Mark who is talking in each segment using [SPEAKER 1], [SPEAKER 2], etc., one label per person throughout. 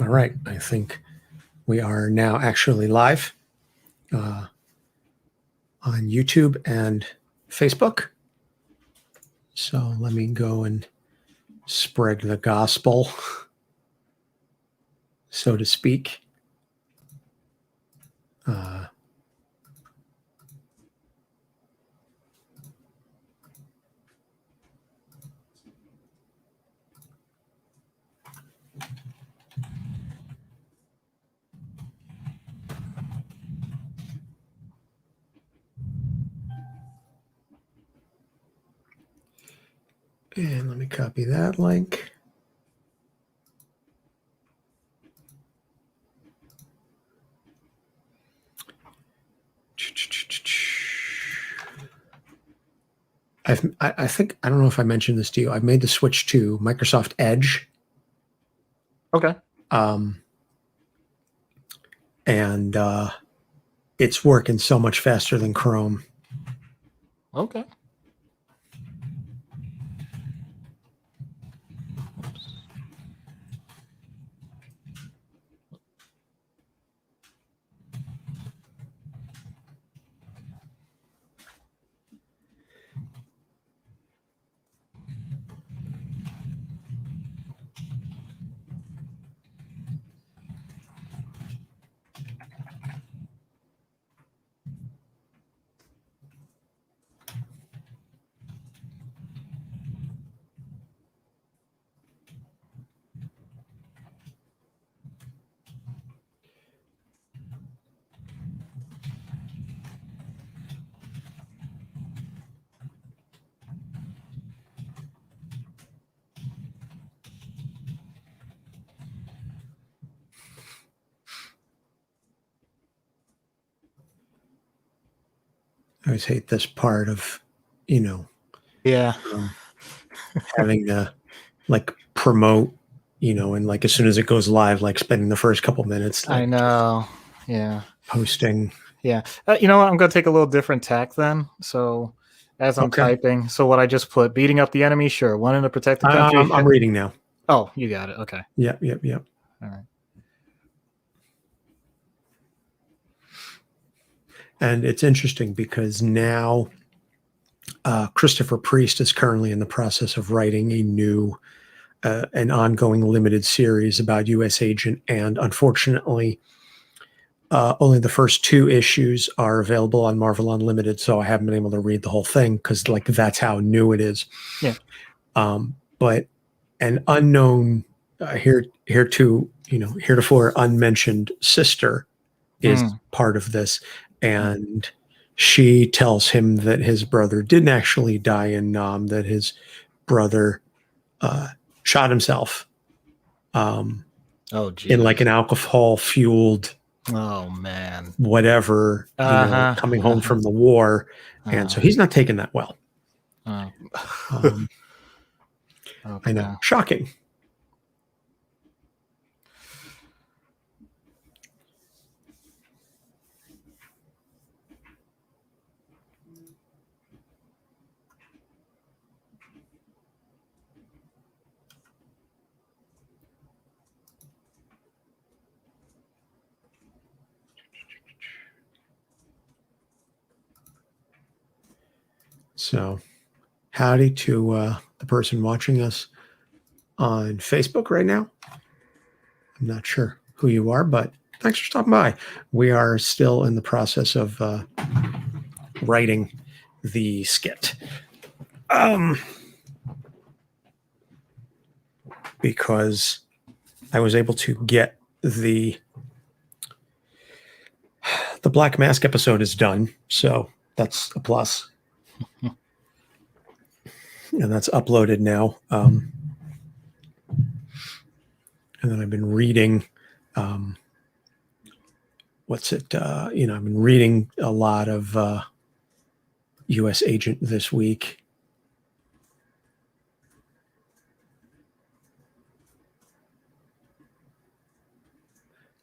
[SPEAKER 1] All right. I think we are now actually live on YouTube and Facebook. So let me go and spread the gospel, so to speak. And let me copy that link. I think, I don't know if I mentioned this to you. I've made the switch to Microsoft Edge.
[SPEAKER 2] Okay.
[SPEAKER 1] And it's working so much faster than Chrome.
[SPEAKER 2] Okay.
[SPEAKER 1] I always hate this part of,
[SPEAKER 2] Yeah.
[SPEAKER 1] Having to like promote, and like as soon as it goes live, like spending the first couple minutes, like
[SPEAKER 2] I know. Yeah.
[SPEAKER 1] posting.
[SPEAKER 2] Yeah. You know what? I'm going to take a little different tack then. So as I'm typing, so what I just put, beating up the enemy, sure. Wanting to protect the country.
[SPEAKER 1] I'm reading now.
[SPEAKER 2] Oh, you got it. Okay.
[SPEAKER 1] Yep.
[SPEAKER 2] All right.
[SPEAKER 1] And it's interesting because now Christopher Priest is currently in the process of writing a new, an ongoing limited series about U.S. Agent, and unfortunately, only the first 2 issues are available on Marvel Unlimited, so I haven't been able to read the whole thing because, like, that's how new it is.
[SPEAKER 2] Yeah.
[SPEAKER 1] But an unknown, heretofore unmentioned sister is part of this, and she tells him that his brother didn't actually die in Nam, that his brother shot himself in like an alcohol-fueled,
[SPEAKER 2] oh man,
[SPEAKER 1] whatever, coming home from the war, and so he's not taking that well.
[SPEAKER 2] Okay.
[SPEAKER 1] I know, shocking. So, howdy to the person watching us on Facebook right now. I'm not sure who you are, but thanks for stopping by. We are still in the process of writing the skit. Because I was able to get the Black Mask episode is done, so that's a plus. And that's uploaded now. And then I've been reading, I've been reading a lot of U.S. Agent this week.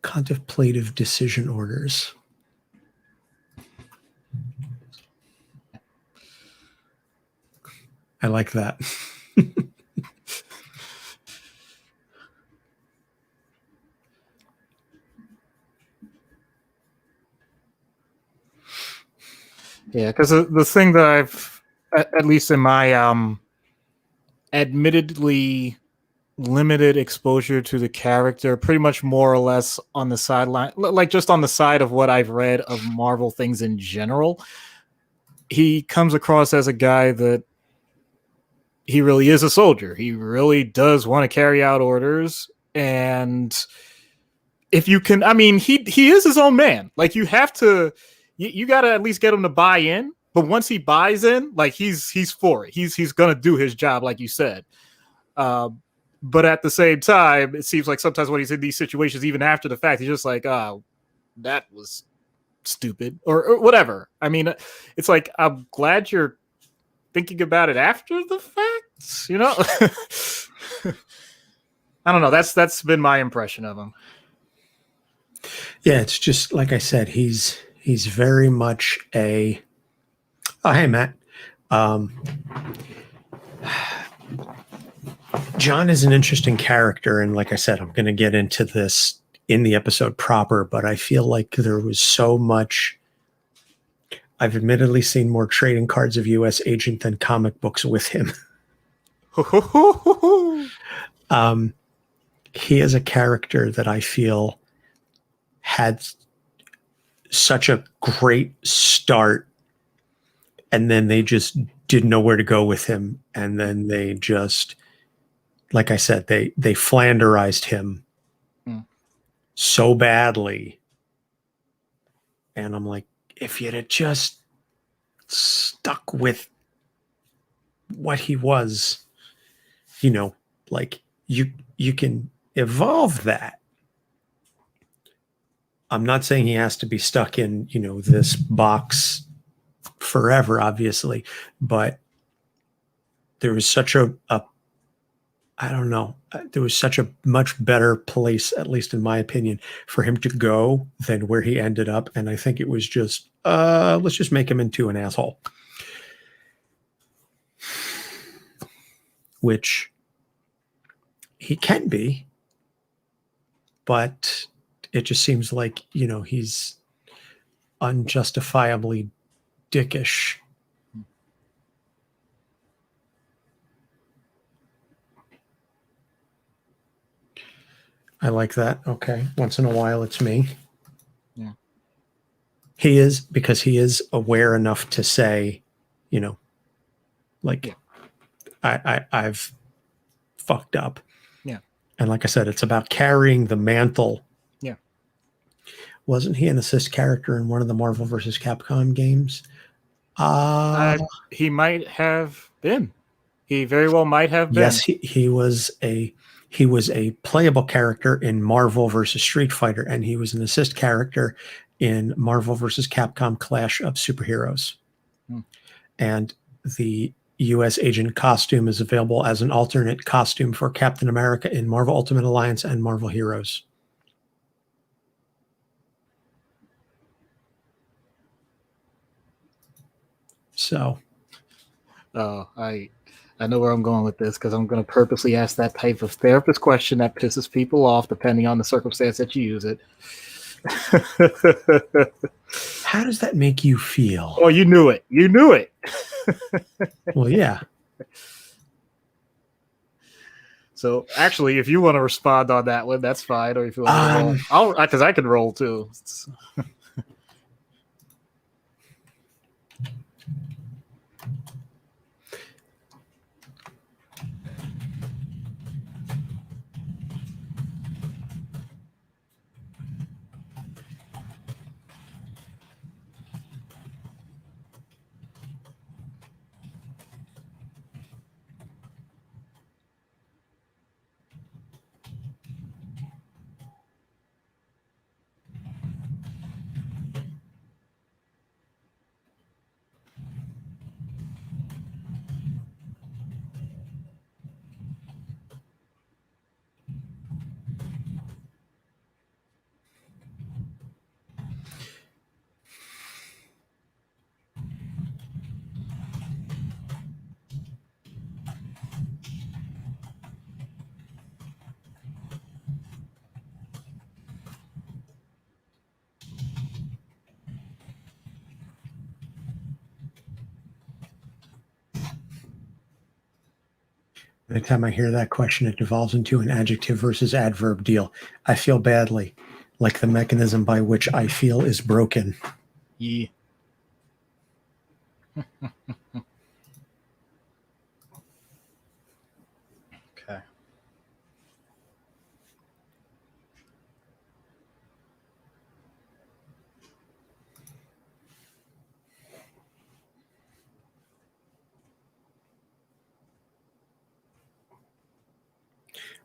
[SPEAKER 1] Contemplative decision orders. I like that.
[SPEAKER 2] Yeah, because the thing that I've, at least in my admittedly limited exposure to the character, pretty much more or less on the sideline, like just on the side of what I've read of Marvel things in general, he comes across as a guy that he really is a soldier. He really does want to carry out orders. And if you can, I mean, he is his own man. Like you have to, you got to at least get him to buy in. But once he buys in, like he's for it. He's gonna do his job, like you said. Uh, but at the same time, it seems like sometimes when he's in these situations, even after the fact, he's just like, "Oh, that was stupid," or whatever. I mean, it's like I'm glad you're thinking about it after the fact. You know, I don't know. That's been my impression of him.
[SPEAKER 1] Yeah, it's just like I said, he's very much a. Oh, hey, Matt. John is an interesting character, and like I said, I'm going to get into this in the episode proper, but I feel like there was so much. I've admittedly seen more trading cards of U.S. Agent than comic books with him. He is a character that I feel had such a great start, and then they just didn't know where to go with him, and then they just, like I said, they Flanderized him so badly, and I'm like, if you'd have just stuck with what he was, you know, like you can evolve that. I'm not saying he has to be stuck in, you know, this box forever, obviously, but there was such a I don't know, there was such a much better place, at least in my opinion, for him to go than where he ended up. And I think it was just, let's just make him into an asshole. Which he can be, but it just seems like, you know, he's unjustifiably dickish. I like that. Okay. Once in a while, it's me.
[SPEAKER 2] Yeah.
[SPEAKER 1] He is, because he is aware enough to say, you know, like,
[SPEAKER 2] yeah.
[SPEAKER 1] I've fucked up.
[SPEAKER 2] Yeah.
[SPEAKER 1] And like I said, it's about carrying the mantle.
[SPEAKER 2] Yeah.
[SPEAKER 1] Wasn't he an assist character in one of the Marvel versus Capcom games?
[SPEAKER 2] He might have been. He very well might have been.
[SPEAKER 1] Yes, he was a playable character in Marvel versus Street Fighter, and he was an assist character in Marvel versus Capcom Clash of Superheroes. And the U.S. Agent costume is available as an alternate costume for Captain America in Marvel Ultimate Alliance and Marvel Heroes. So,
[SPEAKER 2] I know where I'm going with this, because I'm going to purposely ask that type of therapist question that pisses people off depending on the circumstance that you use it.
[SPEAKER 1] how does that make you feel?
[SPEAKER 2] Oh, you knew it. You knew it.
[SPEAKER 1] Well, yeah.
[SPEAKER 2] So actually, if you want to respond on that one, that's fine. Or if you want to roll, because I can roll too.
[SPEAKER 1] Anytime I hear that question, it devolves into an adjective versus adverb deal. I feel badly, like the mechanism by which I feel is broken.
[SPEAKER 2] Yeah. Okay.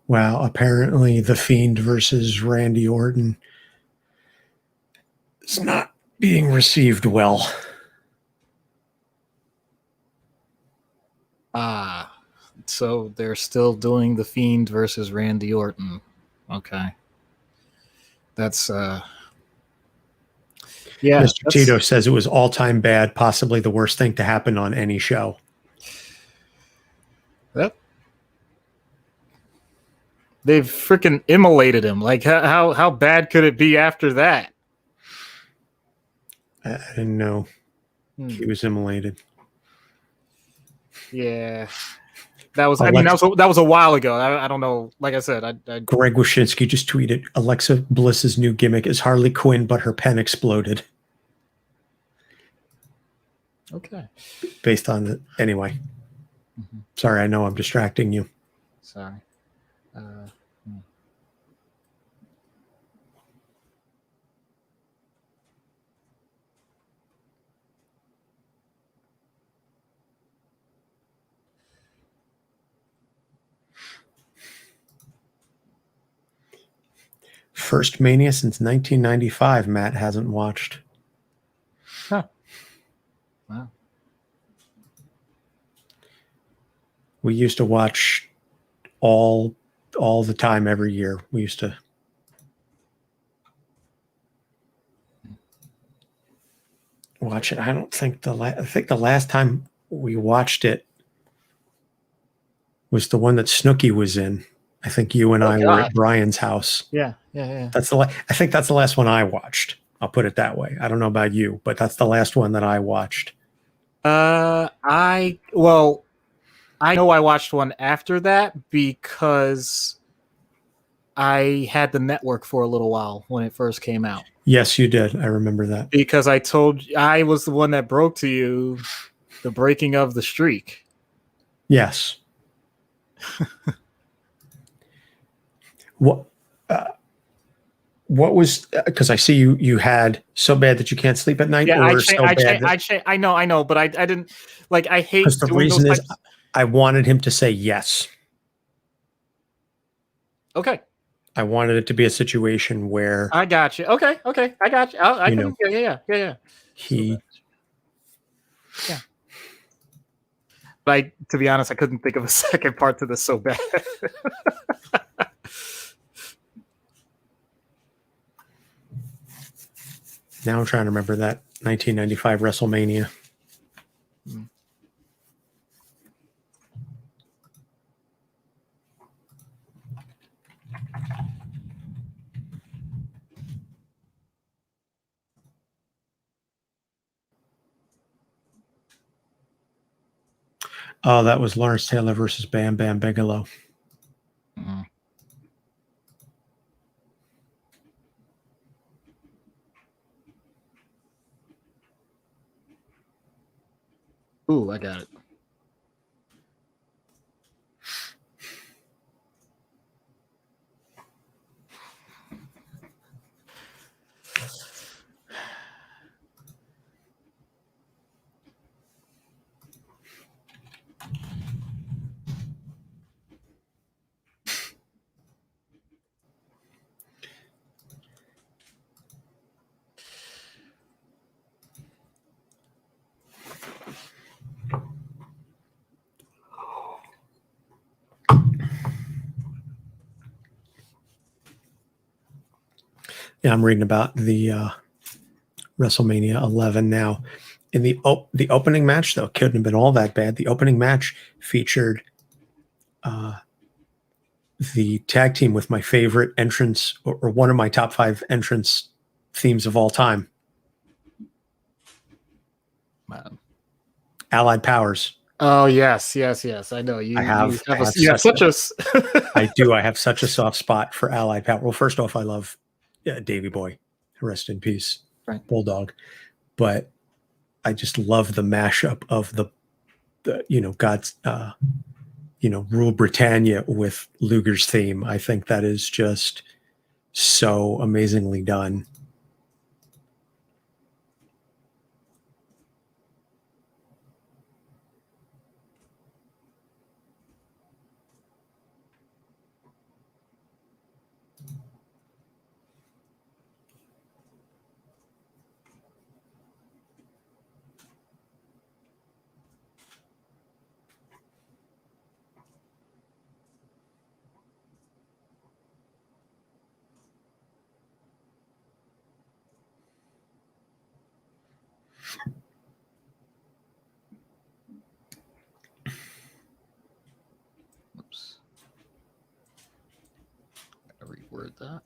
[SPEAKER 1] Wow, apparently The Fiend versus Randy Orton is not being received well.
[SPEAKER 2] So they're still doing The Fiend versus Randy Orton. Okay. That's yeah.
[SPEAKER 1] Mr. Tito says it was all-time bad, possibly the worst thing to happen on any show.
[SPEAKER 2] Yep. They've freaking immolated him. Like how bad could it be after that?
[SPEAKER 1] I didn't know he was immolated.
[SPEAKER 2] Yeah. That was that was a while ago. I don't know. Like I said,
[SPEAKER 1] Greg Wyshynski just tweeted, Alexa Bliss's new gimmick is Harley Quinn, but her pen exploded.
[SPEAKER 2] Okay.
[SPEAKER 1] Based on it. Anyway. Mm-hmm. Sorry, I know I'm distracting you.
[SPEAKER 2] Sorry.
[SPEAKER 1] First Mania since 1995, Matt hasn't watched.
[SPEAKER 2] Huh. Wow.
[SPEAKER 1] We used to watch all the time every year. We used to watch it. I don't think I think the last time we watched it was the one that Snooki was in. I think you and I were at Brian's house.
[SPEAKER 2] Yeah.
[SPEAKER 1] That's I think that's the last one I watched. I'll put it that way. I don't know about you, but that's the last one that I watched.
[SPEAKER 2] I know I watched one after that because I had the network for a little while when it first came out.
[SPEAKER 1] Yes, you did. I remember that.
[SPEAKER 2] Because I was the one that broke to you the breaking of the streak.
[SPEAKER 1] Yes. What was, because I see you had so bad that you can't sleep at night?
[SPEAKER 2] Yeah,
[SPEAKER 1] or
[SPEAKER 2] I know, but I didn't, like, I hate
[SPEAKER 1] because the reason is I wanted him to say yes.
[SPEAKER 2] Okay.
[SPEAKER 1] I wanted it to be a situation where
[SPEAKER 2] I got you. Okay, I got you. Yeah. Yeah. But to be honest, I couldn't think of a second part to this so bad.
[SPEAKER 1] Now I'm trying to remember that 1995 WrestleMania. Oh, that was Lawrence Taylor versus Bam Bam Bigelow.
[SPEAKER 2] Mm-hmm. Ooh, I got it.
[SPEAKER 1] Yeah, I'm reading about the WrestleMania 11 now. In the opening match, though, couldn't have been all that bad. The opening match featured the tag team with my favorite entrance, or one of my top 5 entrance themes of all time.
[SPEAKER 2] Man.
[SPEAKER 1] Allied Powers.
[SPEAKER 2] Oh yes, yes, yes. I know you.
[SPEAKER 1] I have, I have
[SPEAKER 2] you have
[SPEAKER 1] such
[SPEAKER 2] such
[SPEAKER 1] a,
[SPEAKER 2] a.
[SPEAKER 1] I do. I have such a soft spot for Allied Power. Well, first off, I love Davy Boy, rest in peace,
[SPEAKER 2] Right.
[SPEAKER 1] Bulldog. But I just love the mashup of the God's Rule Britannia with Luger's theme. I think that is just so amazingly done.
[SPEAKER 2] Oops. Gotta reword that.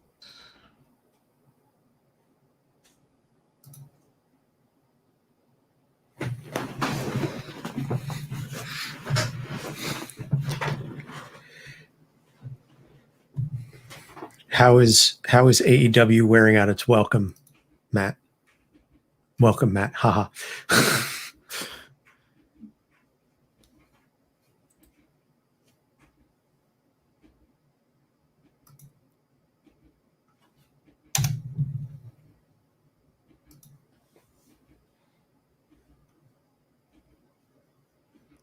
[SPEAKER 1] How is AEW wearing out its welcome, Matt? Welcome, Matt. Haha.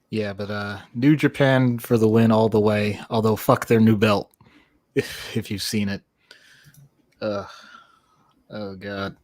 [SPEAKER 2] Yeah, but New Japan for the win all the way. Although fuck their new belt, if you've seen it. Oh god.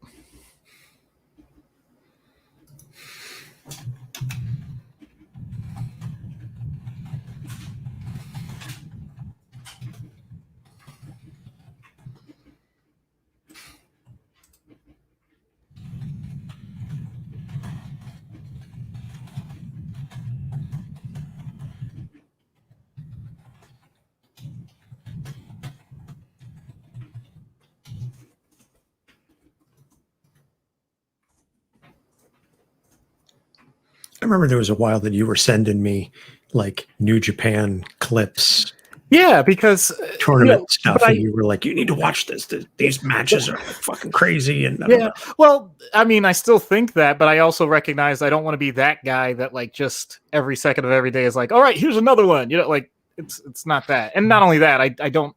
[SPEAKER 1] I remember there was a while that you were sending me like New Japan clips,
[SPEAKER 2] Yeah, because
[SPEAKER 1] tournament stuff,
[SPEAKER 2] but
[SPEAKER 1] and you were like, "You need to watch this. These matches are like fucking crazy." And
[SPEAKER 2] yeah, well, I mean, I still think that, but I also recognize I don't want to be that guy that like just every second of every day is like, all right, here's another one. Like it's not that, and not only that, I don't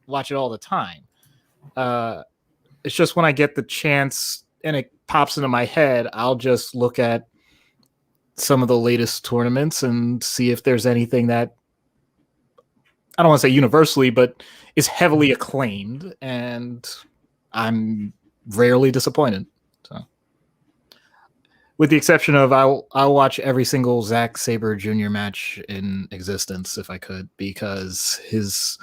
[SPEAKER 2] watch it all the time. It's just when I get the chance and it pops into my head, I'll just look at some of the latest tournaments and see if there's anything that I don't want to say universally, but is heavily acclaimed, and I'm rarely disappointed. So, with the exception of I'll watch every single Zack Sabre Jr. match in existence if I could, because his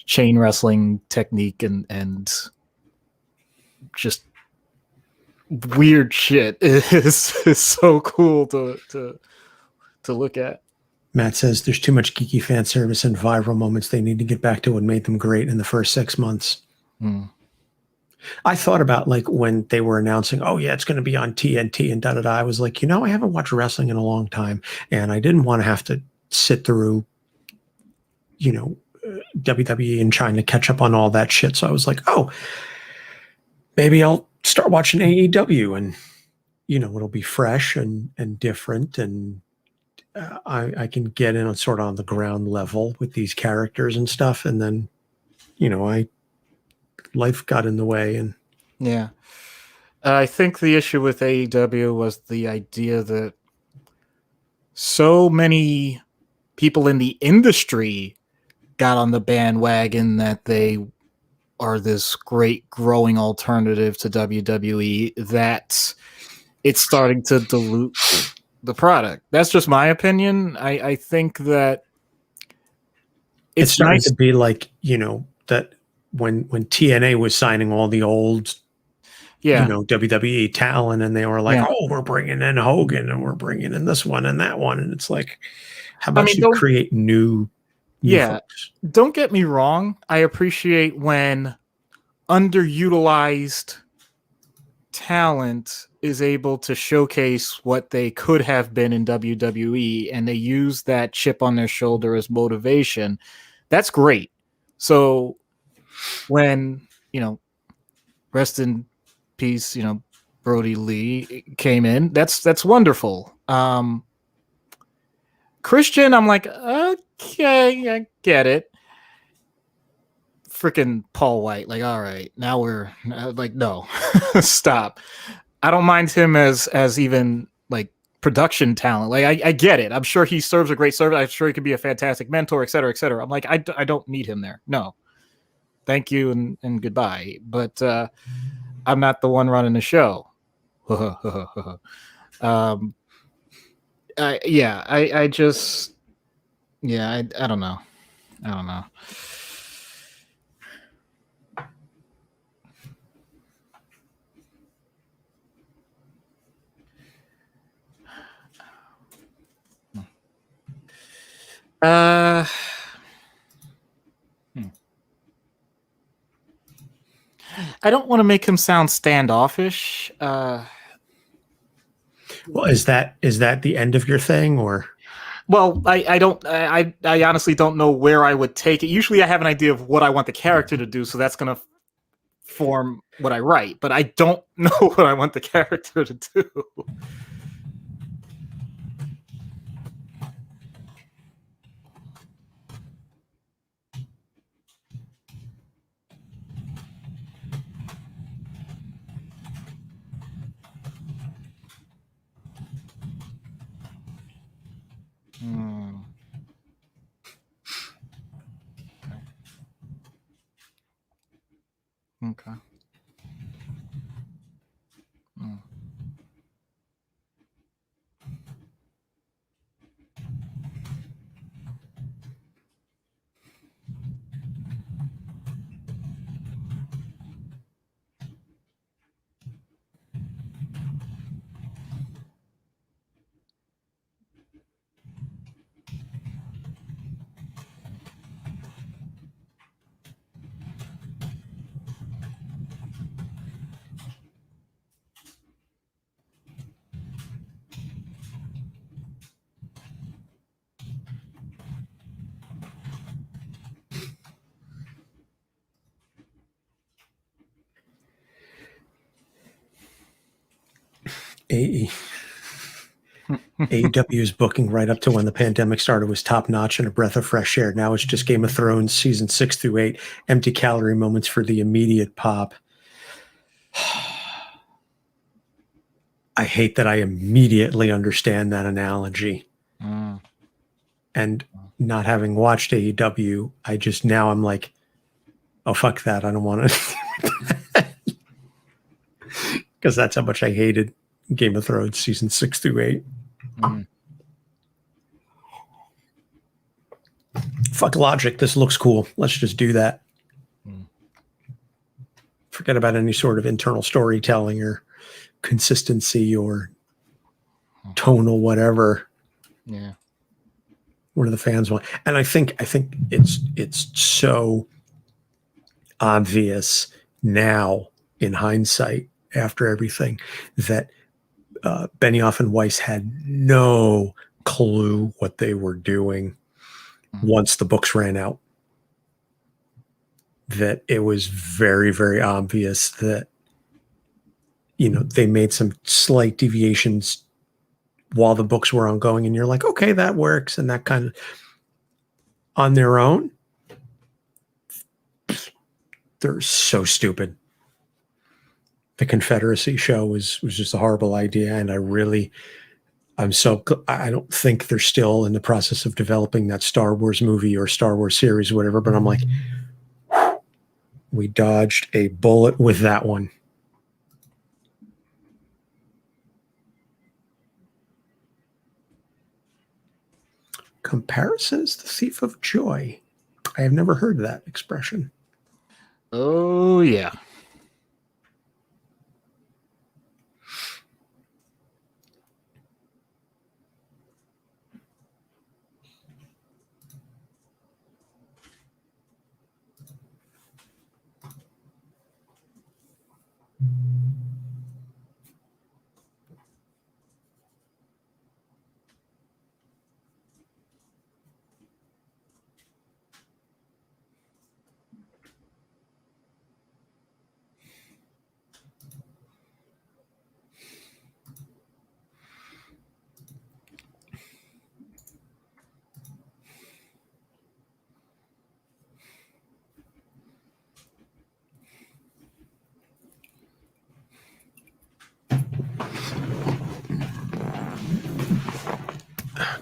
[SPEAKER 2] chain wrestling technique and just weird shit is so cool to look at.
[SPEAKER 1] Matt says there's too much geeky fan service and viral moments. They need to get back to what made them great in the first 6 months. I thought about like when they were announcing, oh yeah, it's going to be on TNT and da da da. I was like, I haven't watched wrestling in a long time, and I didn't want to have to sit through, WWE and trying to catch up on all that shit. So I was like, oh, maybe I'll start watching AEW, and it'll be fresh and different, and I can get in on sort of on the ground level with these characters and stuff, and then life got in the way. And
[SPEAKER 2] yeah, I think the issue with AEW was the idea that so many people in the industry got on the bandwagon that they are this great growing alternative to WWE that it's starting to dilute the product. That's just my opinion. I think that
[SPEAKER 1] it's starting
[SPEAKER 2] nice
[SPEAKER 1] to be like, that when TNA was signing all the old, WWE talent, and they were like, oh, we're bringing in Hogan and we're bringing in this one and that one. And it's like, how about you create new folks?
[SPEAKER 2] Don't get me wrong. I appreciate when underutilized talent is able to showcase what they could have been in WWE, and they use that chip on their shoulder as motivation, that's great. So when, rest in peace, Brody Lee came in, that's wonderful. Christian, I'm like, okay, I get it. Freaking Paul White, like, all right, now we're like, no, stop. I don't mind him as even like production talent. Like, I get it. I'm sure he serves a great service. I'm sure he could be a fantastic mentor, et cetera, et cetera. I'm like, I don't need him there. No, thank you and goodbye. But I'm not the one running the show. I just, I don't know. I don't know. I don't want to make him sound standoffish.
[SPEAKER 1] Well, is that the end of your thing, or?
[SPEAKER 2] Well, I honestly don't know where I would take it. Usually I have an idea of what I want the character to do, so that's going to form what I write, but I don't know what I want the character to do. Okay.
[SPEAKER 1] AEW's booking right up to when the pandemic started was top notch and a breath of fresh air. Now it's just Game of Thrones season 6 through 8, empty calorie moments for the immediate pop. I hate that I immediately understand that analogy. And not having watched AEW, I'm like, oh, fuck that. I don't want to. Because that's how much I hated Game of Thrones season 6 through 8. Fuck logic. This looks cool. Let's just do that. Forget about any sort of internal storytelling or consistency or tonal whatever.
[SPEAKER 2] Yeah.
[SPEAKER 1] What do the fans want? And I think it's so obvious now in hindsight after everything that Benioff and Weiss had no clue what they were doing once the books ran out. That it was very, very obvious that, they made some slight deviations while the books were ongoing, and you're like, okay, that works. And that kind of on their own, they're so stupid. The Confederacy show was just a horrible idea. And I don't think they're still in the process of developing that Star Wars movie or Star Wars series or whatever, but I'm like, we dodged a bullet with that one. Comparison is the thief of joy. I have never heard that expression.
[SPEAKER 2] Oh, yeah.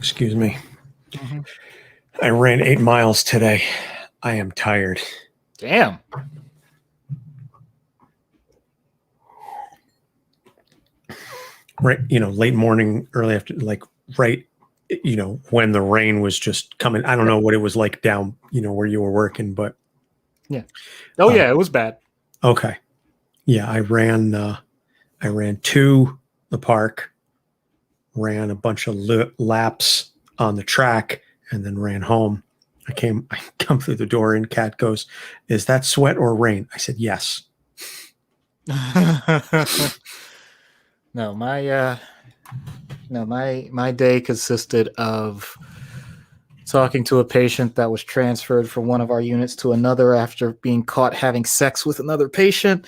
[SPEAKER 1] Excuse me.
[SPEAKER 2] Mm-hmm.
[SPEAKER 1] I ran 8 miles today. I am tired.
[SPEAKER 2] Damn.
[SPEAKER 1] Right, late morning, early after, like right, when the rain was just coming. I don't know what it was like down, where you were working, but
[SPEAKER 2] yeah. Oh yeah, it was bad.
[SPEAKER 1] Okay. Yeah, I ran to the park, ran a bunch of laps on the track, and then ran home. I come through the door and Kat goes, "Is that sweat or rain?" I said, "Yes."
[SPEAKER 2] No, my day consisted of talking to a patient that was transferred from one of our units to another after being caught having sex with another patient.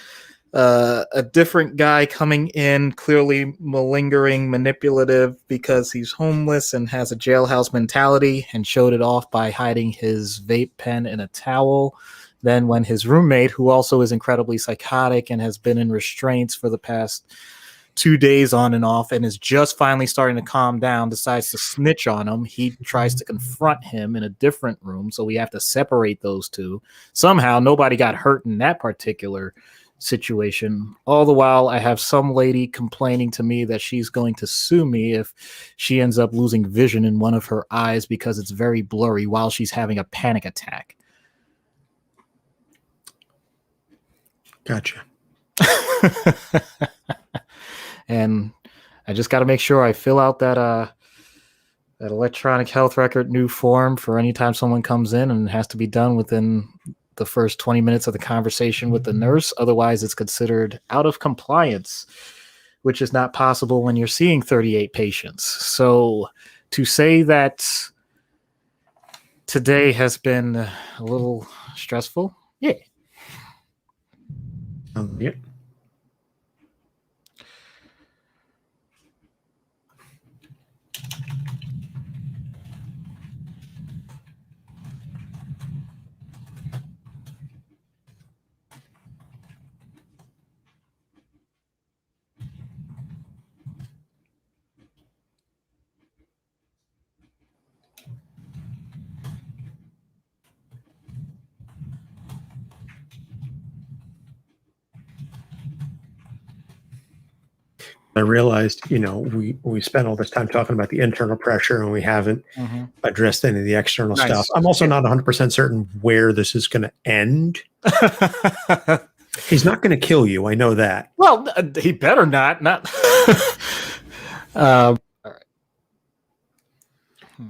[SPEAKER 2] A different guy coming in, clearly malingering, manipulative because he's homeless and has a jailhouse mentality, and showed it off by hiding his vape pen in a towel. Then when his roommate, who also is incredibly psychotic and has been in restraints for the past 2 days on and off and is just finally starting to calm down, decides to snitch on him, he tries to confront him in a different room. So we have to separate those two. Somehow nobody got hurt in that particular situation. All the while, I have some lady complaining to me that she's going to sue me if she ends up losing vision in one of her eyes because it's very blurry while she's having a panic attack.
[SPEAKER 1] Gotcha.
[SPEAKER 2] And I just got to make sure I fill out that electronic health record new form for any time someone comes in, and it has to be done within the first 20 minutes of the conversation with the nurse. Otherwise, it's considered out of compliance, which is not possible when you're seeing 38 patients. So to say that today has been a little stressful, yeah.
[SPEAKER 1] Yeah. I realized, we spent all this time talking about the internal pressure and we haven't addressed any of the external stuff. I'm also not 100% certain where this is going to end. He's not going to kill you. I know that.
[SPEAKER 2] Well, he better not. All right.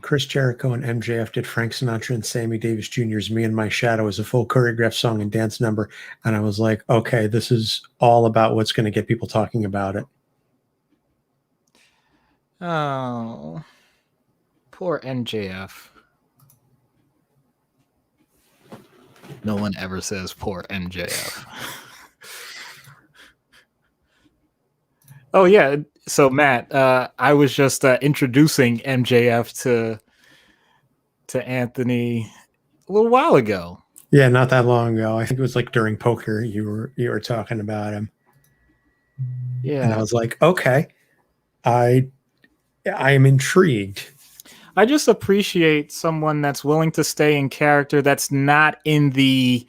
[SPEAKER 1] Chris Jericho and MJF did Frank Sinatra and Sammy Davis Jr.'s "Me and My Shadow" as a full choreographed song and dance number. And I was like, okay, this is all about what's going to get people talking about it.
[SPEAKER 2] Oh, poor MJF. No one ever says poor MJF. Oh, yeah. So, Matt, I was just introducing MJF to Anthony a little while ago.
[SPEAKER 1] Yeah, not that long ago. I think it was like during poker you were talking about him.
[SPEAKER 2] Yeah.
[SPEAKER 1] And I was like, okay, I am intrigued.
[SPEAKER 2] I just appreciate someone that's willing to stay in character, that's not in the,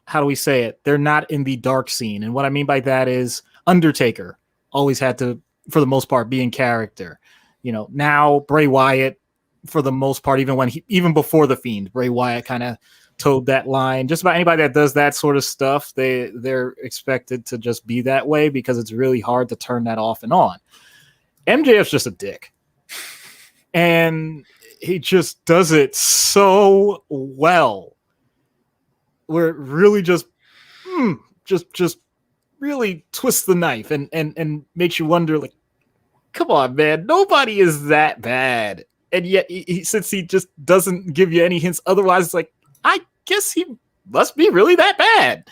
[SPEAKER 2] how do we say it? They're not in the dark scene. And what I mean by that is Undertaker always had to, for the most part, be in character. Now Bray Wyatt, for the most part, even before The Fiend, Bray Wyatt kind of towed that line. Just about anybody that does that sort of stuff, they're expected to just be that way because it's really hard to turn that off and on. MJF's just a dick. And he just does it so well. Where it really just really twists the knife and makes you wonder, like, come on, man, nobody is that bad. And yet, since he just doesn't give you any hints, otherwise, it's like, I guess he must be really that bad.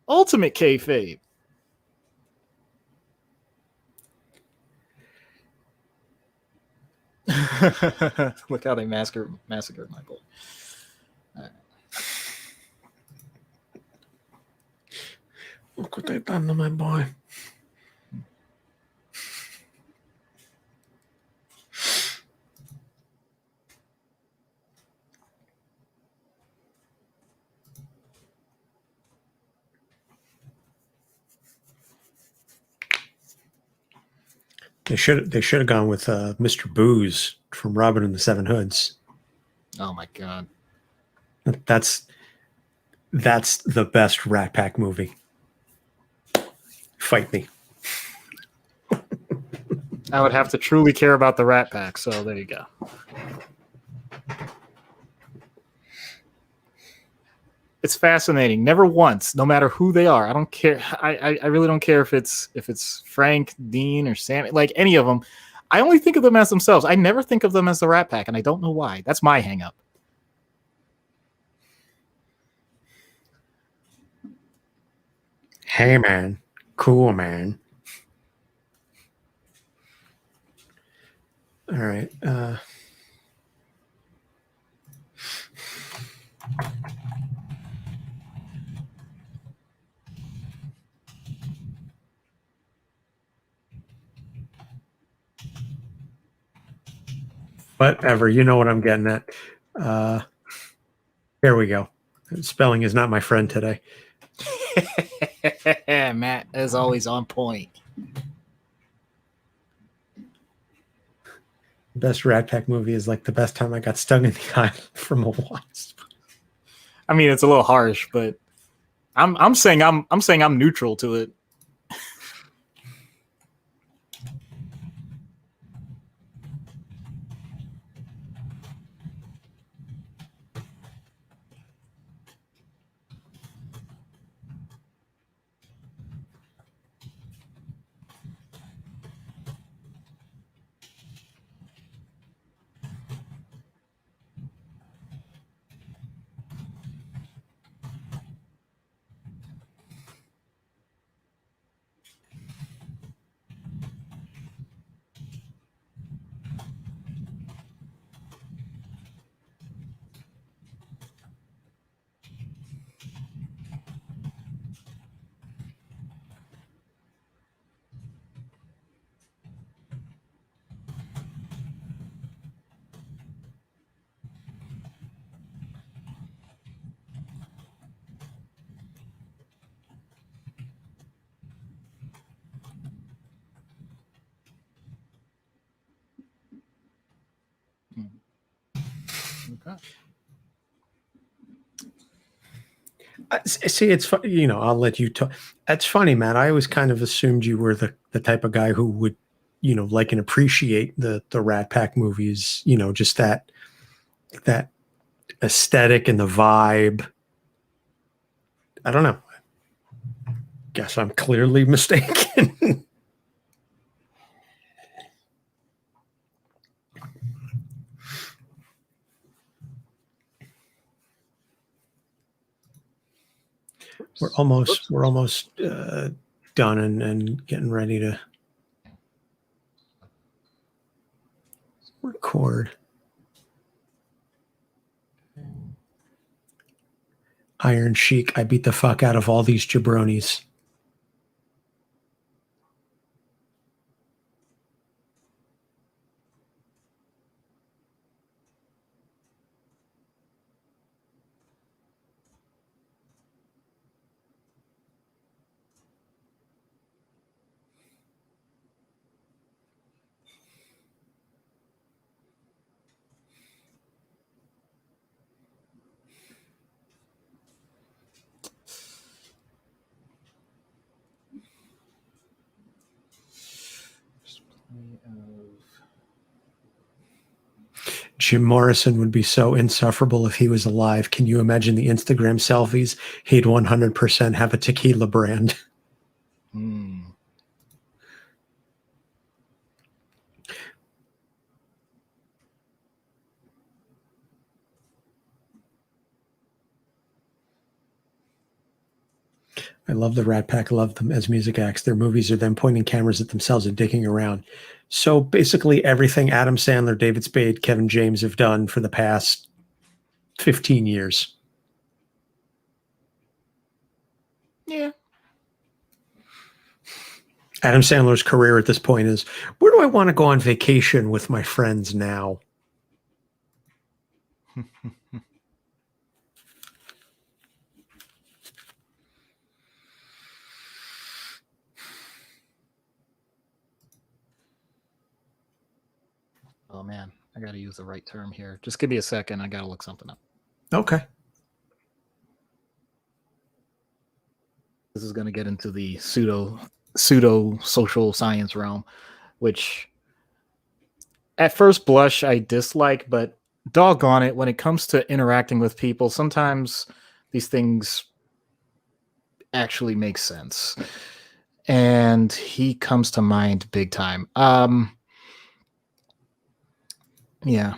[SPEAKER 2] Ultimate kayfabe. Look how they massacred my boy. Right.
[SPEAKER 1] Look what they've done to my boy. They should have gone with Mr. Booze from Robin and the Seven Hoods.
[SPEAKER 2] Oh my god.
[SPEAKER 1] That's the best Rat Pack movie. Fight me.
[SPEAKER 2] I would have to truly care about the Rat Pack, so there you go. It's fascinating. Never once, no matter who they are. I don't care. I really don't care if it's Frank, Dean, or Sammy, like any of them. I only think of them as themselves. I never think of them as the Rat Pack, and I don't know why. That's my hang up.
[SPEAKER 1] Hey man, cool man. All right. Whatever. You know what I'm getting at. Here we go. Spelling is not my friend today.
[SPEAKER 2] Matt is always on point.
[SPEAKER 1] Best Rat Pack movie is like the best time I got stung in the eye from a wasp.
[SPEAKER 2] I mean, it's a little harsh, but I'm saying I'm neutral to it. Okay.
[SPEAKER 1] See, it's you know, I'll let you talk. That's funny, man. I always kind of assumed you were the type of guy who would, like and appreciate the Rat Pack movies. Just that aesthetic and the vibe. I don't know. Guess I'm clearly mistaken. We're almost done and getting ready to record. Iron Sheik, I beat the fuck out of all these jabronis. Jim Morrison would be so insufferable if he was alive. Can you imagine the Instagram selfies? He'd 100% have a tequila brand. I love the Rat Pack. I love them as music acts. Their movies are them pointing cameras at themselves and dicking around. So basically everything Adam Sandler, David Spade, Kevin James have done for the past 15 years.
[SPEAKER 2] Yeah.
[SPEAKER 1] Adam Sandler's career at this point is, where do I want to go on vacation with my friends now?
[SPEAKER 2] got to use the right term here. Just give me a second. I got to look something up.
[SPEAKER 1] Okay.
[SPEAKER 2] This is going to get into the pseudo social science realm, which at first blush I dislike, but doggone it, when it comes to interacting with people, sometimes these things actually make sense. And he comes to mind big time. Yeah.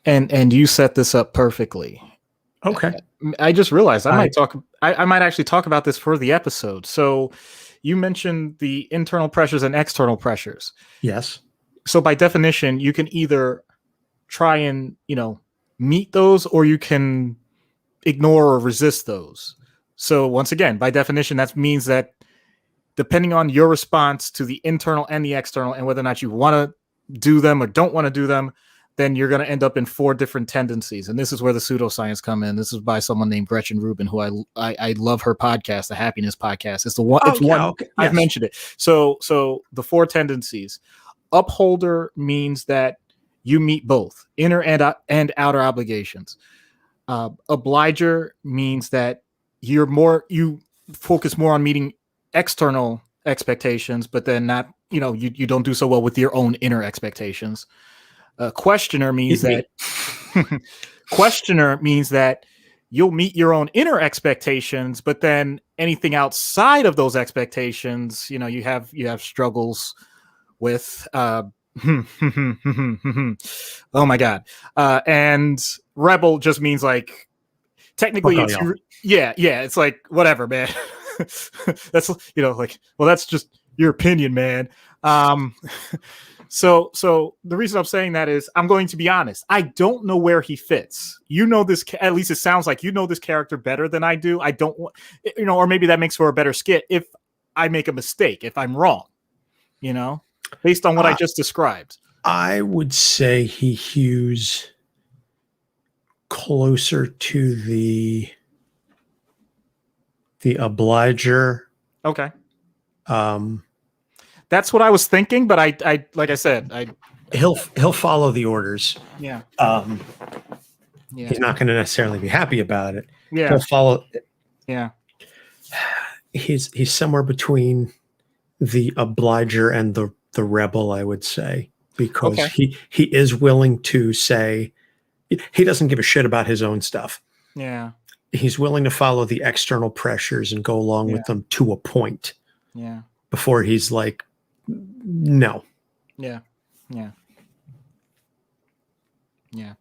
[SPEAKER 2] And you set this up perfectly.
[SPEAKER 1] Okay.
[SPEAKER 2] I just realized I might actually talk about this for the episode. So you mentioned the internal pressures and external pressures.
[SPEAKER 1] Yes.
[SPEAKER 2] So by definition, you can either try and, meet those, or you can ignore or resist those. So once again, by definition, that means that depending on your response to the internal and the external, and whether or not you want to do them or don't want to do them, then you're going to end up in 4 different tendencies. And this is where the pseudoscience come in. This is by someone named Gretchen Rubin, who I love her podcast, the Happiness Podcast. It's the one. It's one. Okay. Yes. I've mentioned it. So the 4 tendencies. Upholder means that you meet both inner and outer obligations. Obliger means that you focus more on meeting external expectations, but then not, you don't do so well with your own inner expectations. Questioner means that you'll meet your own inner expectations, but then anything outside of those expectations, you have struggles with. Oh my God. And rebel just means like, technically it's like, whatever, man. That's, like, well, that's just your opinion, man. So the reason I'm saying that is I'm going to be honest. I don't know where he fits. This, at least it sounds like this character better than I do. I don't want, or maybe that makes for a better skit if I make a mistake, if I'm wrong, based on what I just described.
[SPEAKER 1] I would say he hews closer to the obliger.
[SPEAKER 2] Okay. That's what I was thinking, but I like I said,
[SPEAKER 1] he'll follow the orders.
[SPEAKER 2] Yeah.
[SPEAKER 1] He's not going to necessarily be happy about it.
[SPEAKER 2] Yeah.
[SPEAKER 1] He'll follow.
[SPEAKER 2] Yeah.
[SPEAKER 1] He's somewhere between the obliger and the rebel, I would say, because he is willing to say he doesn't give a shit about his own stuff.
[SPEAKER 2] Yeah.
[SPEAKER 1] He's willing to follow the external pressures and go along with them to a point.
[SPEAKER 2] Yeah.
[SPEAKER 1] Before he's like, no.
[SPEAKER 2] Yeah. Yeah. Yeah.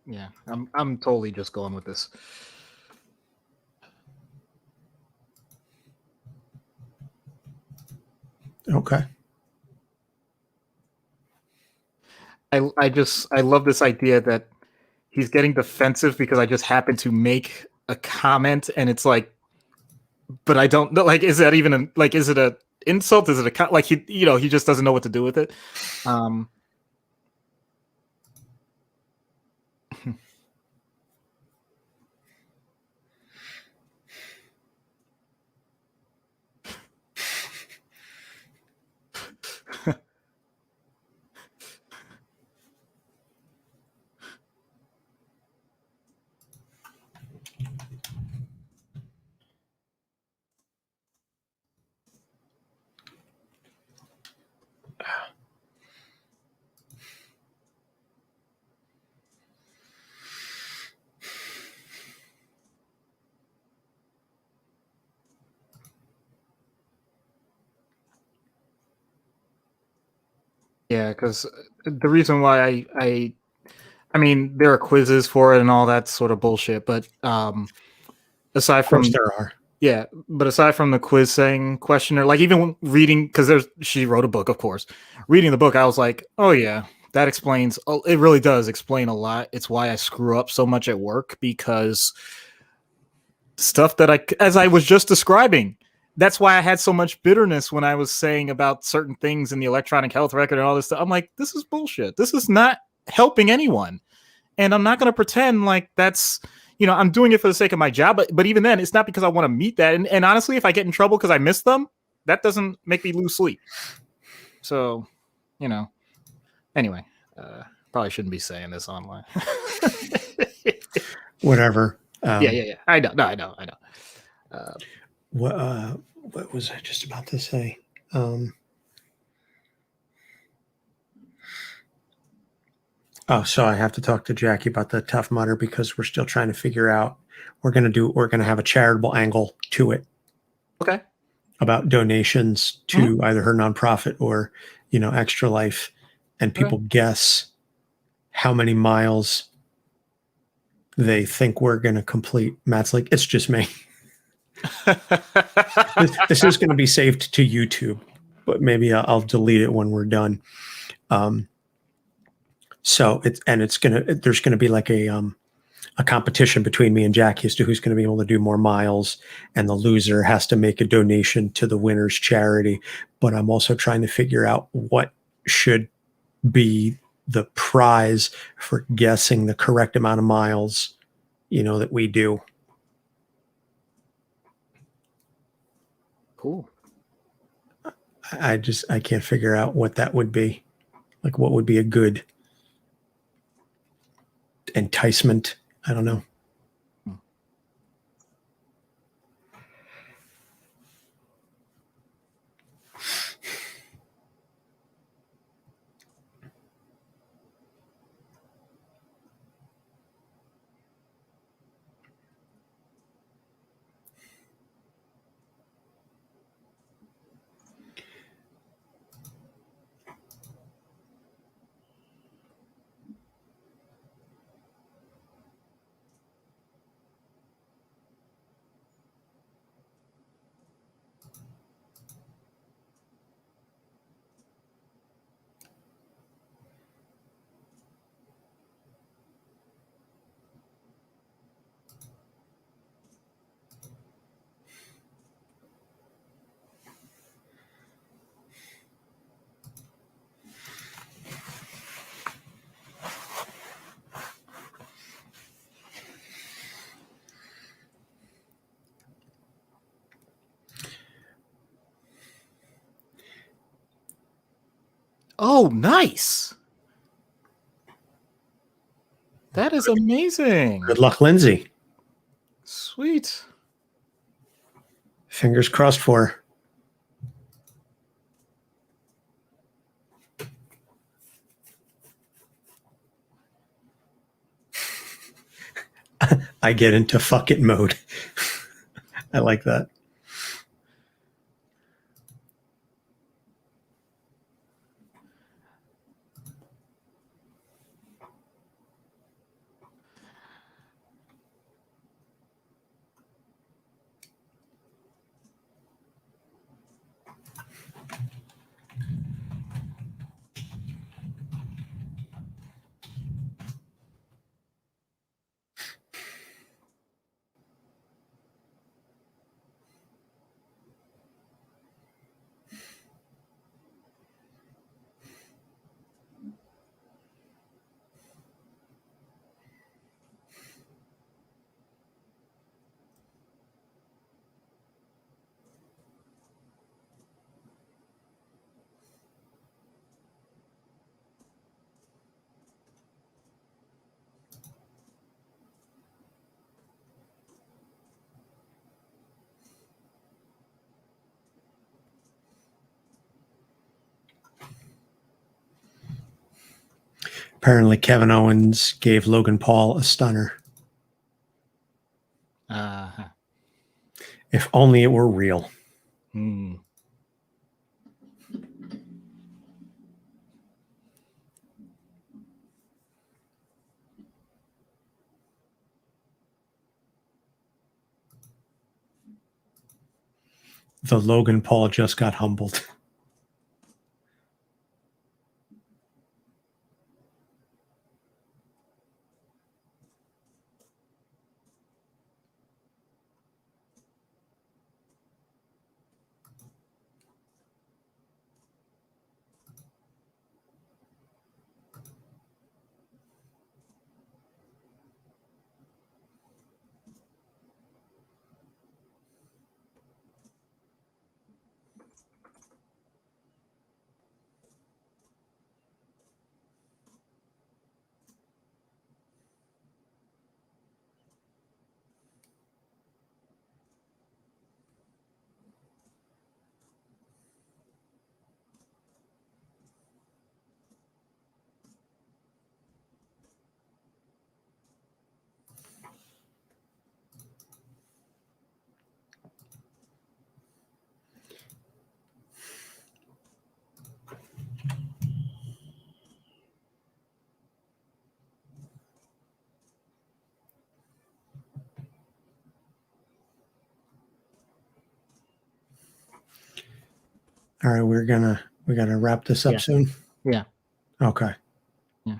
[SPEAKER 2] Yeah, I'm totally just going with this.
[SPEAKER 1] Okay.
[SPEAKER 2] I love this idea that he's getting defensive because I just happen to make a comment, and it's like, but I don't know. Like, is that even is it a insult? Is it a he just doesn't know what to do with it. Yeah, because the reason why I mean, there are quizzes for it and all that sort of bullshit, but aside from
[SPEAKER 1] there are.
[SPEAKER 2] Yeah, but aside from the quiz saying questioner, like even when reading, because she wrote a book, of course. Reading the book, I was like, oh yeah, that explains. It really does explain a lot. It's why I screw up so much at work, because stuff that as I was just describing, that's why I had so much bitterness when I was saying about certain things in the electronic health record and all this stuff. I'm like, this is bullshit. This is not helping anyone. And I'm not going to pretend like that's, I'm doing it for the sake of my job. But even then, it's not because I want to meet that. And honestly, if I get in trouble because I miss them, that doesn't make me lose sleep. So, anyway, probably shouldn't be saying this online.
[SPEAKER 1] Whatever.
[SPEAKER 2] Yeah. I know.
[SPEAKER 1] What was I just about to say? So I have to talk to Jackie about the Tough Mudder because we're still trying to figure out. We're going to have a charitable angle to it.
[SPEAKER 2] Okay.
[SPEAKER 1] About donations to either her nonprofit or, Extra Life, and people guess how many miles they think we're going to complete. Matt's like, it's just me. This is going to be saved to YouTube, but maybe I'll delete it when we're done. So there's going to be like a competition between me and Jackie as to who's going to be able to do more miles, and the loser has to make a donation to the winner's charity. But I'm also trying to figure out what should be the prize for guessing the correct amount of miles, that we do.
[SPEAKER 2] Cool.
[SPEAKER 1] I can't figure out what that would be. Like, what would be a good enticement? I don't know.
[SPEAKER 2] Oh, nice. That is amazing.
[SPEAKER 1] Good luck, Lindsay.
[SPEAKER 2] Sweet.
[SPEAKER 1] Fingers crossed for her. I get into fuck it mode. I like that. Apparently, Kevin Owens gave Logan Paul a stunner.
[SPEAKER 2] Uh-huh.
[SPEAKER 1] If only it were real. The Logan Paul just got humbled. All right, we gotta wrap this up soon.
[SPEAKER 2] Yeah.
[SPEAKER 1] Okay.
[SPEAKER 2] Yeah.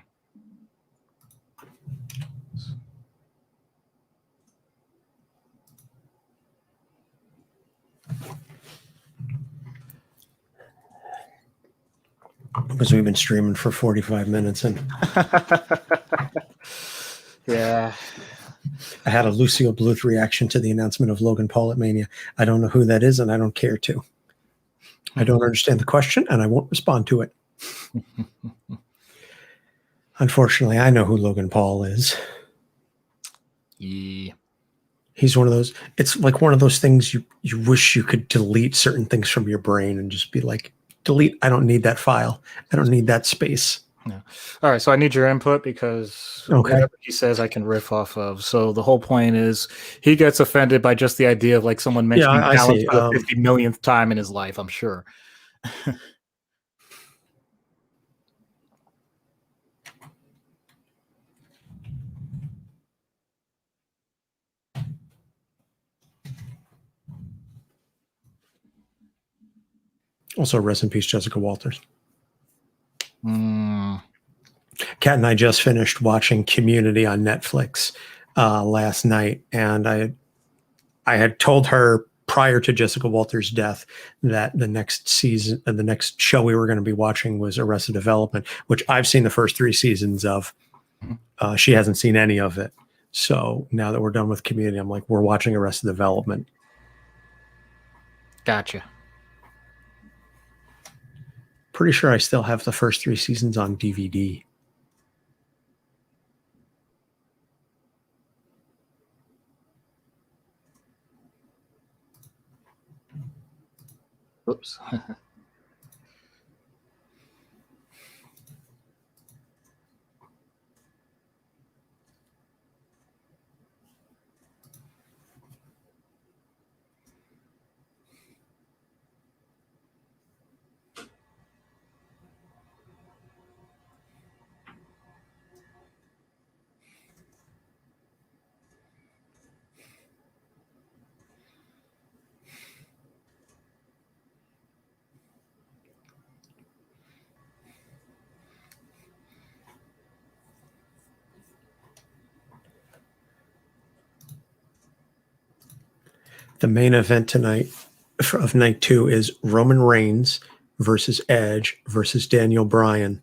[SPEAKER 1] Because we've been streaming for 45 minutes and
[SPEAKER 2] Yeah.
[SPEAKER 1] I had a Lucille Bluth reaction to the announcement of Logan Paul at Mania. I don't know who that is and I don't care to. I don't understand the question and I won't respond to it. Unfortunately, I know who Logan Paul is.
[SPEAKER 2] Yeah.
[SPEAKER 1] He's one of those, it's like one of those things you wish you could delete certain things from your brain and just be like, delete, I don't need that file. I don't need that space.
[SPEAKER 2] Yeah. All right, so I need your input because whatever he says I can riff off of. So the whole point is he gets offended by just the idea of like someone mentioning balance for the 50 millionth time in his life, I'm sure.
[SPEAKER 1] Also, rest in peace, Jessica Walters.
[SPEAKER 2] Mm.
[SPEAKER 1] Kat and I just finished watching Community on Netflix last night, and I had told her prior to Jessica Walters' death that the next season, the next show we were going to be watching was Arrested Development, which I've seen the first 3 seasons of. She hasn't seen any of it. So now that we're done with Community, I'm like, we're watching Arrested Development.
[SPEAKER 2] Gotcha.
[SPEAKER 1] Pretty sure I still have the first 3 seasons on DVD.
[SPEAKER 2] Oops.
[SPEAKER 1] The main event tonight of night 2 is Roman Reigns versus Edge versus Daniel Bryan.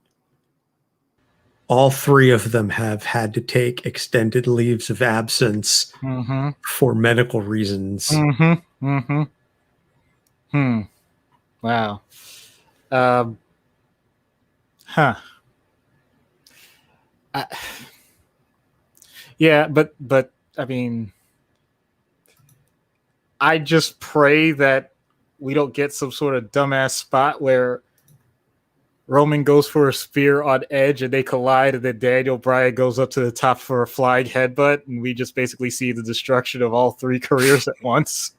[SPEAKER 1] All 3 of them have had to take extended leaves of absence for medical reasons.
[SPEAKER 2] Wow. Yeah, but I mean, I just pray that we don't get some sort of dumbass spot where Roman goes for a spear on Edge and they collide, and then Daniel Bryan goes up to the top for a flying headbutt, and we just basically see the destruction of all 3 careers at once.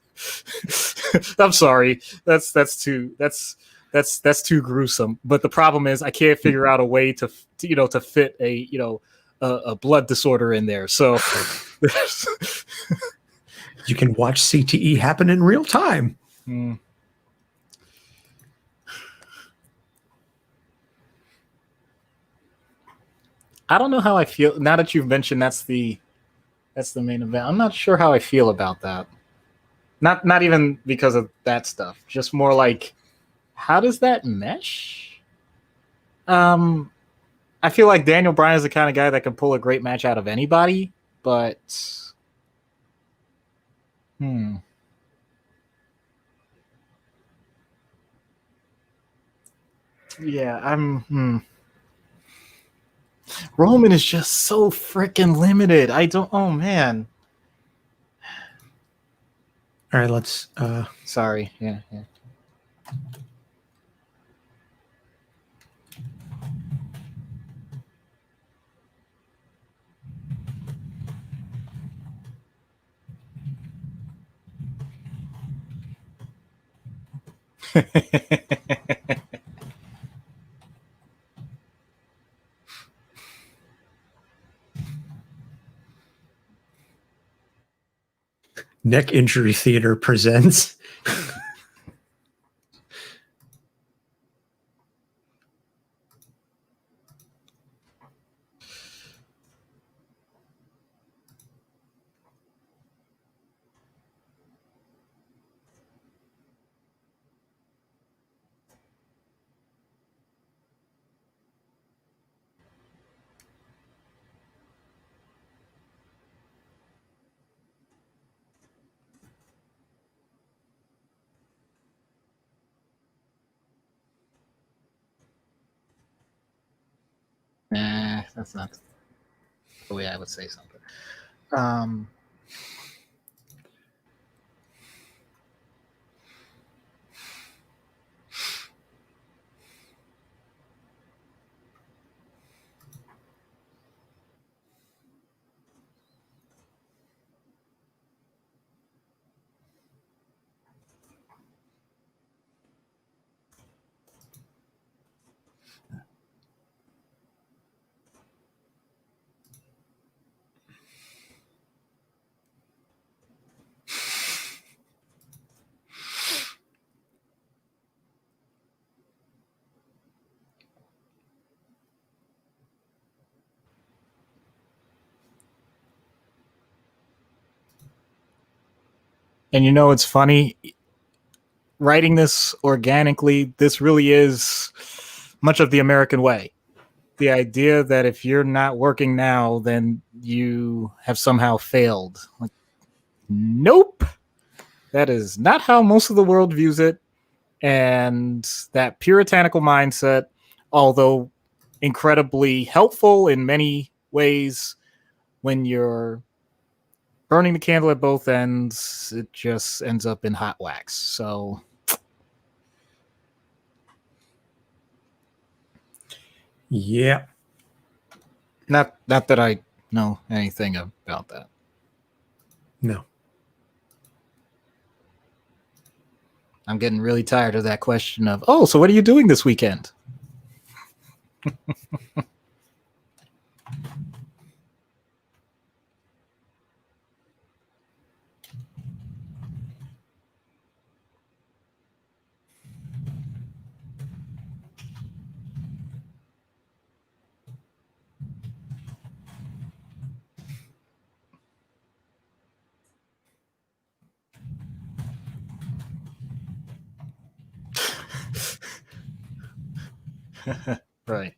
[SPEAKER 2] I'm sorry, that's too gruesome. But the problem is I can't figure out a way to fit a blood disorder in there. So
[SPEAKER 1] you can watch CTE happen in real time.
[SPEAKER 2] I don't know how I feel now that you've mentioned that's the main event. I'm not sure how I feel about that. Not even because of that stuff. Just more like, how does that mesh? I feel like Daniel Bryan is the kind of guy that can pull a great match out of anybody, but yeah, Roman is just so freaking limited. Oh man.
[SPEAKER 1] All right, let's
[SPEAKER 2] sorry. Yeah.
[SPEAKER 1] Neck Injury Theater presents
[SPEAKER 2] that's not the way I would say something. And it's funny, writing this organically, this really is much of the American way. The idea that if you're not working now, then you have somehow failed. Like, nope. That is not how most of the world views it. And that puritanical mindset, although incredibly helpful in many ways, when you're burning the candle at both ends, it just ends up in hot wax. So
[SPEAKER 1] Yeah.
[SPEAKER 2] not that I know anything about that.
[SPEAKER 1] No.
[SPEAKER 2] I'm getting really tired of that question of, oh, so what are you doing this weekend? Right.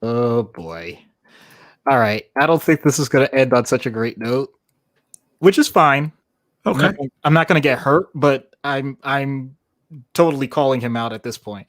[SPEAKER 2] Oh boy. All right. I don't think this is going to end on such a great note, which is fine.
[SPEAKER 1] Okay.
[SPEAKER 2] I'm not going to get hurt, but I'm totally calling him out at this point.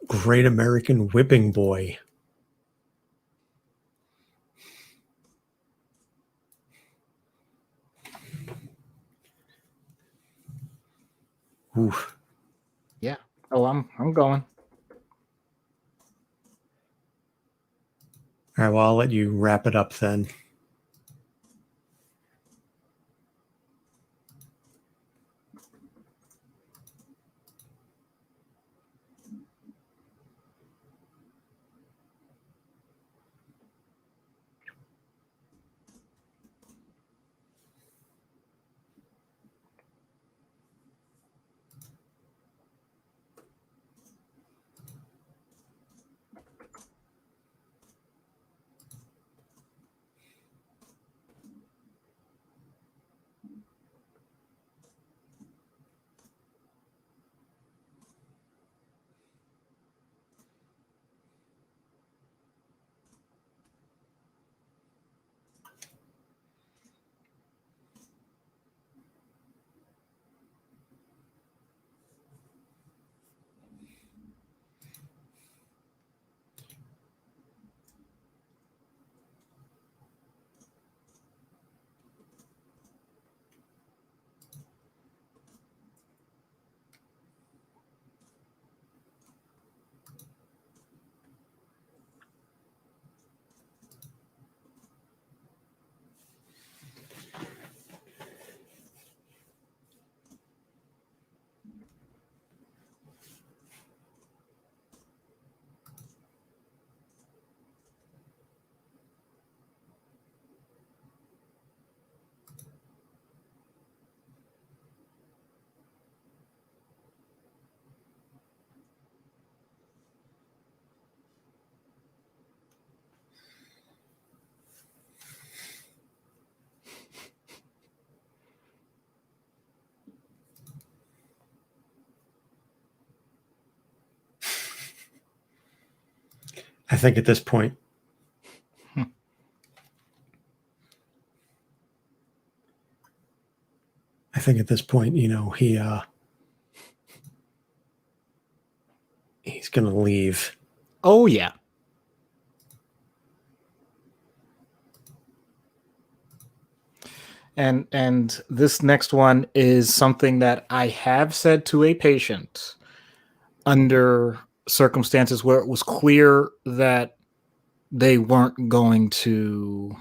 [SPEAKER 1] Great American Whipping Boy. Oof.
[SPEAKER 2] Yeah. Oh, I'm going.
[SPEAKER 1] All right, well, I'll let you wrap it up then. think at this point, he's going to leave.
[SPEAKER 2] Oh yeah. And this next one is something that I have said to a patient under circumstances where it was clear that they weren't going to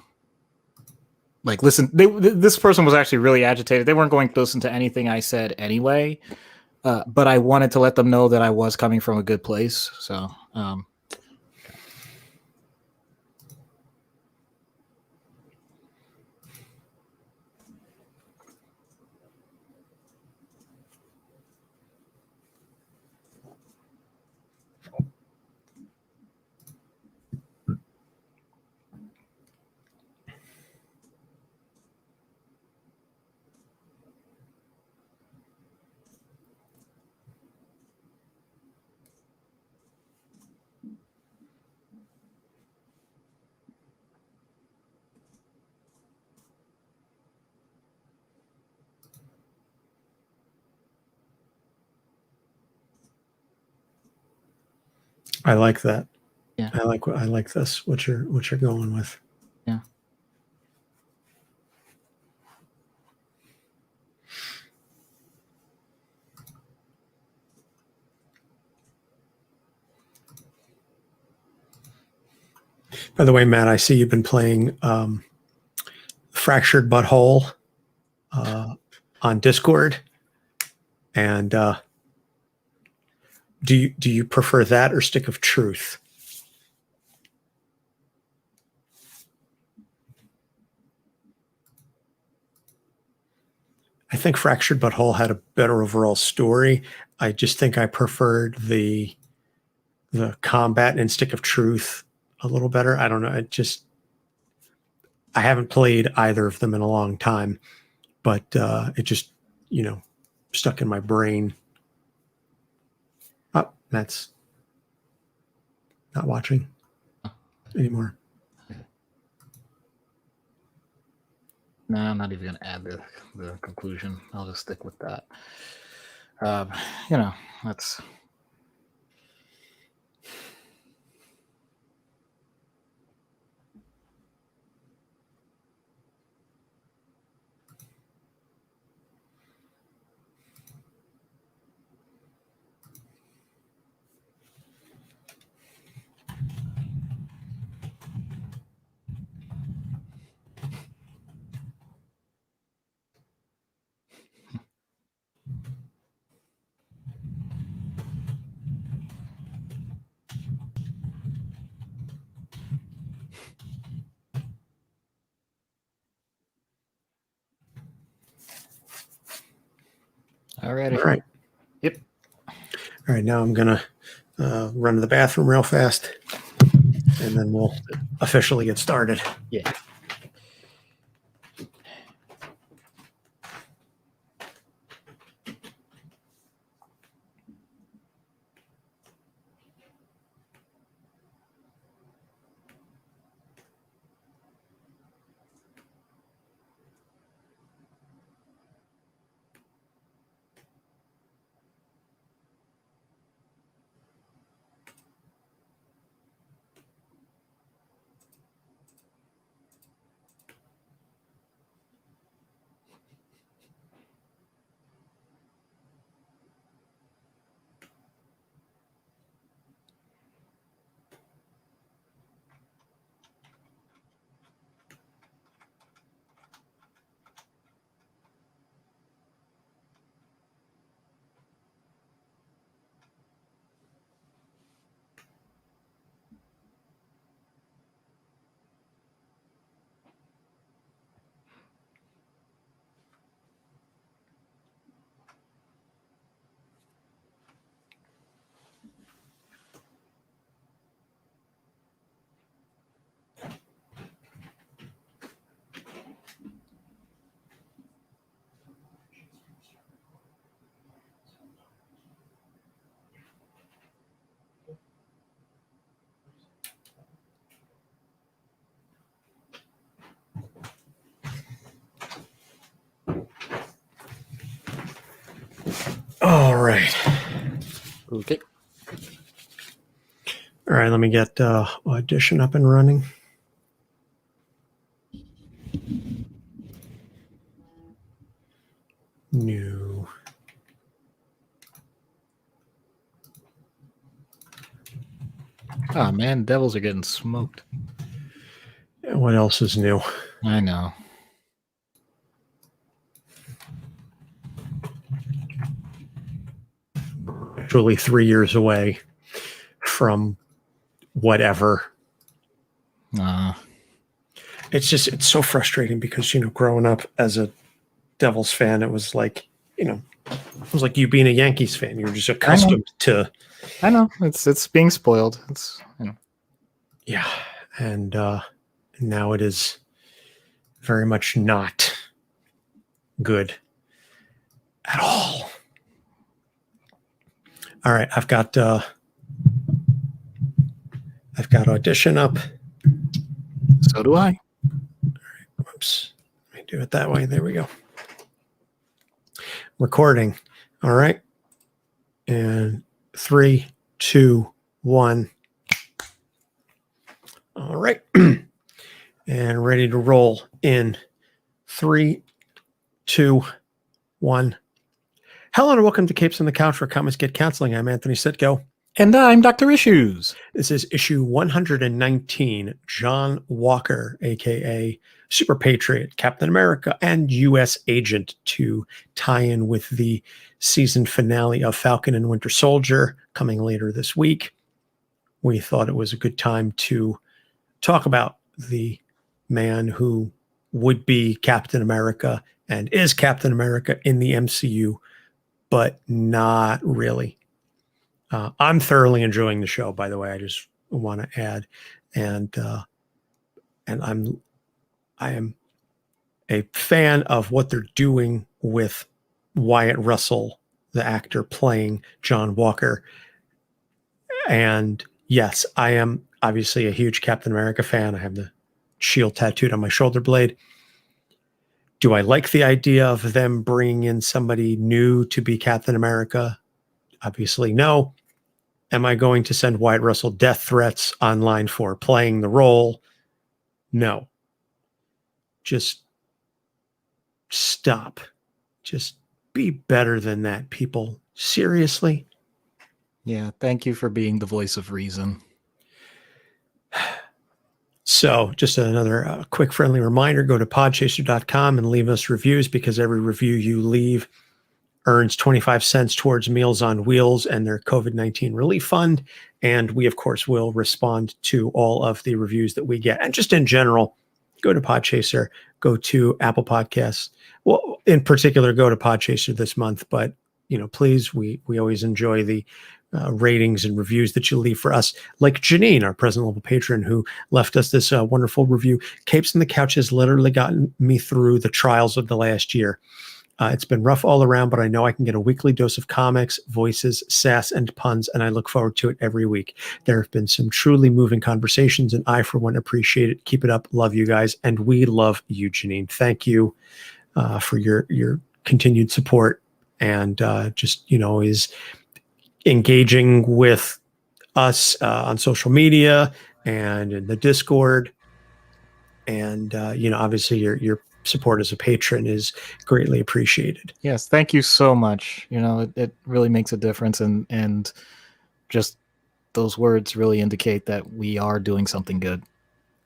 [SPEAKER 2] listen. This person was actually really agitated. They weren't going to listen to anything I said anyway. But I wanted to let them know that I was coming from a good place. So,
[SPEAKER 1] I like that.
[SPEAKER 2] Yeah.
[SPEAKER 1] I like this. What you're going with.
[SPEAKER 2] Yeah.
[SPEAKER 1] By the way, Matt, I see you've been playing Fractured Butthole on Discord, and do you prefer that or Stick of Truth? I think Fractured Butthole had a better overall story. I just think I preferred the combat in Stick of Truth a little better. I don't know. I haven't played either of them in a long time, but it just, stuck in my brain. Oh, Matt's not watching anymore.
[SPEAKER 2] No, I'm not even going to add the conclusion. I'll just stick with that. That's. All right.
[SPEAKER 1] All right.
[SPEAKER 2] Yep.
[SPEAKER 1] All right. Now I'm going to run to the bathroom real fast, and then we'll officially get started.
[SPEAKER 2] Yeah.
[SPEAKER 1] right.
[SPEAKER 2] Okay.
[SPEAKER 1] All right, let me get Audition up and running. New.
[SPEAKER 2] Oh man, Devils are getting smoked.
[SPEAKER 1] What else is new?
[SPEAKER 2] I know.
[SPEAKER 1] Actually 3 years away from whatever. It's so frustrating because, growing up as a Devils fan, it was like, it was like you being a Yankees fan. You're just accustomed to.
[SPEAKER 2] I know. It's being spoiled.
[SPEAKER 1] Yeah. And now it is very much not good at all. All right. I've got Audition up.
[SPEAKER 2] So do I.
[SPEAKER 1] Whoops. Let me do it that way. There we go. Recording. All right. And 3, 2, 1. All right. And ready to roll in 3, 2, 1. Hello and welcome to Capes on the Couch, where comics get counseling. I'm Anthony Sitko.
[SPEAKER 2] And I'm Dr. Issues.
[SPEAKER 1] This is issue 119. John Walker, a.k.a. Super Patriot, Captain America, and U.S. Agent, to tie in with the season finale of Falcon and Winter Soldier coming later this week. We thought it was a good time to talk about the man who would be Captain America and is Captain America in the MCU, but not really. I'm thoroughly enjoying the show, by the way. I just want to add, and I am a fan of what they're doing with Wyatt Russell, the actor playing John Walker. And yes, I am obviously a huge Captain America fan. I have the shield tattooed on my shoulder blade. Do I like the idea of them bringing in somebody new to be Captain America? Obviously, no. Am I going to send Wyatt Russell death threats online for playing the role? No. Just stop. Just be better than that, people. Seriously?
[SPEAKER 2] Yeah, thank you for being the voice of reason.
[SPEAKER 1] So just another quick friendly reminder, go to podchaser.com and leave us reviews, because every review you leave earns 25 cents towards Meals on Wheels and their COVID-19 relief fund. And we, of course, will respond to all of the reviews that we get. And just in general, go to Podchaser, go to Apple Podcasts. Well, in particular, go to Podchaser this month. But, please, we always enjoy the ratings and reviews that you leave for us, like Janine, our present level patron, who left us this wonderful review. Capes on the Couch has literally gotten me through the trials of the last year. It's been rough all around, but I know I can get a weekly dose of comics, voices, sass, and puns, and I look forward to it every week. There have been some truly moving conversations, and I, for one, appreciate it. Keep it up. Love you guys, and we love you, Janine. Thank you for your continued support, and is engaging with us on social media and in the Discord. And, obviously your support as a patron is greatly appreciated.
[SPEAKER 2] Yes, thank you so much. It really makes a difference, and just those words really indicate that we are doing something good.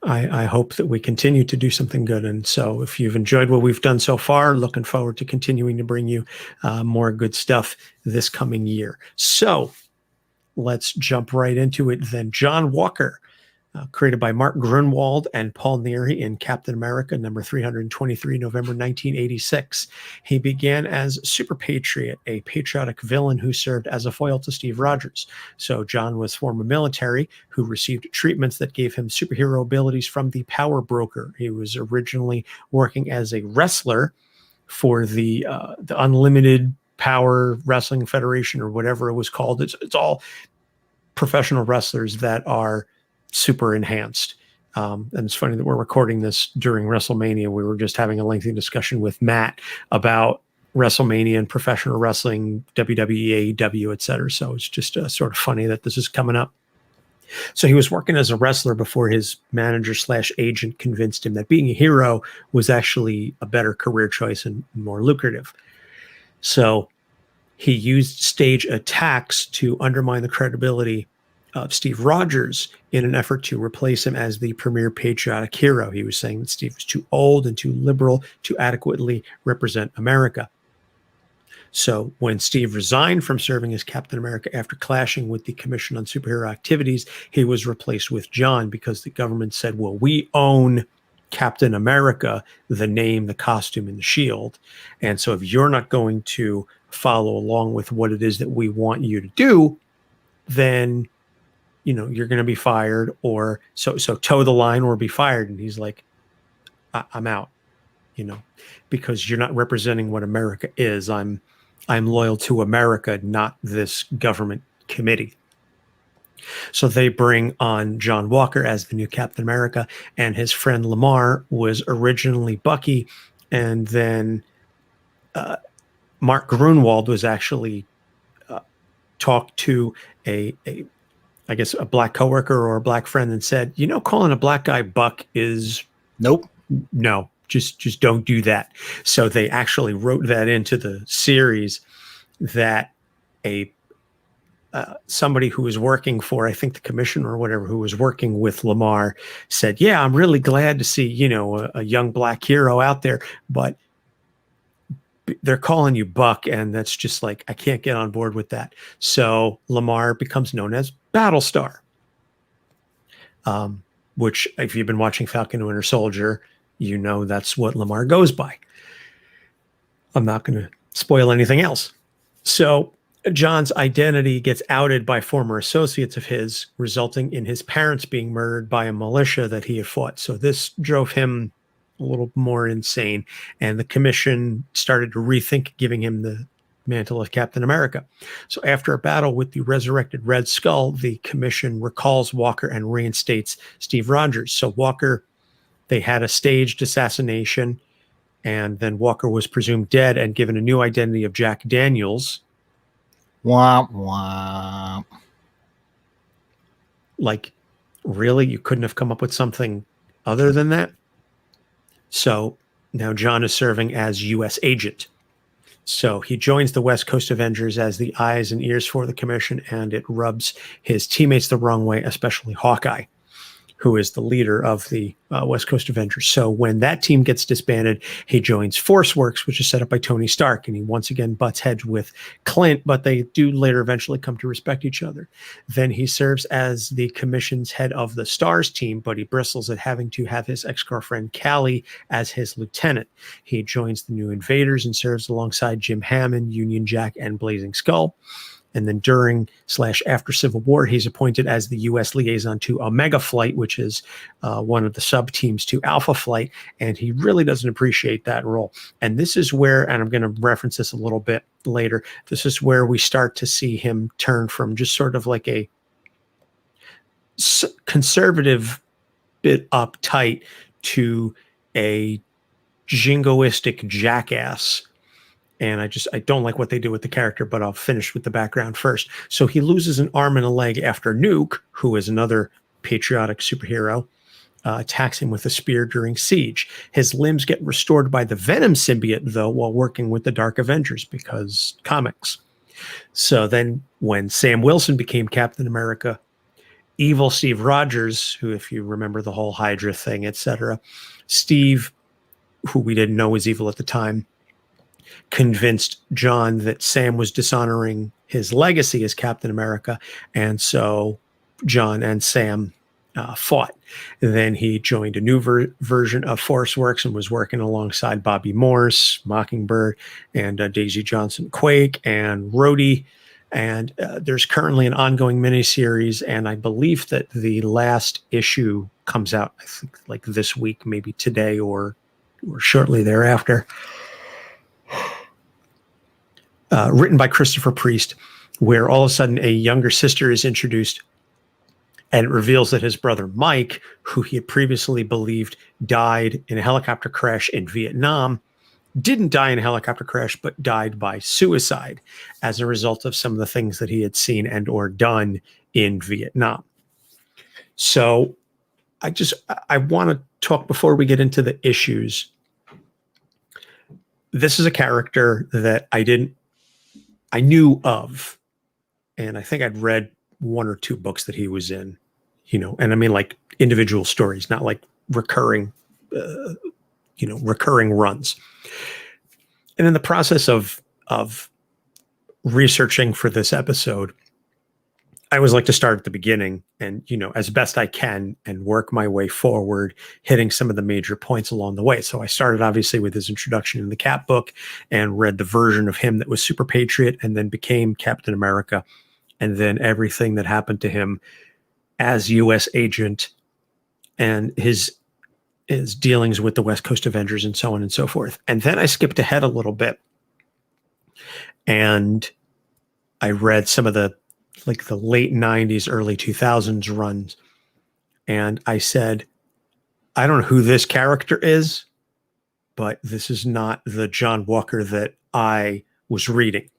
[SPEAKER 1] I hope that we continue to do something good. And so if you've enjoyed what we've done so far, looking forward to continuing to bring you more good stuff this coming year. So let's jump right into it then. John Walker, created by Mark Grunwald and Paul Neary in Captain America, number 323, November 1986. He began as Super Patriot, a patriotic villain who served as a foil to Steve Rogers. So John was former military who received treatments that gave him superhero abilities from the Power Broker. He was originally working as a wrestler for the Unlimited Power Wrestling Federation, or whatever it was called. It's all professional wrestlers that are super enhanced. And it's funny that we're recording this during WrestleMania. We were just having a lengthy discussion with Matt about WrestleMania and professional wrestling, WWE, AEW, etc. So it's just sort of funny that this is coming up. So he was working as a wrestler before his manager / agent convinced him that being a hero was actually a better career choice and more lucrative. So he used stage attacks to undermine the credibility of Steve Rogers in an effort to replace him as the premier patriotic hero. He was saying that Steve was too old and too liberal to adequately represent America. So when Steve resigned from serving as Captain America after clashing with the Commission on Superhero Activities, he was replaced with John because the government said, well, we own Captain America, the name, the costume, and the shield. And so if you're not going to follow along with what it is that we want you to do, then, you know, you're going to be fired, or so toe the line or be fired. And he's like, I'm out, you know, because you're not representing what America is. I'm loyal to America, not this government committee. So they bring on John Walker as the new Captain America, and his friend Lamar was originally Bucky, and then Mark Grunwald was actually talked to I guess a black coworker or a black friend and said, you know, calling a black guy Buck is
[SPEAKER 2] Nope.
[SPEAKER 1] No, just don't do that. So they actually wrote that into the series that somebody who was working for, I think, the commission or whatever, who was working with Lamar said, yeah, I'm really glad to see, you know, a young black hero out there, but they're calling you Buck, and that's just like, I can't get on board with that. So Lamar becomes known as Battlestar, which if you've been watching Falcon Winter Soldier, you know that's what Lamar goes by. I'm not going to spoil anything else. So John's identity gets outed by former associates of his, resulting in his parents being murdered by a militia that he had fought. So this drove him a little more insane, and the commission started to rethink giving him the mantle of Captain America. So after a battle with the resurrected Red Skull, the commission recalls Walker and reinstates Steve Rogers. So Walker, they had a staged assassination, and then Walker was presumed dead and given a new identity of Jack Daniels.
[SPEAKER 2] Womp womp.
[SPEAKER 1] Like, really? You couldn't have come up with something other than that? So now John is serving as U.S. agent. So he joins the West Coast Avengers as the eyes and ears for the commission, and it rubs his teammates the wrong way, especially Hawkeye, who is the leader of the West Coast Avengers. So when that team gets disbanded, he joins ForceWorks, which is set up by Tony Stark, and he once again butts heads with Clint, but they do later eventually come to respect each other. Then he serves as the commission's head of the STARS team, but he bristles at having to have his ex-girlfriend Callie as his lieutenant. He joins the New Invaders and serves alongside Jim Hammond, Union Jack, and Blazing Skull. And then during / after Civil War, he's appointed as the U.S. liaison to Omega Flight, which is one of the sub-teams to Alpha Flight. And he really doesn't appreciate that role. And this is where, and I'm going to reference this a little bit later, this is where we start to see him turn from just sort of like a conservative, bit uptight to a jingoistic jackass. And I don't like what they do with the character, but I'll finish with the background first. So he loses an arm and a leg after Nuke, who is another patriotic superhero, attacks him with a spear during Siege. His limbs get restored by the Venom symbiote, though, while working with the Dark Avengers, because comics. So then when Sam Wilson became Captain America, evil Steve Rogers, who, if you remember the whole Hydra thing, etc., Steve, who we didn't know was evil at the time, convinced John that Sam was dishonoring his legacy as Captain America, and so John and Sam fought. And then he joined a new version of ForceWorks and was working alongside Bobby Morse, Mockingbird, and Daisy Johnson Quake, and Rhodey. And there's currently an ongoing miniseries, and I believe that the last issue comes out, I think, like this week, maybe today or shortly thereafter. Written by Christopher Priest, where all of a sudden a younger sister is introduced, and it reveals that his brother Mike, who he had previously believed died in a helicopter crash in Vietnam, didn't die in a helicopter crash, but died by suicide as a result of some of the things that he had seen and or done in Vietnam. So I want to talk before we get into the issues. This is a character that I knew of, and I think I'd read one or two books that he was in, and I mean like individual stories, not like recurring runs. And in the process of researching for this episode, I always like to start at the beginning and, as best I can, and work my way forward, hitting some of the major points along the way. So I started obviously with his introduction in the Cap book and read the version of him that was Super Patriot and then became Captain America. And then everything that happened to him as U.S. agent and his dealings with the West Coast Avengers and so on and so forth. And then I skipped ahead a little bit and I read some of the late 90s, early 2000s runs. And I said, I don't know who this character is, but this is not the John Walker that I was reading.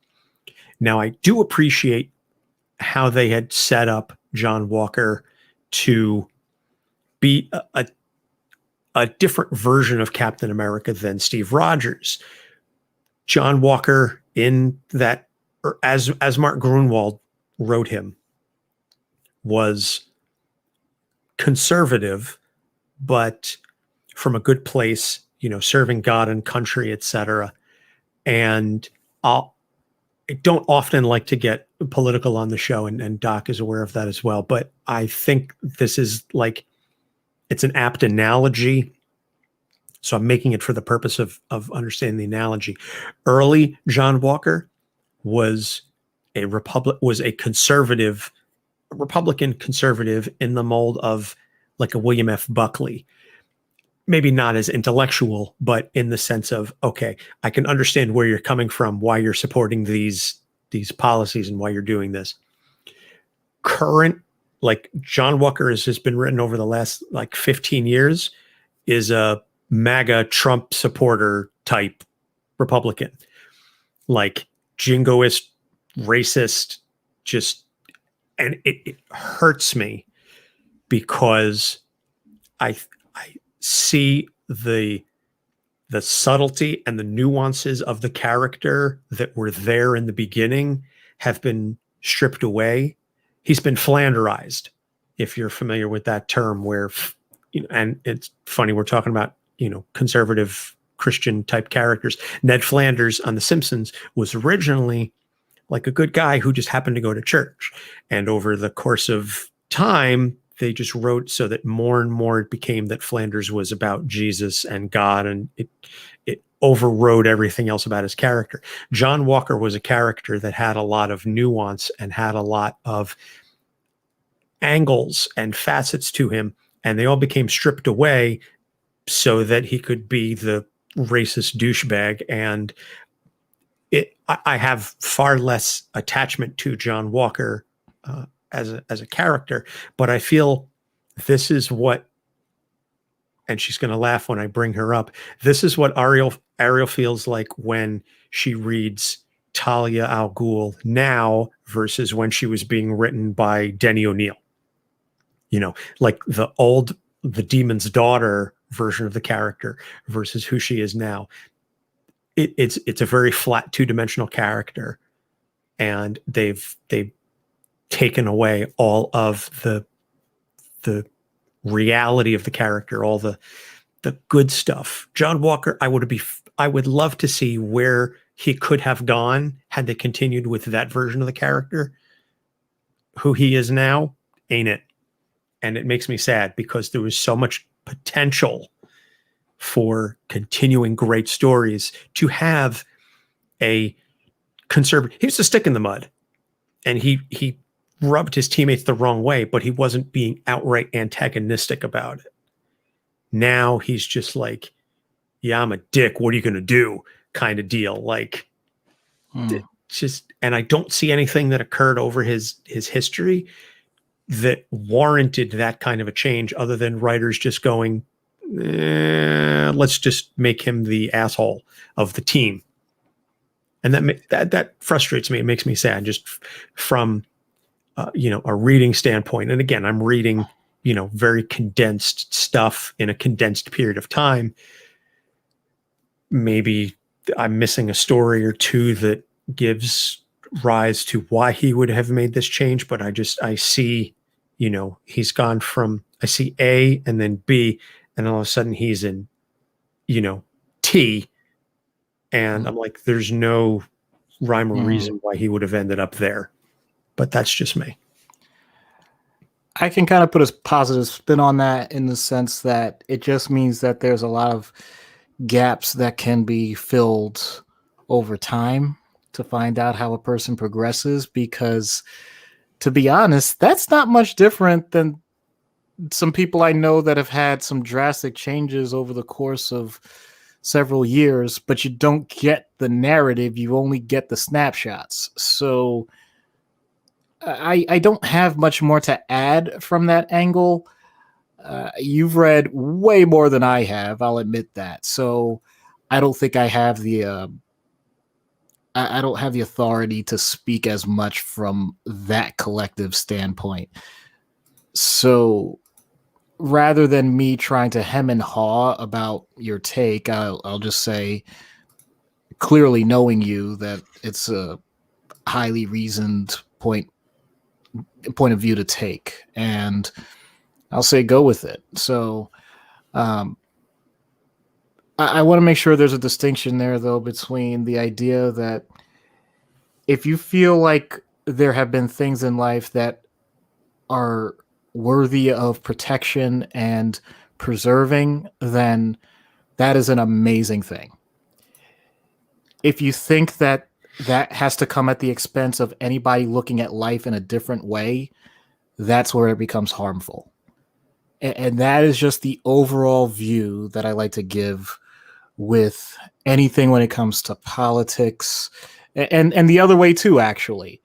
[SPEAKER 1] Now, I do appreciate how they had set up John Walker to be a different version of Captain America than Steve Rogers. John Walker, in that, or as Mark Grunwald wrote him, was conservative, but from a good place, serving God and country, etc. And I don't often like to get political on the show, and Doc is aware of that as well. But I think this is it's an apt analogy. So I'm making it for the purpose of understanding the analogy. Early John Walker was a Republican conservative in the mold of like a William F. Buckley. Maybe not as intellectual, but in the sense of, okay, I can understand where you're coming from, why you're supporting these policies and why you're doing this. Current, like John Walker has been written over the last 15 years, is a MAGA Trump supporter type Republican, like jingoist, racist, and it hurts me because I see the subtlety and the nuances of the character that were there in the beginning have been stripped away. He's been Flanderized, if you're familiar with that term, where, and it's funny, we're talking about, conservative Christian type characters. Ned Flanders on The Simpsons was originally like a good guy who just happened to go to church. And over the course of time, they just wrote so that more and more it became that Flanders was about Jesus and God, and it overrode everything else about his character. John Walker was a character that had a lot of nuance and had a lot of angles and facets to him, and they all became stripped away so that he could be the racist douchebag. And I have far less attachment to John Walker as a character, but I feel this is what, and she's going to laugh when I bring her up, this is what Ariel feels like when she reads Talia al Ghul now versus when she was being written by Denny O'Neil. Like the Demon's Daughter version of the character versus who she is now. It's a very flat two-dimensional character, and they've taken away all of the reality of the character, all the good stuff. John Walker, I would love to see where he could have gone had they continued with that version of the character. Who he is now ain't it. And it makes me sad because there was so much potential for continuing great stories to have a conservative. He was a stick in the mud, and he rubbed his teammates the wrong way, but he wasn't being outright antagonistic about it. Now he's just like, yeah, I'm a dick, what are you going to do kind of deal. Like, and I don't see anything that occurred over his history that warranted that kind of a change, other than writers just going, let's just make him the asshole of the team. And that frustrates me. It makes me sad just from, a reading standpoint. And again, I'm reading, very condensed stuff in a condensed period of time. Maybe I'm missing a story or two that gives rise to why he would have made this change. But I see, he's gone from, I see A and then B, and all of a sudden he's in, T. And I'm like, there's no rhyme or reason why he would have ended up there. But that's just me.
[SPEAKER 2] I can kind of put a positive spin on that in the sense that it just means that there's a lot of gaps that can be filled over time to find out how a person progresses, because to be honest, that's not much different than some people I know that have had some drastic changes over the course of several years, but you don't get the narrative, you only get the snapshots. So I don't have much more to add from that angle. You've read way more than I have, I'll admit that. So I don't think I have the I don't have the authority to speak as much from that collective standpoint. So rather than me trying to hem and haw about your take, I'll just say, clearly knowing you, that it's a highly reasoned point of view to take, and I'll say go with it. So I want to make sure there's a distinction there, though, between the idea that if you feel like there have been things in life that are worthy of protection and preserving, then that is an amazing thing. If you think that that has to come at the expense of anybody looking at life in a different way, that's where it becomes harmful. And that is just the overall view that I like to give with anything when it comes to politics, and the other way too, actually.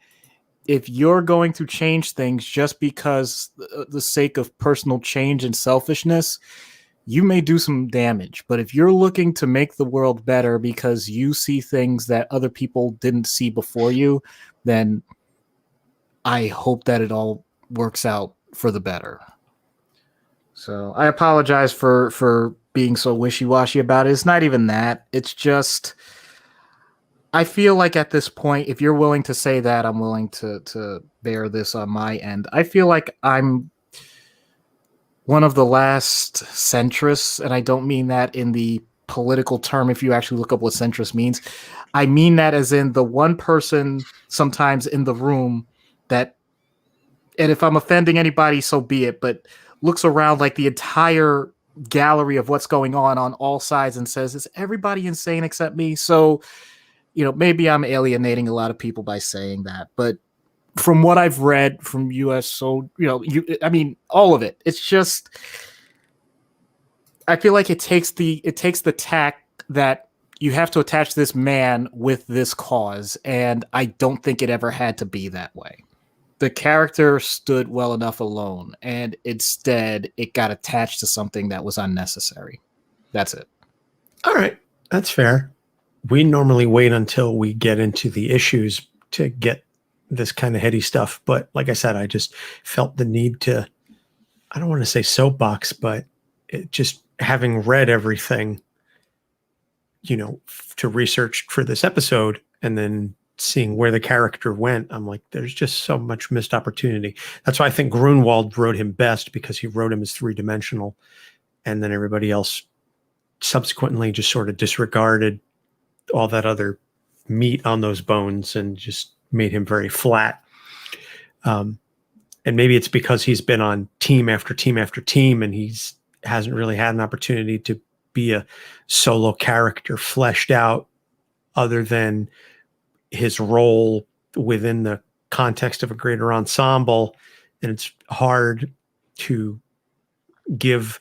[SPEAKER 2] If you're going to change things just because the sake of personal change and selfishness, you may do some damage. But if you're looking to make the world better because you see things that other people didn't see before you, then I hope that it all works out for the better. So I apologize for being so wishy-washy about it. It's not even that. It's just, I feel like at this point, if you're willing to say that, I'm willing to bear this on my end. I feel like I'm one of the last centrists, and I don't mean that in the political term if you actually look up what centrist means. I mean that as in the one person sometimes in the room that, and if I'm offending anybody, so be it, but looks around like the entire gallery of what's going on all sides and says, is everybody insane except me? So, maybe I'm alienating a lot of people by saying that, but from what I've read from US, so, all of it, it's just, I feel like it takes the tack that you have to attach this man with this cause. And I don't think it ever had to be that way. The character stood well enough alone, and instead it got attached to something that was unnecessary. That's it.
[SPEAKER 1] All right. That's fair. We normally wait until we get into the issues to get this kind of heady stuff. But like I said, I just felt the need to, I don't want to say soapbox, but just having read everything, to research for this episode and then seeing where the character went, I'm like, there's just so much missed opportunity. That's why I think Grunwald wrote him best, because he wrote him as three-dimensional, and then everybody else subsequently just sort of disregarded all that other meat on those bones and just made him very flat. And maybe it's because he's been on team after team after team, and hasn't really had an opportunity to be a solo character fleshed out other than his role within the context of a greater ensemble. And it's hard to give,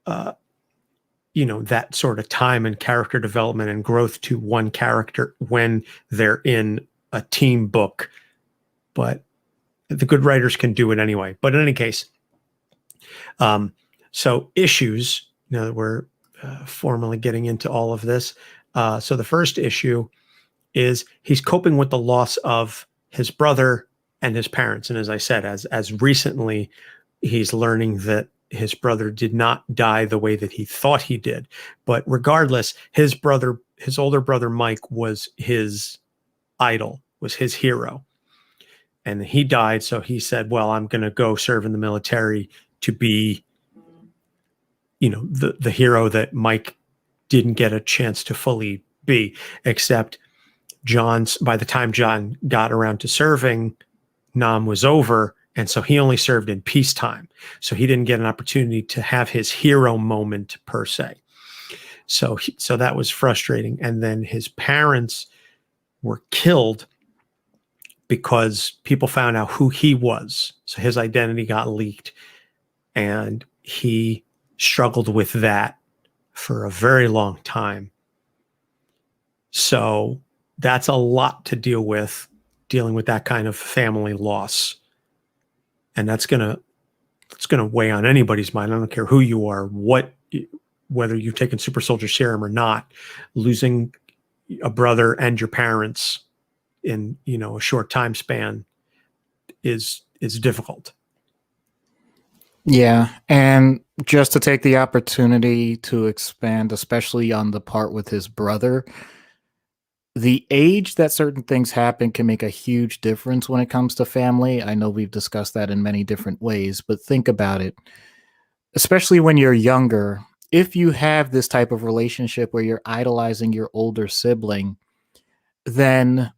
[SPEAKER 1] that sort of time and character development and growth to one character when they're in a team book. But the good writers can do it anyway. But in any case, so issues. now that we're formally getting into all of this. So the first issue is he's coping with the loss of his brother and his parents. And as I said, as recently, he's learning that his brother did not die the way that he thought he did. But regardless, his older brother, Mike, was his idol, was his hero. And he died. So he said, well, I'm going to go serve in the military to be, the hero that Mike didn't get a chance to fully be, except by the time John got around to serving, Nam was over. And so he only served in peacetime. So he didn't get an opportunity to have his hero moment per se. So that was frustrating. And then his parents were killed because people found out who he was. So his identity got leaked, and he struggled with that for a very long time. So that's a lot to deal with, dealing with that kind of family loss. And it's going to weigh on anybody's mind. I don't care who you are, whether you've taken super soldier serum or not. Losing a brother and your parents in, a short time span is difficult.
[SPEAKER 2] Yeah. And just to take the opportunity to expand, especially on the part with his brother, the age that certain things happen can make a huge difference when it comes to family. I know we've discussed that in many different ways, but think about it. Especially when you're younger, if you have this type of relationship where you're idolizing your older sibling, then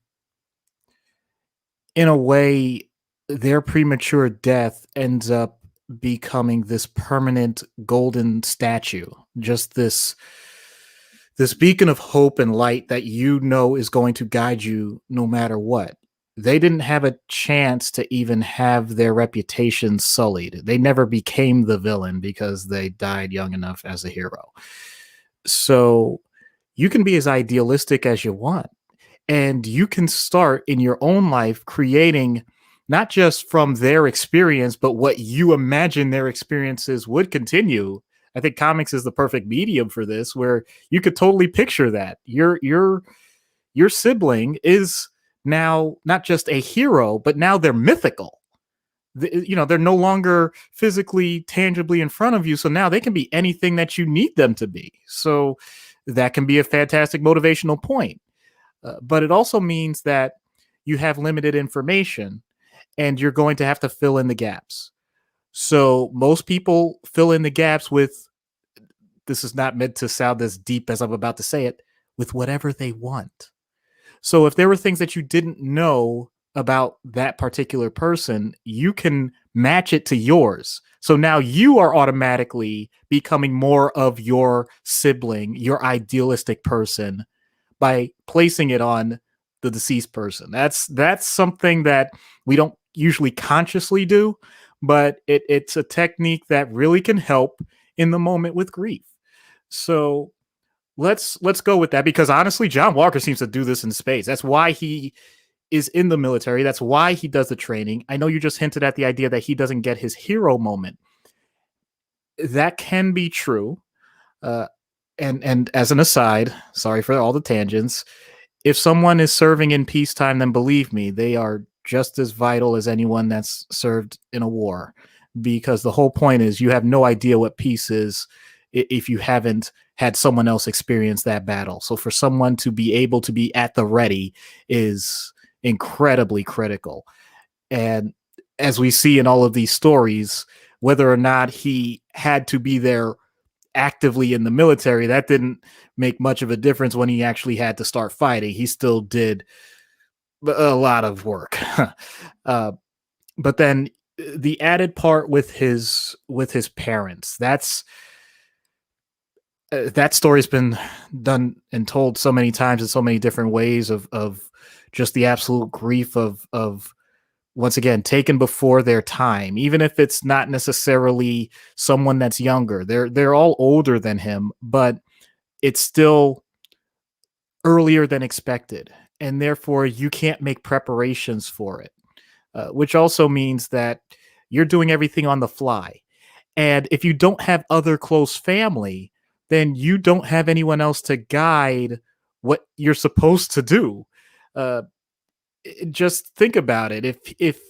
[SPEAKER 2] in a way, their premature death ends up becoming this permanent golden statue, just this beacon of hope and light that is going to guide you no matter what. They didn't have a chance to even have their reputation sullied. They never became the villain because they died young enough as a hero. So you can be as idealistic as you want, and you can start in your own life creating not just from their experience, but what you imagine their experiences would continue. I think comics is the perfect medium for this, where you could totally picture that your sibling is now not just a hero, but now they're mythical. They're no longer physically, tangibly in front of you. So now they can be anything that you need them to be. So that can be a fantastic motivational point. But it also means that you have limited information and you're going to have to fill in the gaps. So most people fill in the gaps with, this is not meant to sound as deep as I'm about to say it, with whatever they want. So if there were things that you didn't know about that particular person, you can match it to yours. So now you are automatically becoming more of your sibling, your idealistic person, by placing it on the deceased person. That's something that we don't usually consciously do, but it's a technique that really can help in the moment with grief. So let's go with that, because honestly, John Walker seems to do this in spades. That's why he is in the military. That's why he does the training. I know you just hinted at the idea that he doesn't get his hero moment. That can be true. And as an aside, sorry for all the tangents, if someone is serving in peacetime, then believe me, they are just as vital as anyone that's served in a war, because the whole point is you have no idea what peace is if you haven't had someone else experience that battle. So for someone to be able to be at the ready is incredibly critical. And as we see in all of these stories, whether or not he had to be there actively in the military, that didn't make much of a difference when he actually had to start fighting. He still did a lot of work. But then the added part with his parents, that story's been done and told so many times in so many different ways of just the absolute grief of once again, taken before their time, even if it's not necessarily someone that's younger. They're all older than him, but it's still earlier than expected. And therefore you can't make preparations for it, which also means that you're doing everything on the fly. And if you don't have other close family, then you don't have anyone else to guide what you're supposed to do. Uh, just think about it. If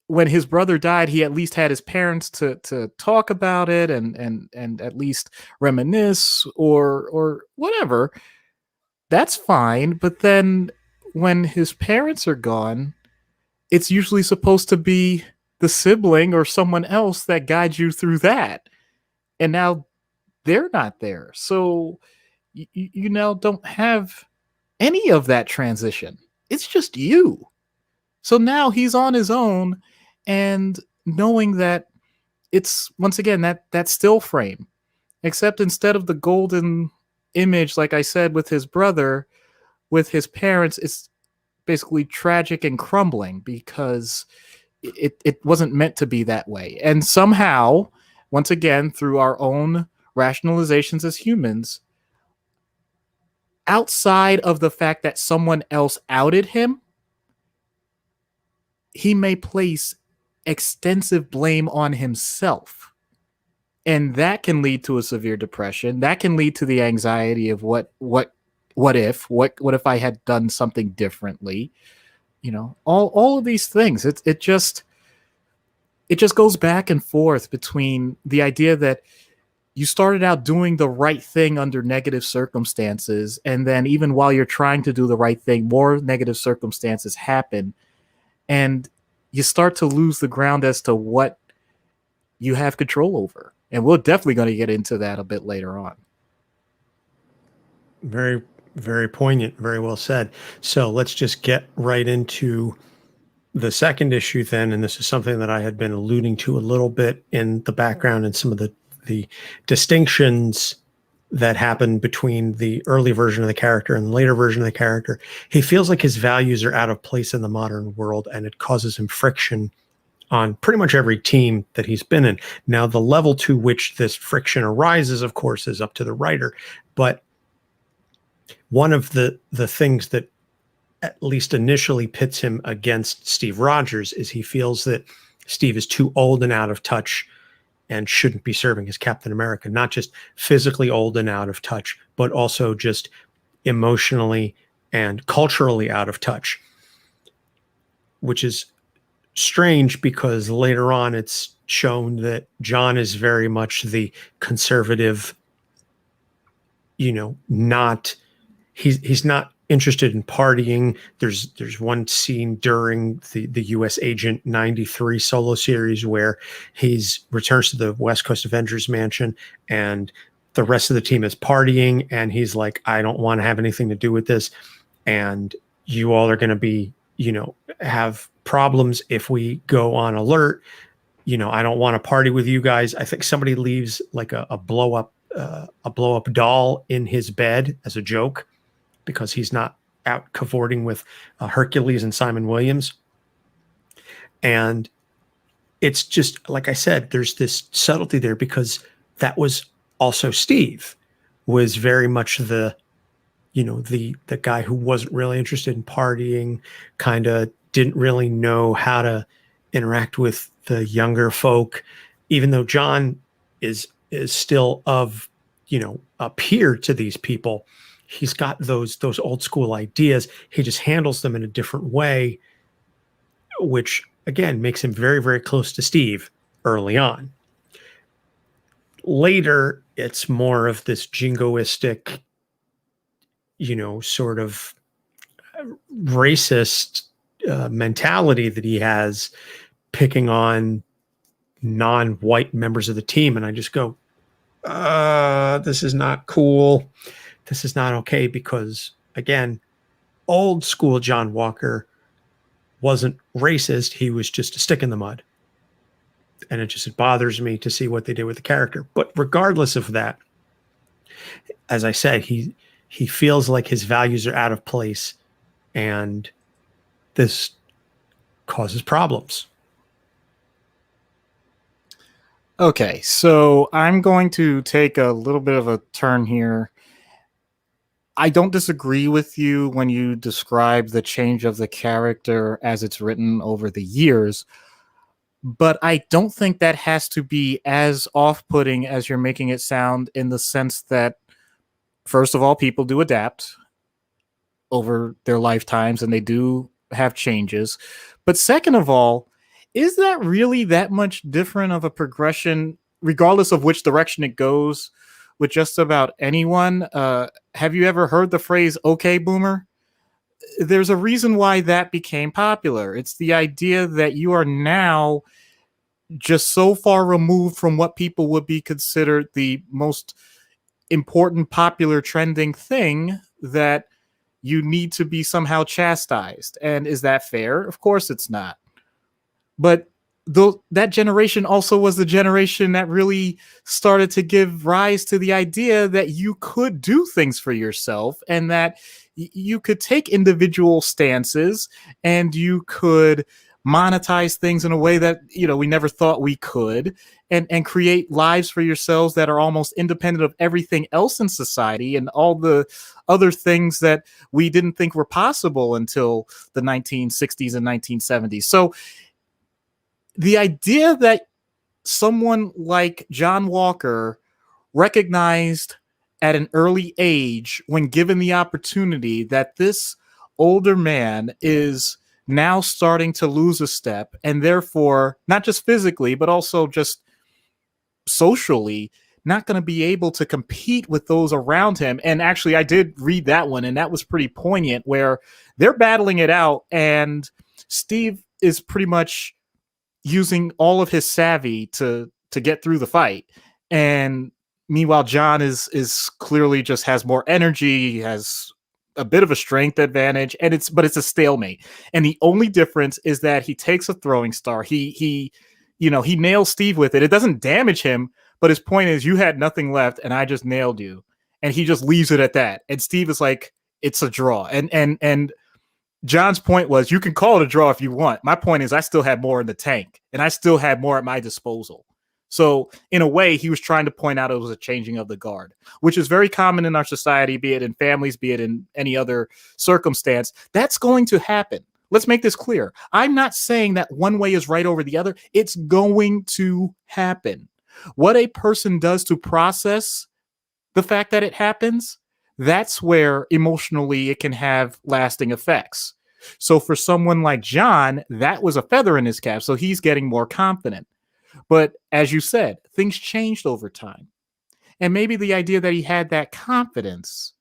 [SPEAKER 2] when his brother died, he at least had his parents to talk about it and at least reminisce or whatever. That's fine. But then when his parents are gone, it's usually supposed to be the sibling or someone else that guides you through that. And now they're not there. So you now don't have any of that transition. It's just you. So now he's on his own, and knowing that it's once again that still frame, except instead of the golden image, like I said, with his brother, with his parents, it's basically tragic and crumbling because it wasn't meant to be that way. And somehow, once again, through our own rationalizations as humans, outside of the fact that someone else outed him, he may place extensive blame on himself. And that can lead to a severe depression. That can lead to the anxiety of what if I had done something differently? You know, all of these things. It just goes back and forth between the idea that you started out doing the right thing under negative circumstances, and then even while you're trying to do the right thing, more negative circumstances happen, and you start to lose the ground as to what you have control over. And we're definitely going to get into that a bit later on.
[SPEAKER 1] Very, very poignant. Very well said. So let's just get right into the second issue then. And this is something that I had been alluding to a little bit in the background and some of the distinctions that happen between the early version of the character and the later version of the character. He feels like his values are out of place in the modern world, and it causes him friction on pretty much every team that he's been in. Now, the level to which this friction arises, of course, is up to the writer. But one of the things that at least initially pits him against Steve Rogers is he feels that Steve is too old and out of touch and shouldn't be serving as Captain America, not just physically old and out of touch, but also just emotionally and culturally out of touch, which is strange because later on it's shown that John is very much the conservative, he's not interested in partying. There's one scene during the US Agent 93 solo series where he's returns to the West Coast Avengers mansion and the rest of the team is partying, and he's like, I don't want to have anything to do with this, and you all are going to be, have problems if we go on alert. I don't want to party with you guys. I think somebody leaves like a blow up doll in his bed as a joke, because he's not out cavorting with Hercules and Simon Williams. And it's just, like I said, there's this subtlety there because that was also Steve, was very much the guy who wasn't really interested in partying, kind of didn't really know how to interact with the younger folk, even though John is still of, a peer to these people. He's got those old school ideas. He just handles them in a different way, which again makes him very, very close to Steve early on. Later, it's more of this jingoistic, sort of racist mentality that he has, picking on non-white members of the team. And I just go, this is not cool. This is not okay, because again, old school John Walker wasn't racist. He was just a stick in the mud. And it bothers me to see what they did with the character. But regardless of that, as I said, he feels like his values are out of place, and this causes problems.
[SPEAKER 2] Okay, so I'm going to take a little bit of a turn here. I don't disagree with you when you describe the change of the character as it's written over the years. But I don't think that has to be as off-putting as you're making it sound, in the sense that, first of all, people do adapt over their lifetimes and they do have changes. But second of all, is that really that much different of a progression, regardless of which direction it goes, with just about anyone? Have you ever heard the phrase "okay, boomer"? There's a reason why that became popular. It's the idea that you are now just so far removed from what people would be considered the most important, popular, trending thing, that you need to be somehow chastised. And is that fair? Of course it's not. But that generation also was the generation that really started to give rise to the idea that you could do things for yourself, and that you could take individual stances, and you could monetize things in a way that we never thought we could, and create lives for yourselves that are almost independent of everything else in society and all the other things that we didn't think were possible until the 1960s and 1970s. So the idea that someone like John Walker recognized at an early age, when given the opportunity, that this older man is now starting to lose a step, and therefore, not just physically, but also just socially, not going to be able to compete with those around him. And actually, I did read that one, and that was pretty poignant, where they're battling it out, and Steve is pretty much using all of his savvy to get through the fight, and meanwhile John is clearly just has more energy, he has a bit of a strength advantage, and it's a stalemate. And the only difference is that he takes a throwing star, he nails Steve with it. It doesn't damage him, but his point is, you had nothing left and I just nailed you, and he just leaves it at that. And Steve is like, it's a draw. And John's point was, you can call it a draw if you want. My point is, I still had more in the tank, and I still had more at my disposal. So in a way, he was trying to point out it was a changing of the guard, which is very common in our society, be it in families, be it in any other circumstance. That's going to happen. Let's make this clear. I'm not saying that one way is right over the other. It's going to happen. What a person does to process the fact that it happens, that's where emotionally it can have lasting effects. So for someone like John, that was a feather in his cap. So he's getting more confident. But as you said, things changed over time. And maybe the idea that he had that confidence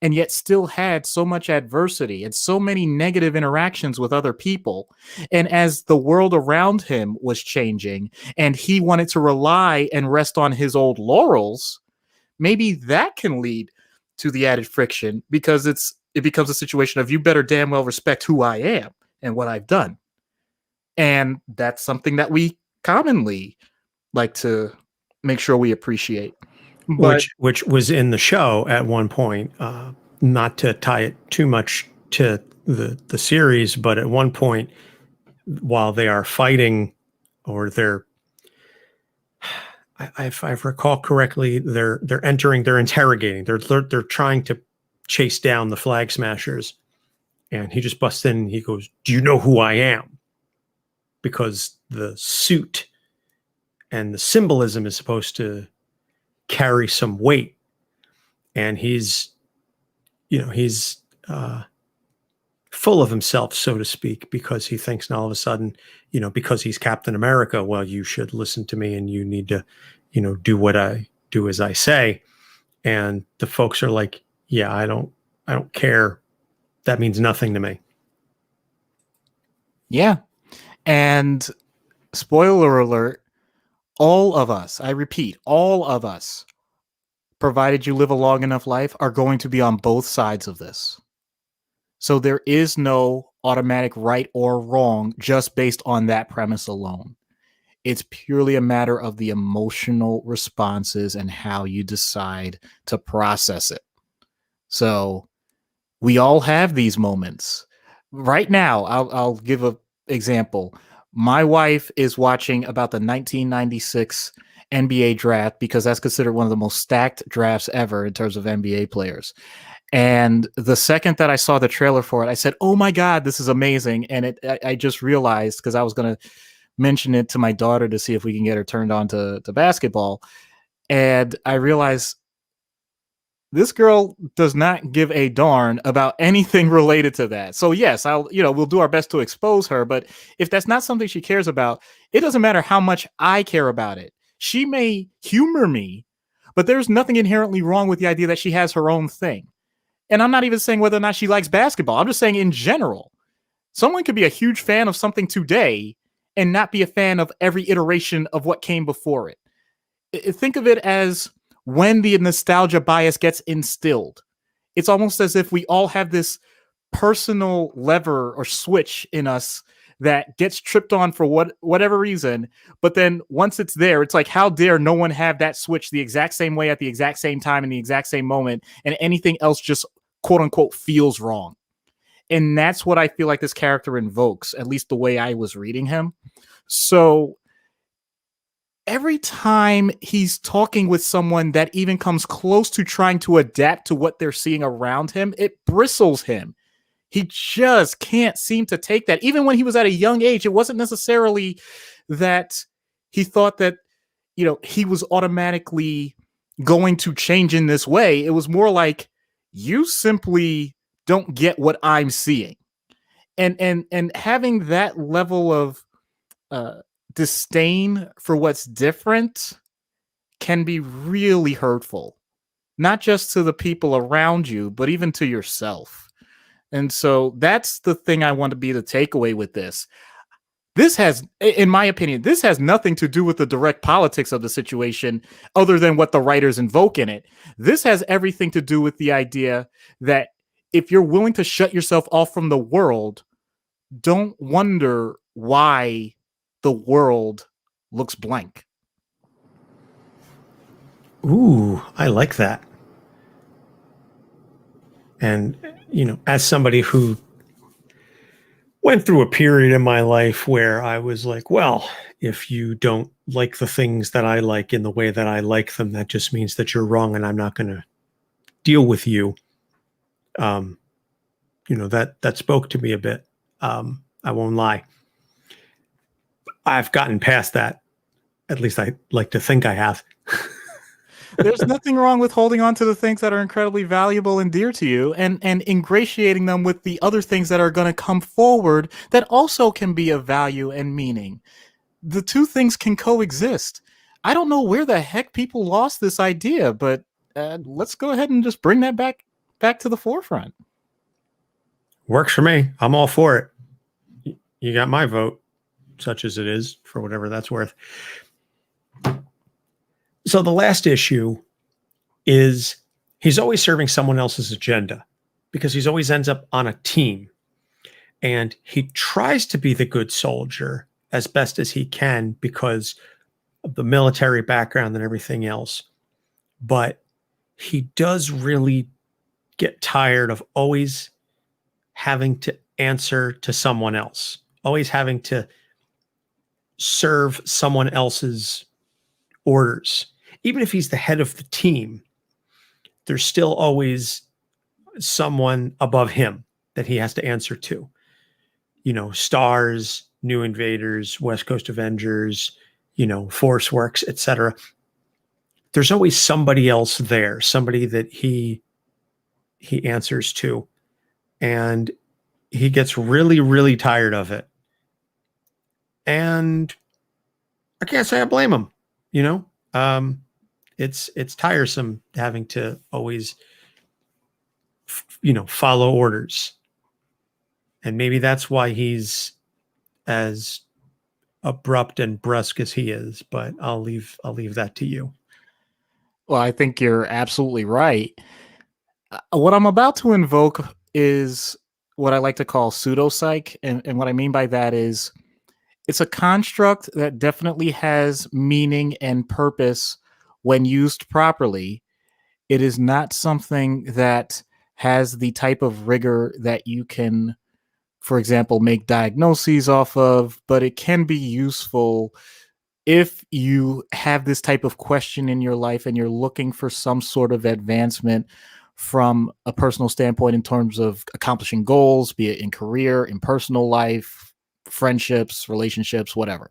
[SPEAKER 2] and yet still had so much adversity and so many negative interactions with other people, and as the world around him was changing and he wanted to rely and rest on his old laurels, maybe that can lead to the added friction, because it becomes a situation of, you better damn well respect who I am and what I've done. And that's something that we commonly like to make sure we appreciate. But
[SPEAKER 1] Which was in the show at one point, not to tie it too much to the series, but at one point, while they are fighting, or they're, if I recall correctly, they're interrogating, they're trying to chase down the Flag Smashers, and he just busts in and he goes, "Do you know who I am?" Because the suit and the symbolism is supposed to carry some weight, and he's full of himself, so to speak, because he thinks now all of a sudden, because he's Captain America, well, you should listen to me and you need to, do what I do as I say. And the folks are like, yeah, I don't care. That means nothing to me.
[SPEAKER 2] yeah. And spoiler alert, all of us, I repeat, all of us, provided you live a long enough life, are going to be on both sides of this. So there is no automatic right or wrong just based on that premise alone. It's purely a matter of the emotional responses and how you decide to process it. So we all have these moments. Right now, I'll give an example. My wife is watching about the 1996 NBA draft, because that's considered one of the most stacked drafts ever in terms of NBA players. And the second that I saw the trailer for it, I said, "Oh my God, this is amazing." And I just realized, because I was going to mention it to my daughter to see if we can get her turned on to basketball. And I realized this girl does not give a darn about anything related to that. So yes, we'll do our best to expose her. But if that's not something she cares about, it doesn't matter how much I care about it. She may humor me, but there's nothing inherently wrong with the idea that she has her own thing. And I'm not even saying whether or not she likes basketball. I'm just saying in general, someone could be a huge fan of something today and not be a fan of every iteration of what came before it. Think of it as when the nostalgia bias gets instilled. It's almost as if we all have this personal lever or switch in us that gets tripped on for whatever reason. But then once it's there, it's like, how dare no one have that switch the exact same way at the exact same time in the exact same moment, and anything else just quote unquote feels wrong. And that's what I feel like this character invokes, at least the way I was reading him. So every time he's talking with someone that even comes close to trying to adapt to what they're seeing around him, it bristles him. He just can't seem to take that. Even when he was at a young age, it wasn't necessarily that he thought that, he was automatically going to change in this way. It was more like, you simply don't get what I'm seeing. And having that level of disdain for what's different can be really hurtful, not just to the people around you, but even to yourself. And so that's the thing I want to be the takeaway with this. This has, in my opinion, this has nothing to do with the direct politics of the situation other than what the writers invoke in it. This has everything to do with the idea that if you're willing to shut yourself off from the world, don't wonder why the world looks blank.
[SPEAKER 1] Ooh, I like that. And, as somebody who went through a period in my life where I was like, well, if you don't like the things that I like in the way that I like them, that just means that you're wrong and I'm not going to deal with you. That spoke to me a bit. I won't lie. I've gotten past that. At least I like to think I have.
[SPEAKER 2] There's nothing wrong with holding on to the things that are incredibly valuable and dear to you and ingratiating them with the other things that are going to come forward that also can be of value and meaning. The two things can coexist. I don't know where the heck people lost this idea, but let's go ahead and just bring that back to the forefront.
[SPEAKER 1] Works for me. I'm all for it. You got my vote, such as it is, for whatever that's worth. So the last issue is he's always serving someone else's agenda because he's always ends up on a team. And he tries to be the good soldier as best as he can because of the military background and everything else. But he does really get tired of always having to answer to someone else, always having to serve someone else's orders. Even if he's the head of the team, there's still always someone above him that he has to answer to. Stars, New Invaders, West Coast Avengers, Force Works, etc. There's always somebody else there, somebody that he answers to. And he gets really, really tired of it. And I can't say I blame him, it's tiresome having to always, follow orders. And maybe that's why he's as abrupt and brusque as he is, but I'll leave that to you.
[SPEAKER 2] Well, I think you're absolutely right. What I'm about to invoke is what I like to call pseudopsych. And what I mean by that is it's a construct that definitely has meaning and purpose when used properly. It is not something that has the type of rigor that you can, for example, make diagnoses off of, but it can be useful if you have this type of question in your life and you're looking for some sort of advancement from a personal standpoint in terms of accomplishing goals, be it in career, in personal life, friendships, relationships, whatever.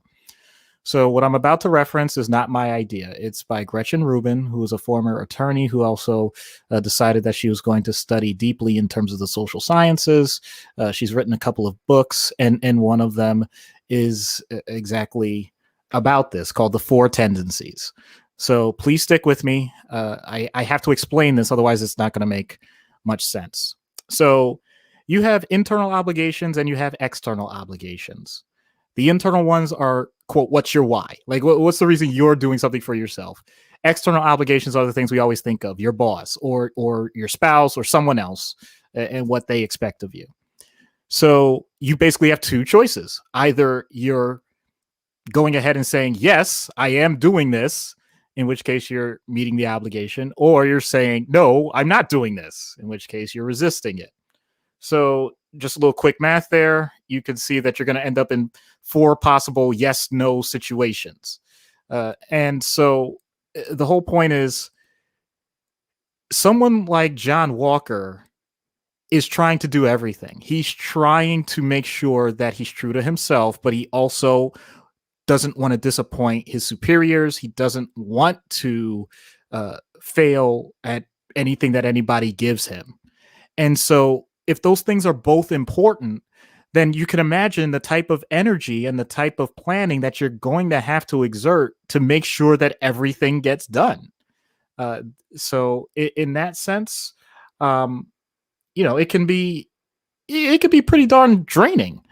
[SPEAKER 2] So what I'm about to reference is not my idea. It's by Gretchen Rubin, who is a former attorney who also decided that she was going to study deeply in terms of the social sciences. She's written a couple of books, and one of them is exactly about this, called The Four Tendencies. So please stick with me. I have to explain this, otherwise it's not going to make much sense. So you have internal obligations and you have external obligations. The internal ones are, quote, what's your why? Like, what's the reason you're doing something for yourself? External obligations are the things we always think of, your boss or your spouse or someone else, and what they expect of you. So you basically have two choices. Either you're going ahead and saying, yes, I am doing this, in which case you're meeting the obligation, or you're saying, no, I'm not doing this, in which case you're resisting it. So just a little quick math there. You can see that you're going to end up in 4 possible yes-no situations. And so the whole point is, someone like John Walker is trying to do everything. He's trying to make sure that he's true to himself, but he also doesn't want to disappoint his superiors. He doesn't want to fail at anything that anybody gives him. And so if those things are both important, then you can imagine the type of energy and the type of planning that you're going to have to exert to make sure that everything gets done. So in that sense, it can be pretty darn draining,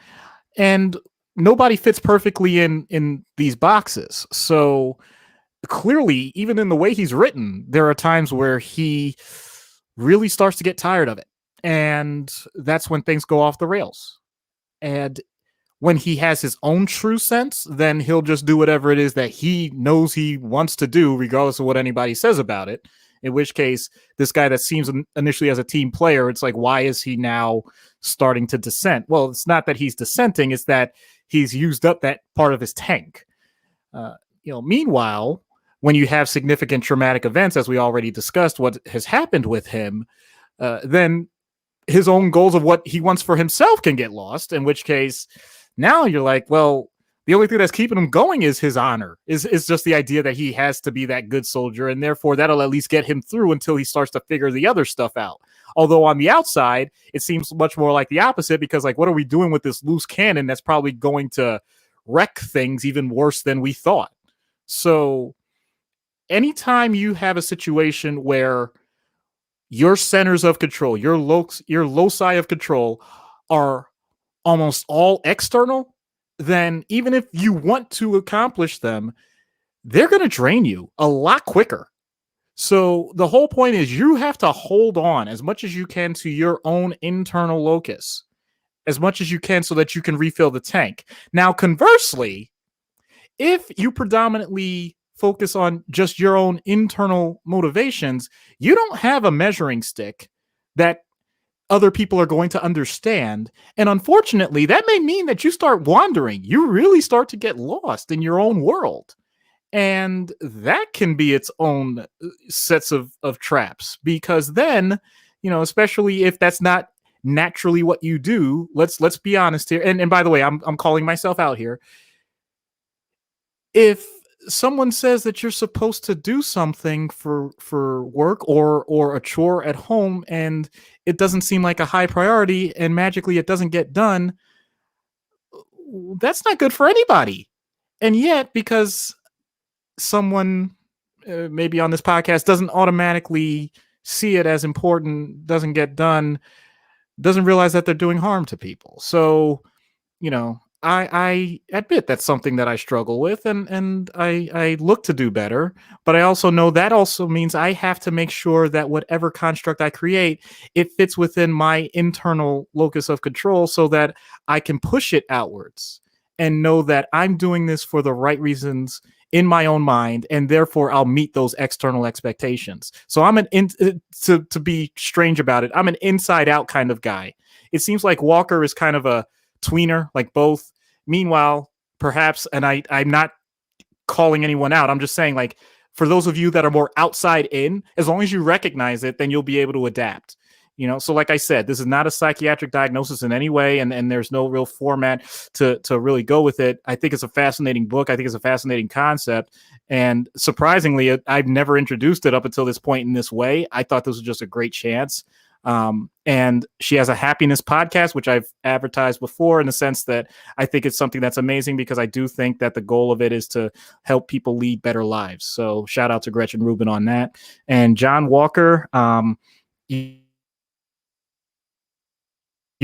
[SPEAKER 2] and nobody fits perfectly in these boxes. So clearly, even in the way he's written, there are times where he really starts to get tired of it. And that's when things go off the rails. And when he has his own true sense, then he'll just do whatever it is that he knows he wants to do, regardless of what anybody says about it. In which case, this guy that seems initially as a team player, it's like, why is he now starting to dissent? Well, it's not that he's dissenting, it's that he's used up that part of his tank. Meanwhile, when you have significant traumatic events, as we already discussed, what has happened with him, then his own goals of what he wants for himself can get lost, in which case now you're like, well, the only thing that's keeping him going is his honor, is just the idea that he has to be that good soldier, and therefore that'll at least get him through until he starts to figure the other stuff out. Although on the outside, it seems much more like the opposite, because like, what are we doing with this loose cannon that's probably going to wreck things even worse than we thought? So anytime you have a situation where your centers of control, your loci of control are almost all external, then even if you want to accomplish them, they're going to drain you a lot quicker. So the whole point is, you have to hold on as much as you can to your own internal locus, as much as you can, so that you can refill the tank. Now, conversely, if you predominantly focus on just your own internal motivations, you don't have a measuring stick that other people are going to understand. And unfortunately, that may mean that you start wandering. You really start to get lost in your own world. And that can be its own sets of traps, because then, especially if that's not naturally what you do, let's be honest here. And by the way, I'm calling myself out here. If someone says that you're supposed to do something for work or a chore at home, and it doesn't seem like a high priority, and magically it doesn't get done, that's not good for anybody. And yet, because someone maybe on this podcast doesn't automatically see it as important, doesn't get done, doesn't realize that they're doing harm to people. So, I admit that's something that I struggle with, and I look to do better, but I also know that also means I have to make sure that whatever construct I create, it fits within my internal locus of control, so that I can push it outwards and know that I'm doing this for the right reasons in my own mind, and therefore I'll meet those external expectations. So I'm to be strange about it, I'm an inside out kind of guy. It seems like Walker is kind of a tweener, like both. Meanwhile, perhaps, and I'm not calling anyone out, I'm just saying, like, for those of you that are more outside in, as long as you recognize it, then you'll be able to adapt. So like I said, this is not a psychiatric diagnosis in any way, and there's no real format to really go with it. I think it's a fascinating book. I think it's a fascinating concept. And surprisingly, I've never introduced it up until this point in this way. I thought this was just a great chance. And she has a happiness podcast, which I've advertised before, in the sense that I think it's something that's amazing, because I do think that the goal of it is to help people lead better lives. So shout out to Gretchen Rubin on that. And John Walker, you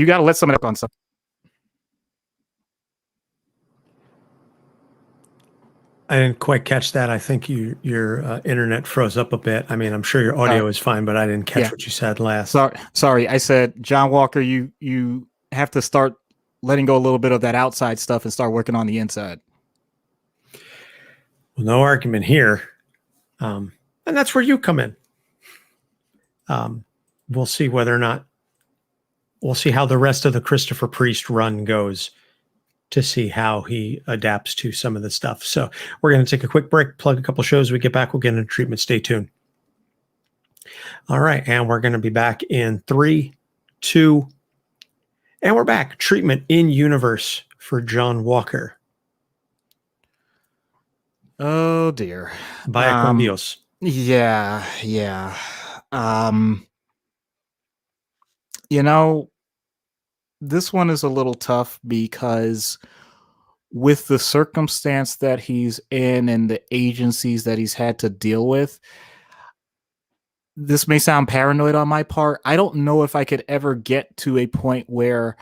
[SPEAKER 2] got to let someone up on something.
[SPEAKER 1] I didn't quite catch that. I think your internet froze up a bit. I mean, I'm sure your audio is fine, but I didn't catch what you said last.
[SPEAKER 2] Sorry. I said, John Walker, you have to start letting go a little bit of that outside stuff and start working on the inside.
[SPEAKER 1] Well, no argument here. And that's where you come in. We'll see whether or not we'll see how the rest of the Christopher Priest run goes, to see how he adapts to some of the stuff. So we're going to take a quick break, plug a couple shows. We get back, we'll get into treatment. Stay tuned. All right. And we're going to be back in 3, 2, and we're back. Treatment in universe for John Walker.
[SPEAKER 2] Oh dear.
[SPEAKER 1] Vaya con Dios.
[SPEAKER 2] Yeah. This one is a little tough, because with the circumstance that he's in and the agencies that he's had to deal with, this may sound paranoid on my part. I don't know if I could ever get to a point where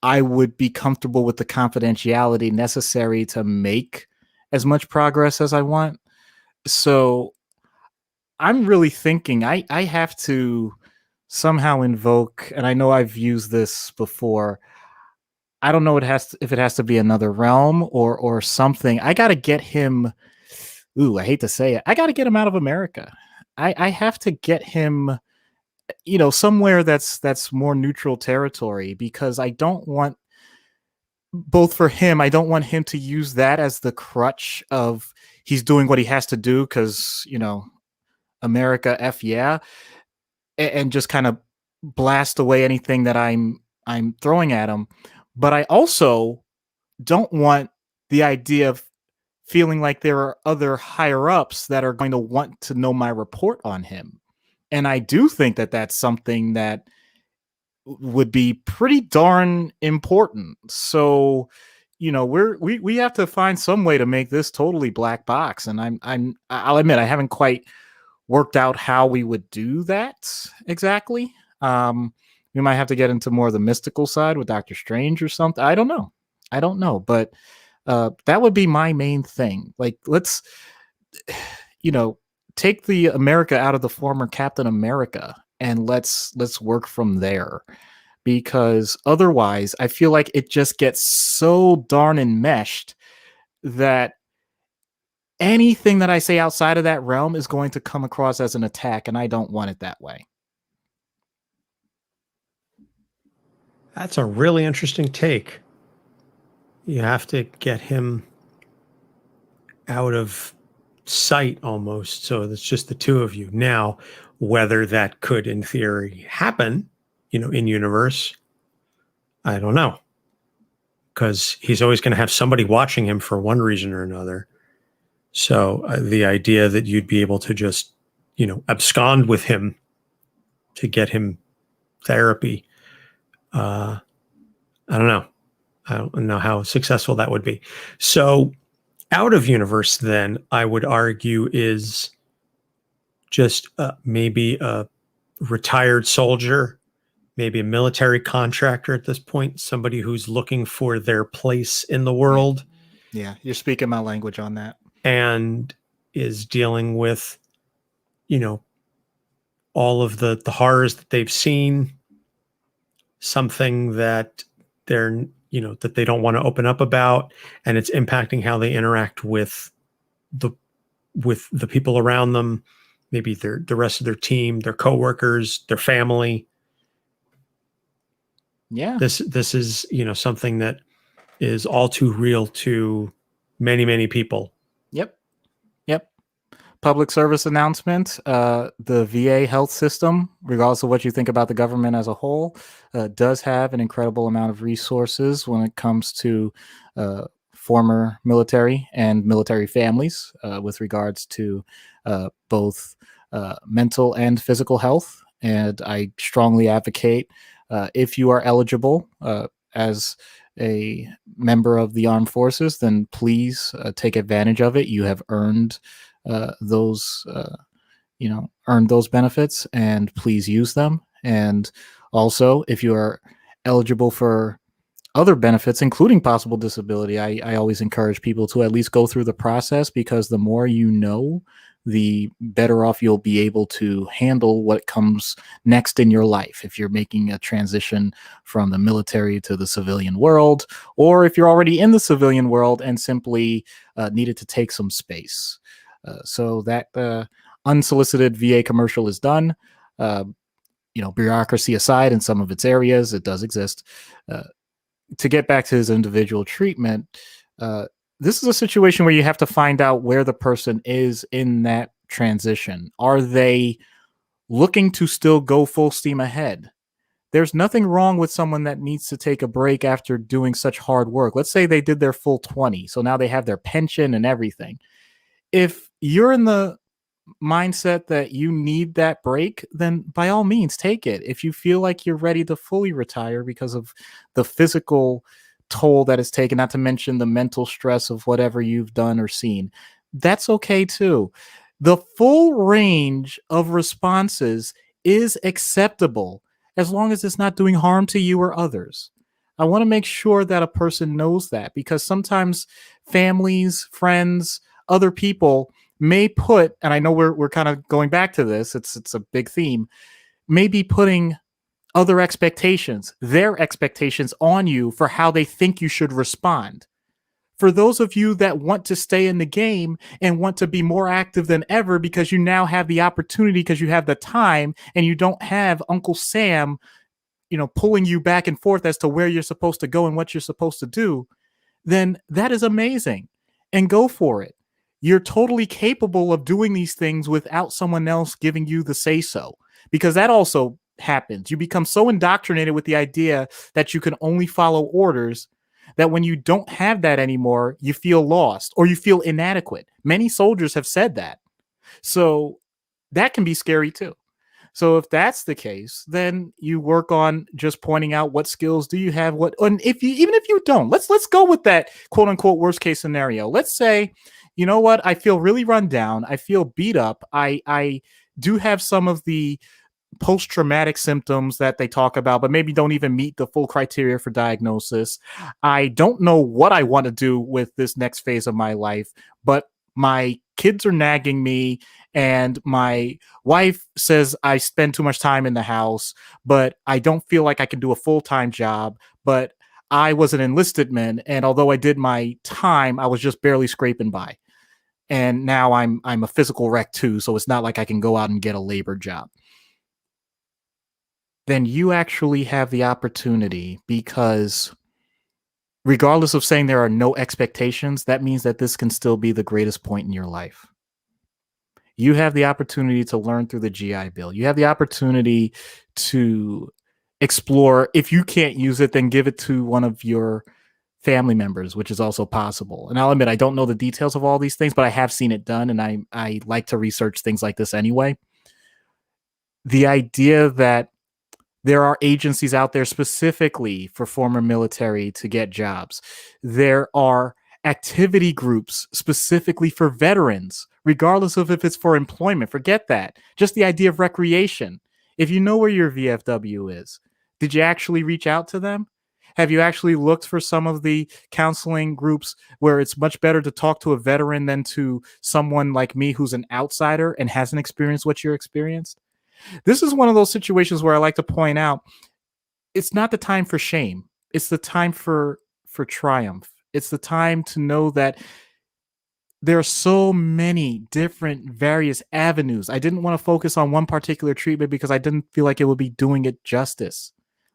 [SPEAKER 2] I would be comfortable with the confidentiality necessary to make as much progress as I want. So I'm really thinking I have to somehow invoke, and I know I've used this before, I don't know if it has to be another realm or something. I got to get him. I hate to say it. I got to get him out of America. I have to get him, somewhere that's more neutral territory, because I don't want, both for him, I don't want him to use that as the crutch of he's doing what he has to do because, America, F yeah, and just kind of blast away anything that I'm throwing at him. But I also don't want the idea of feeling like there are other higher ups that are going to want to know my report on him. And I do think that that's something that would be pretty darn important. So, we have to find some way to make this totally black box. And I'll admit, I haven't quite worked out how we would do that exactly. We might have to get into more of the mystical side with Doctor Strange or something. I don't know, but that would be my main thing. Like, let's, take the America out of the former Captain America, and let's work from there, because otherwise I feel like it just gets so darn enmeshed that anything that I say outside of that realm is going to come across as an attack, and I don't want it that way.
[SPEAKER 1] That's a really interesting take. You have to get him out of sight almost, so it's just the two of you. Now, whether that could, in theory, happen, in universe, I don't know. Because he's always going to have somebody watching him for one reason or another. So the idea that you'd be able to just, abscond with him to get him therapy, I don't know. I don't know how successful that would be. So out of universe, then, I would argue, is just maybe a retired soldier, maybe a military contractor at this point, somebody who's looking for their place in the world.
[SPEAKER 2] Yeah, you're speaking my language on that.
[SPEAKER 1] And is dealing with, all of the horrors that they've seen, something that they're, that they don't want to open up about, and it's impacting how they interact with the people around them, maybe the rest of their team, their coworkers, their family.
[SPEAKER 2] Yeah.
[SPEAKER 1] This is, something that is all too real to many, many people.
[SPEAKER 2] Yep. public service announcement. The VA health system, regardless of what you think about the government as a whole, does have an incredible amount of resources when it comes to former military and military families with regards to both mental and physical health. And I strongly advocate, if you are eligible as a member of the armed forces, then please take advantage of it. You have earned those earned those benefits, and please use them. And also, if you are eligible for other benefits, including possible disability, I always encourage people to at least go through the process, because the more you know, the better off you'll be able to handle what comes next in your life. If you're making a transition from the military to the civilian world, or if you're already in the civilian world and simply needed to take some space. So that unsolicited VA commercial is done. Bureaucracy aside, in some of its areas, it does exist. To get back to his individual treatment, this is a situation where you have to find out where the person is in that transition. Are they looking to still go full steam ahead? There's nothing wrong with someone that needs to take a break after doing such hard work. Let's say they did their full 20, so now they have their pension and everything. If you're in the mindset that you need that break, then by all means take it. If you feel like you're ready to fully retire because of the physical toll that is taken, not to mention the mental stress of whatever you've done or seen, that's okay too. The full range of responses is acceptable as long as it's not doing harm to you or others. I want to make sure that a person knows that, because sometimes families, friends, other people may put, and I know we're kind of going back to this, it's a big theme, may be putting other expectations, their expectations on you for how they think you should respond. For those of you that want to stay in the game and want to be more active than ever because you now have the opportunity, because you have the time and you don't have Uncle Sam, pulling you back and forth as to where you're supposed to go and what you're supposed to do, then that is amazing, and go for it. You're totally capable of doing these things without someone else giving you the say so, because that also happens. You become so indoctrinated with the idea that you can only follow orders that when you don't have that anymore, you feel lost or you feel inadequate. Many soldiers have said that. So that can be scary too. So if that's the case, then you work on just pointing out what skills do you have, and even if you don't, let's go with that quote unquote worst case scenario. Let's say, you know what, I feel really run down, I feel beat up, I do have some of the post-traumatic symptoms that they talk about, but maybe don't even meet the full criteria for diagnosis. I don't know what I want to do with this next phase of my life, but my kids are nagging me, and my wife says I spend too much time in the house, but I don't feel like I can do a full-time job. But I was an enlisted man, and although I did my time, I was just barely scraping by. And now I'm a physical wreck too, so it's not like I can go out and get a labor job. Then you actually have the opportunity, because regardless of saying there are no expectations, that means that this can still be the greatest point in your life. You have the opportunity to learn through the GI Bill. You have the opportunity to explore. If you can't use it, then give it to one of your family members, which is also possible. And I'll admit, I don't know the details of all these things, but I have seen it done, and I like to research things like this anyway. The idea that there are agencies out there specifically for former military to get jobs. There are activity groups specifically for veterans, regardless of if it's for employment. Forget that. Just the idea of recreation. If you know where your VFW is, did you actually reach out to them? Have you actually looked for some of the counseling groups where it's much better to talk to a veteran than to someone like me who's an outsider and hasn't experienced what you're experienced? This is one of those situations where I like to point out, it's not the time for shame. It's the time for triumph. It's the time to know that there are so many different various avenues. I didn't want to focus on one particular treatment because I didn't feel like it would be doing it justice.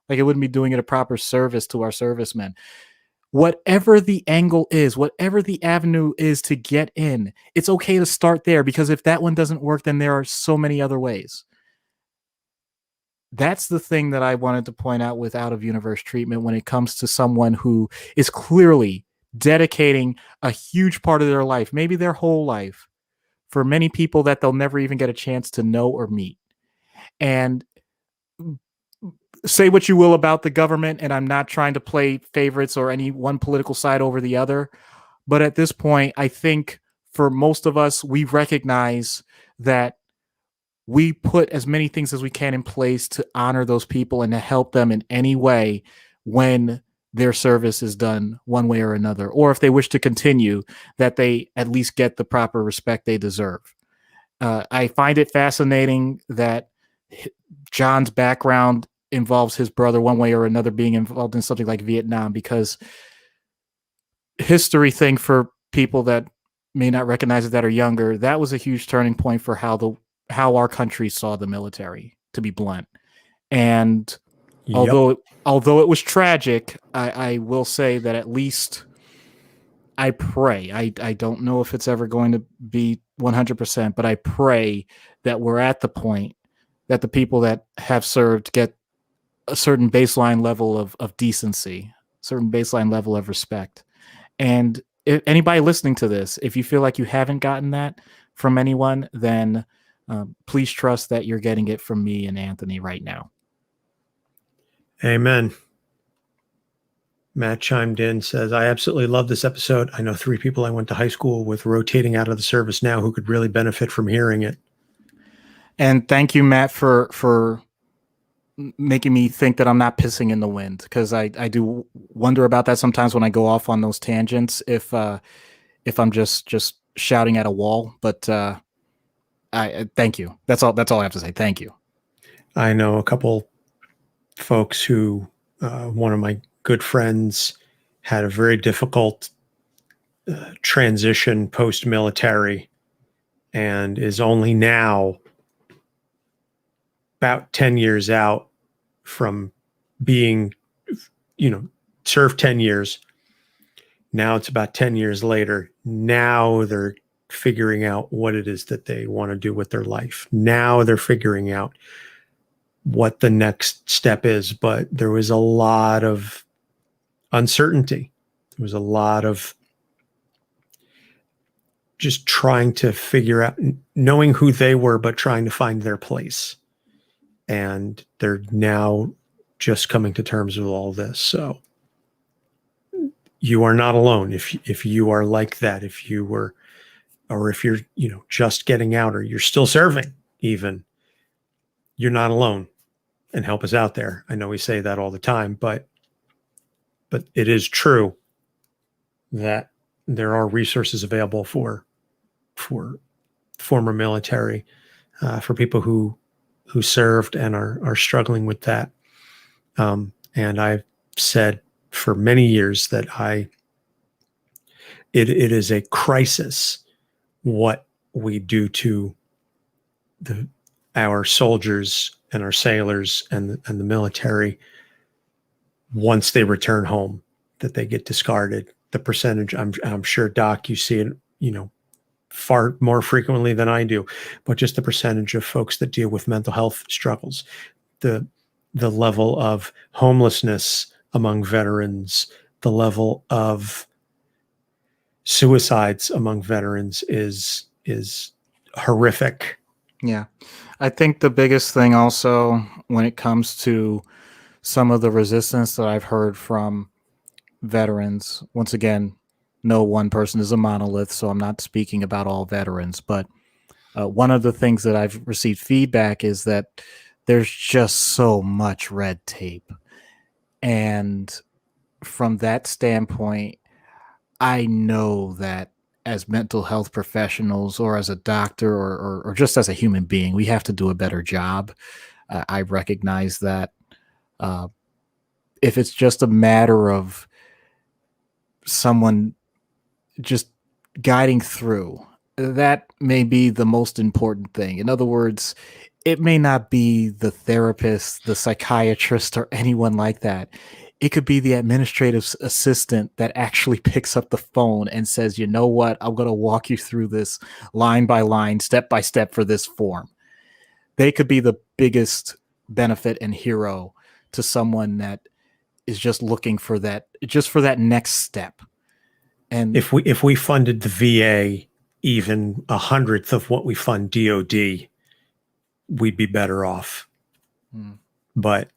[SPEAKER 2] Like it wouldn't be doing it a proper service to our servicemen. whatever the angle is, whatever the avenue is to get in, it's okay to start there, because if that one doesn't work, then there are so many other ways. That's the thing that I wanted to point out with out of universe treatment when it comes to someone who is clearly dedicating a huge part of their life, maybe their whole life, for many people that they'll never even get a chance to know or meet. And say what you will about the government, and I'm not trying to play favorites or any one political side over the other, but at this point, I think for most of us, we recognize that we put as many things as we can in place to honor those people and to help them in any way when their service is done one way or another, or if they wish to continue, that they at least get the proper respect they deserve. I find it fascinating that John's background involves his brother one way or another being involved in something like Vietnam, because history thing for people that may not recognize it that are younger, that was a huge turning point for how our country saw the military, to be blunt. And although it was tragic, I will say that at least I pray, I don't know if it's ever going to be 100%, but I pray that we're at the point that the people that have served get a certain baseline level of decency, certain baseline level of respect. And if anybody listening to this, if you feel like you haven't gotten that from anyone, then please trust that you're getting it from me and Anthony right now.
[SPEAKER 1] Amen. Matt chimed in, says, I absolutely love this episode. I know 3 people I went to high school with rotating out of the service now who could really benefit from hearing it.
[SPEAKER 2] And thank you, Matt, for making me think that I'm not pissing in the wind, because I do wonder about that sometimes when I go off on those tangents, if I'm just shouting at a wall. But I thank you. That's all I have to say. Thank you.
[SPEAKER 1] I know a couple folks who, one of my good friends had a very difficult transition post-military and is only now about 10 years out from being, served 10 years. Now it's about 10 years later. Now they're figuring out what it is that they want to do with their life. Now they're figuring out what the next step is. But there was a lot of uncertainty. There was a lot of just trying to figure out, knowing who they were, but trying to find their place. And they're now just coming to terms with all this. So you are not alone. If you are like that, if you were, or if you're, just getting out, or you're still serving even, you're not alone, and help us out there. I know we say that all the time, but it is true that there are resources available for former military, for people who served and are struggling with that. And I've said for many years that it is a crisis what we do to our soldiers and our sailors and the military once they return home, that they get discarded. The percentage, I'm sure, Doc, you see it, far more frequently than I do, but just the percentage of folks that deal with mental health struggles, the level of homelessness among veterans, the level of suicides among veterans is horrific.
[SPEAKER 2] Yeah. I think the biggest thing also when it comes to some of the resistance that I've heard from veterans, once again, no one person is a monolith, so I'm not speaking about all veterans, but one of the things that I've received feedback is that there's just so much red tape. And from that standpoint, I know that as mental health professionals, or as a doctor, or just as a human being, we have to do a better job. I recognize that if it's just a matter of someone just guiding through, that may be the most important thing. In other words, it may not be the therapist, the psychiatrist, or anyone like that. It could be the administrative assistant that actually picks up the phone and says, you know what, I'm going to walk you through this line by line, step by step for this form. They could be the biggest benefit and hero to someone that is just looking for that next step. And
[SPEAKER 1] if we funded the VA even 100th of what we fund DOD, we'd be better off. But,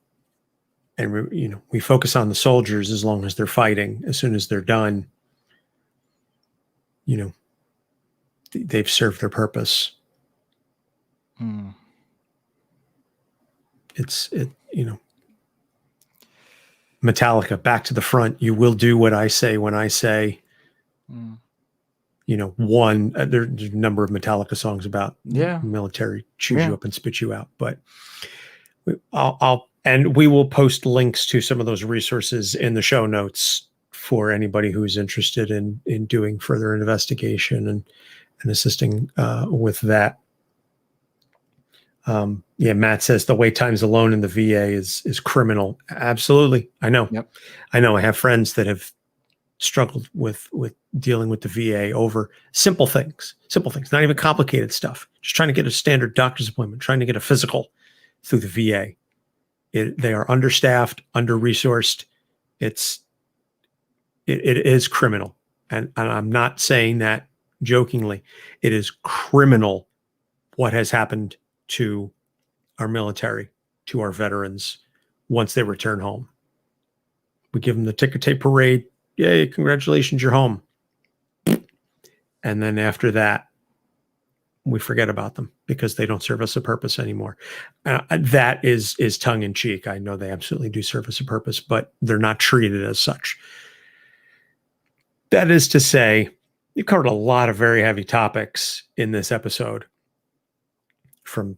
[SPEAKER 1] and we focus on the soldiers as long as they're fighting. As soon as they're done, they've served their purpose. Metallica, Back to the Front. You will do what I say when I say, one, there's a number of Metallica songs about military chews you up and spit you out, but and we will post links to some of those resources in the show notes for anybody who's interested in doing further investigation and assisting with that. Matt says the wait times alone in the VA is criminal. Absolutely. I know. Yep. I know. I have friends that have struggled with dealing with the VA over simple things, not even complicated stuff. Just trying to get a standard doctor's appointment, trying to get a physical through the VA. They are understaffed, under-resourced. It is criminal. And I'm not saying that jokingly. It is criminal what has happened to our military, to our veterans once they return home. We give them the ticker tape parade. Yay, congratulations, you're home. And then after that, we forget about them because they don't serve us a purpose anymore. That is tongue in cheek. I know they absolutely do serve us a purpose, but they're not treated as such. That is to say, you covered a lot of very heavy topics in this episode, from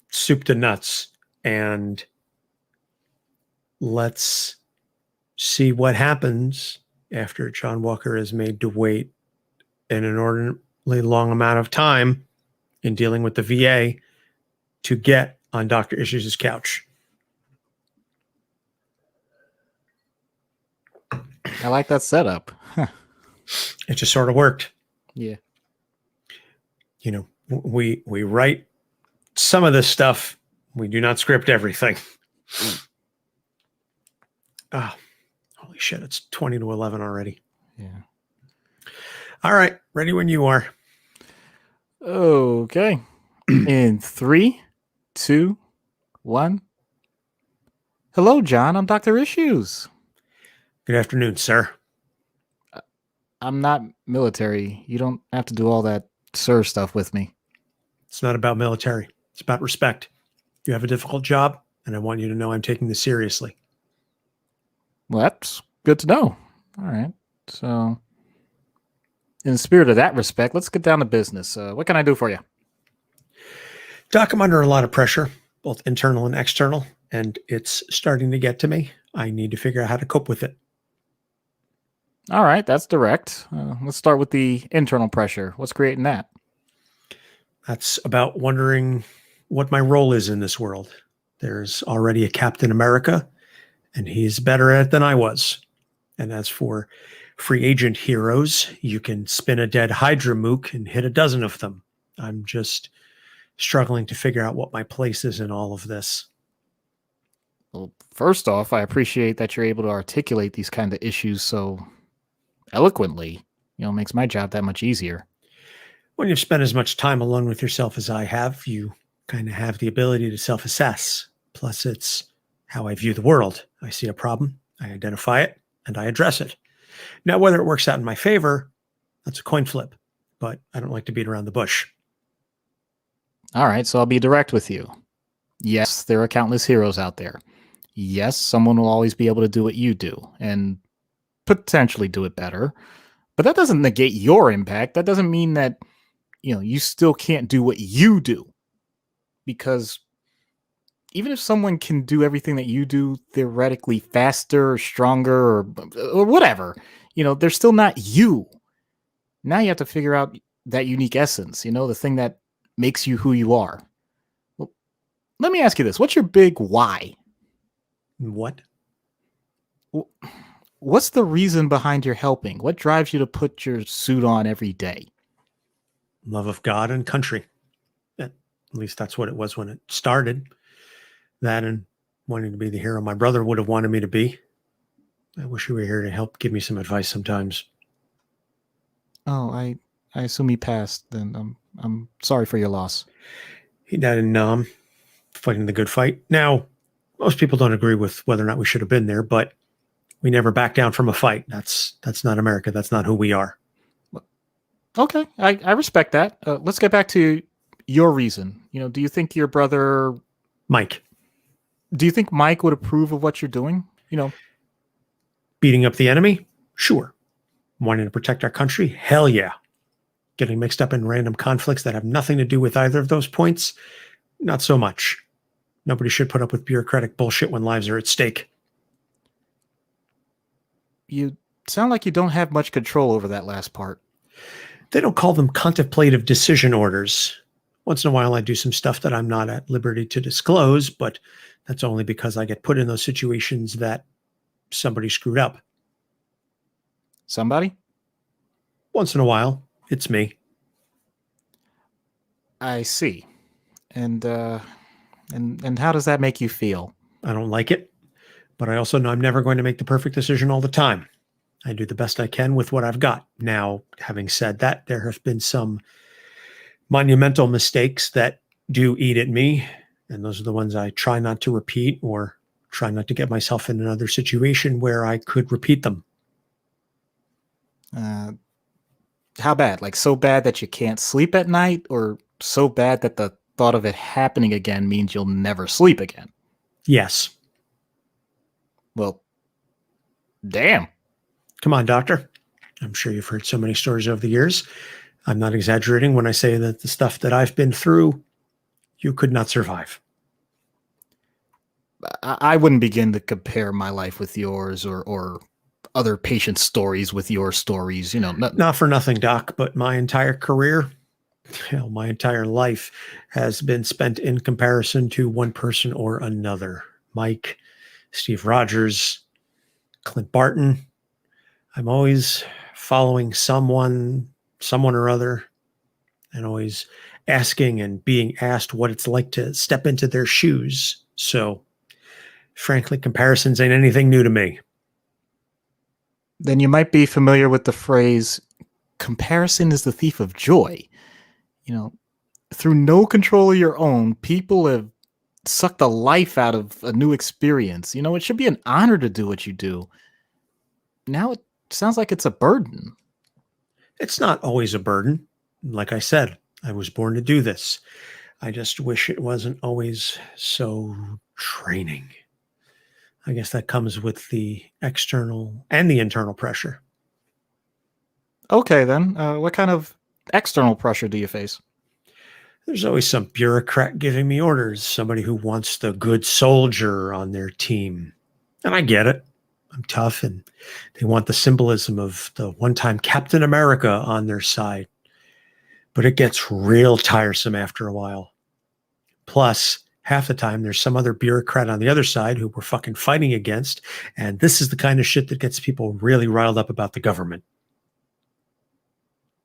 [SPEAKER 1] soup to nuts, and let's see what happens after John Walker is made to wait an inordinately long amount of time in dealing with the VA to get on Dr. Issues' couch.
[SPEAKER 2] I like that setup.
[SPEAKER 1] It just sort of worked.
[SPEAKER 2] Yeah.
[SPEAKER 1] We write some of this stuff. We do not script everything. Holy shit. It's 20 to 11 already.
[SPEAKER 2] Yeah.
[SPEAKER 1] All right. Ready when you are.
[SPEAKER 2] Okay. In 3, 2, 1. Hello, John. I'm Dr. Issues.
[SPEAKER 1] Good afternoon, sir.
[SPEAKER 2] I'm not military. You don't have to do all that sir stuff with me.
[SPEAKER 1] It's not about military. It's about respect. You have a difficult job, and I want you to know I'm taking this seriously.
[SPEAKER 2] Well, that's good to know. All right. So, in the spirit of that respect, let's get down to business. What can I do for you?
[SPEAKER 1] Doc, I'm under a lot of pressure, both internal and external, and it's starting to get to me. I need to figure out how to cope with it.
[SPEAKER 2] All right. That's direct. Let's start with the internal pressure. What's creating that?
[SPEAKER 1] That's about wondering what my role is in this world. There's already a Captain America, and he's better at it than I was. And as for free agent heroes, you can spin a dead Hydra mook and hit a dozen of them. I'm just struggling to figure out what my place is in all of this.
[SPEAKER 2] Well, first off, I appreciate that you're able to articulate these kind of issues so eloquently. Makes my job that much easier.
[SPEAKER 1] When you've spent as much time alone with yourself as I have, you kind of have the ability to self-assess. Plus, it's how I view the world. I see a problem, I identify it, and I address it. Now, whether it works out in my favor, that's a coin flip, but I don't like to beat around the bush.
[SPEAKER 2] All right, so I'll be direct with you. Yes, there are countless heroes out there. Yes, someone will always be able to do what you do, and potentially do it better. But that doesn't negate your impact. That doesn't mean that you still can't do what you do, because even if someone can do everything that you do theoretically faster or stronger or whatever, they're still not you. Now you have to figure out that unique essence, the thing that makes you who you are. Well, let me ask you this. What's your big why?
[SPEAKER 1] What?
[SPEAKER 2] wh- what's the reason behind your helping? What drives you to put your suit on every day?
[SPEAKER 1] Love of God and country. At least that's what it was when it started. That and wanting to be the hero my brother would have wanted me to be. I wish you were here to help give me some advice sometimes.
[SPEAKER 2] Oh, I assume he passed. Then I'm sorry for your loss.
[SPEAKER 1] He died in Nam, fighting the good fight. Now, most people don't agree with whether or not we should have been there, but we never back down from a fight. That's not America. That's not who we are.
[SPEAKER 2] Okay, I respect that. Let's get back to your reason. Do you think your brother?
[SPEAKER 1] Mike,
[SPEAKER 2] Do you think Mike would approve of what you're doing?
[SPEAKER 1] beating up the enemy? Sure. Wanting to protect our country? Hell yeah. Getting mixed up in random conflicts that have nothing to do with either of those points? Not so much. Nobody should put up with bureaucratic bullshit when lives are at stake.
[SPEAKER 2] You sound like you don't have much control over that last part.
[SPEAKER 1] They don't call them contemplative decision orders. Once in a while, I do some stuff that I'm not at liberty to disclose, but that's only because I get put in those situations that somebody screwed up.
[SPEAKER 2] Somebody?
[SPEAKER 1] Once in a while, it's me.
[SPEAKER 2] I see. And how does that make you feel?
[SPEAKER 1] I don't like it, but I also know I'm never going to make the perfect decision all the time. I do the best I can with what I've got. Now, having said that, there have been some monumental mistakes that do eat at me, and those are the ones I try not to repeat or try not to get myself in another situation where I could repeat them.
[SPEAKER 2] How bad? Like so bad that you can't sleep at night, or so bad that the thought of it happening again means you'll never sleep again?
[SPEAKER 1] Yes.
[SPEAKER 2] Well, damn.
[SPEAKER 1] Come on, doctor. I'm sure you've heard so many stories over the years. I'm not exaggerating when I say that the stuff that I've been through, you could not survive.
[SPEAKER 2] I wouldn't begin to compare my life with yours or other patients' stories with your stories.
[SPEAKER 1] Not for nothing, doc, but my entire career, my entire life has been spent in comparison to one person or another. Mike, Steve Rogers, Clint Barton. I'm always following someone or other, and always asking and being asked what it's like to step into their shoes. So, frankly, comparisons ain't anything new to me.
[SPEAKER 2] Then you might be familiar with the phrase, comparison is the thief of joy. Through no control of your own, people have sucked the life out of a new experience. It should be an honor to do what you do. Now it sounds like it's a burden.
[SPEAKER 1] It's not always a burden. Like I said, I was born to do this. I just wish it wasn't always so draining. I guess that comes with the external and the internal pressure.
[SPEAKER 2] Okay, then. What kind of external pressure do you face?
[SPEAKER 1] There's always some bureaucrat giving me orders, somebody who wants the good soldier on their team. And I get it. I'm tough, and they want the symbolism of the one-time Captain America on their side. But it gets real tiresome after a while. Plus, half the time, there's some other bureaucrat on the other side who we're fucking fighting against, and this is the kind of shit that gets people really riled up about the government.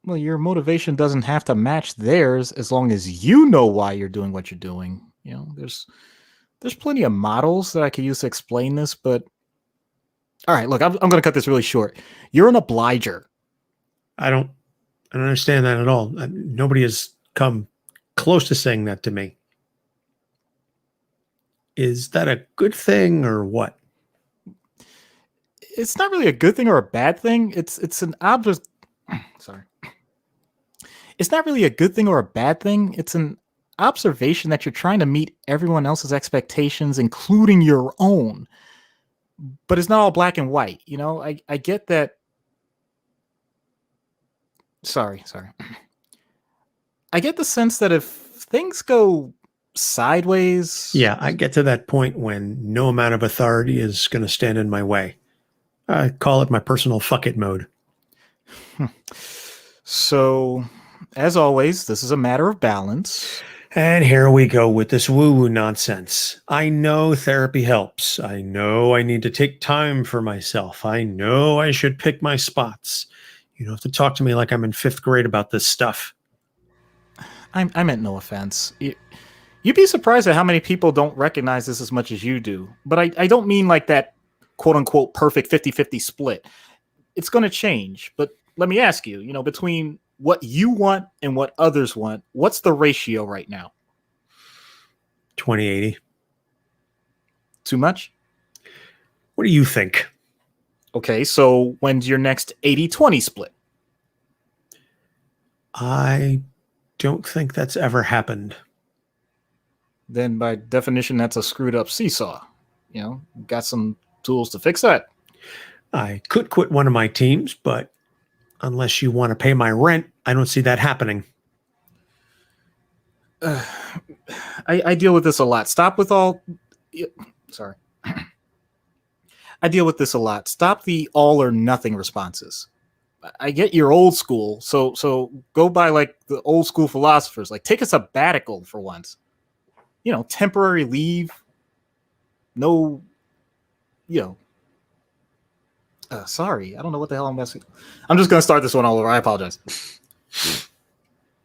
[SPEAKER 2] Well, your motivation doesn't have to match theirs as long as you know why you're doing what you're doing. There's plenty of models that I could use to explain this, but all right, look, I'm going to cut this really short. You're an obliger.
[SPEAKER 1] I don't understand that at all. Nobody has come close to saying that to me. Is that a good thing or what?
[SPEAKER 2] It's not really a good thing or a bad thing. It's an sorry. It's not really a good thing or a bad thing. It's an observation that you're trying to meet everyone else's expectations, including your own. But it's not all black and white. I get that. Sorry. I get the sense that if things go sideways.
[SPEAKER 1] Yeah, I get to that point when no amount of authority is going to stand in my way. I call it my personal fuck it mode.
[SPEAKER 2] So, as always, this is a matter of balance.
[SPEAKER 1] And here we go with this woo-woo nonsense. I know therapy helps. I know I need to take time for myself. I know I should pick my spots. You don't have to talk to me like I'm in fifth grade about this stuff.
[SPEAKER 2] I meant no offense. You'd be surprised at how many people don't recognize this as much as you do. But I don't mean like that quote unquote perfect 50-50 split. It's going to change. But let me ask you, between what you want and what others want, what's the ratio right now?
[SPEAKER 1] 2080.
[SPEAKER 2] Too much?
[SPEAKER 1] What do you think?
[SPEAKER 2] Okay, so when's your next 80-20 split?
[SPEAKER 1] I don't think that's ever happened.
[SPEAKER 2] Then by definition, that's a screwed up seesaw. Got some tools to fix that.
[SPEAKER 1] I could quit one of my teams, but unless you want to pay my rent, I don't see that happening.
[SPEAKER 2] I deal with this a lot. Sorry. I deal with this a lot. Stop the all or nothing responses. I get you're old school, so go by like the old school philosophers. Like take a sabbatical for once. Temporary leave. No, sorry, I don't know what the hell I'm asking. I'm just gonna start this one all over. I apologize.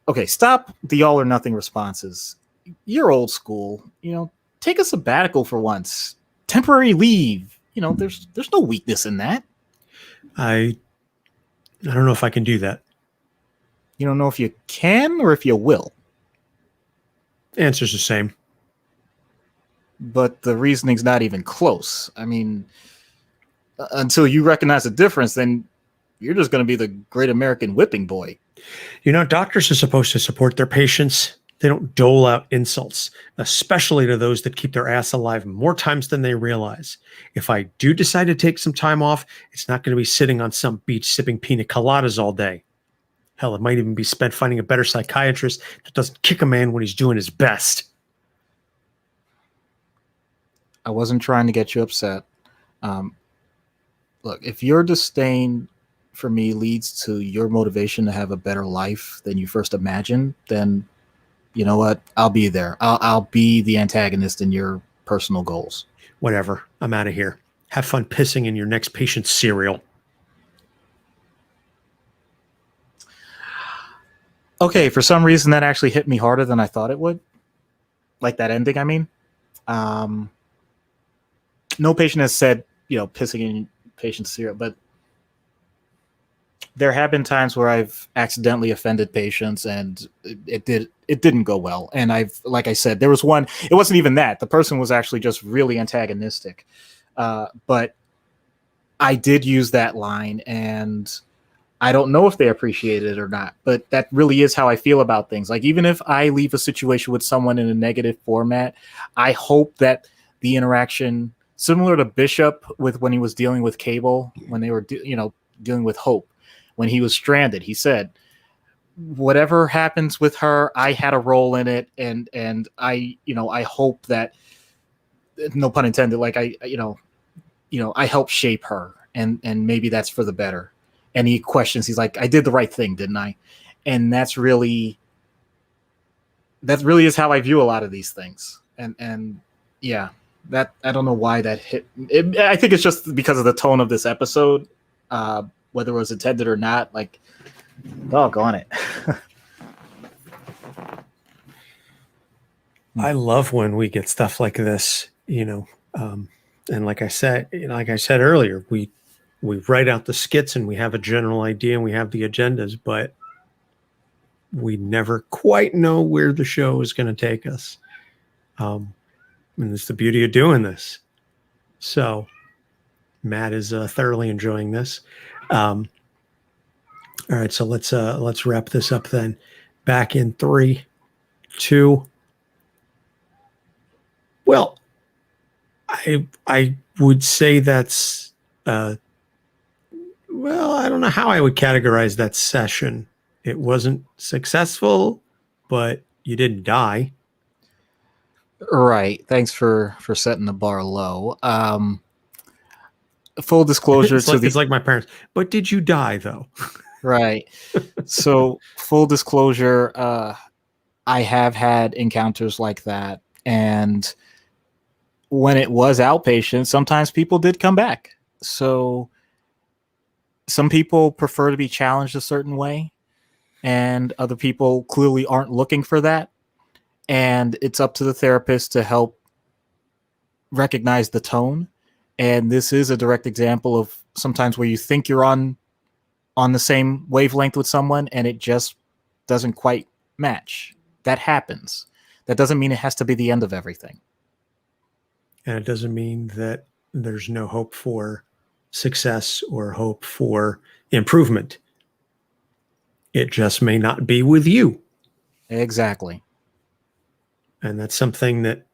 [SPEAKER 2] Okay, stop the all or nothing responses. You're old school. Take a sabbatical for once. Temporary leave. There's no weakness in that.
[SPEAKER 1] I don't know if I can do that.
[SPEAKER 2] You don't know if you can or if you will.
[SPEAKER 1] Answer's the same.
[SPEAKER 2] But the reasoning's not even close. I mean, until you recognize the difference, then you're just going to be the great American whipping boy.
[SPEAKER 1] Doctors are supposed to support their patients. They don't dole out insults, especially to those that keep their ass alive more times than they realize. If I do decide to take some time off, it's not going to be sitting on some beach sipping pina coladas all day. Hell, it might even be spent finding a better psychiatrist that doesn't kick a man when he's doing his best.
[SPEAKER 2] I wasn't trying to get you upset. Look, if your disdain for me leads to your motivation to have a better life than you first imagined, then you know what? I'll be there. I'll be the antagonist in your personal goals.
[SPEAKER 1] Whatever. I'm out of here. Have fun pissing in your next patient's cereal.
[SPEAKER 2] Okay, for some reason that actually hit me harder than I thought it would. Like that ending, I mean. No patient has said, pissing in patient's cereal, but there have been times where I've accidentally offended patients and it didn't go well. And like I said, there was one, it wasn't even that. The person was actually just really antagonistic. But I did use that line and I don't know if they appreciate it or not, but that really is how I feel about things. Like, even if I leave a situation with someone in a negative format, I hope that the interaction, similar to Bishop with when he was dealing with Cable, when they were, dealing with Hope, when he was stranded, he said, whatever happens with her, I had a role in it. And I hope that, no pun intended, like I help shape her and maybe that's for the better. And he questions, he's like, I did the right thing, didn't I? And that really is how I view a lot of these things. And yeah, that, I don't know why that hit. I think it's just because of the tone of this episode, whether it was intended or not, like, doggone it.
[SPEAKER 1] I love when we get stuff like this, and like I said earlier, we write out the skits and we have a general idea and we have the agendas, but we never quite know where the show is going to take us. And it's the beauty of doing this. So Matt is thoroughly enjoying this. All right, so let's wrap this up then. Back in 3, 2. Well, I would say that's well, I don't know how I would categorize that session. It wasn't successful, but you didn't die.
[SPEAKER 2] Right. Thanks for setting the bar low. Full disclosure
[SPEAKER 1] it's like my parents. But did you die though?
[SPEAKER 2] Right. So full disclosure, I have had encounters like that. And when it was outpatient, sometimes people did come back. So some people prefer to be challenged a certain way, and other people clearly aren't looking for that. And it's up to the therapist to help recognize the tone. And this is a direct example of sometimes where you think you're on the same wavelength with someone and it just doesn't quite match. That happens. That doesn't mean it has to be the end of everything.
[SPEAKER 1] And it doesn't mean that there's no hope for success or hope for improvement. It just may not be with you.
[SPEAKER 2] Exactly.
[SPEAKER 1] And that's something that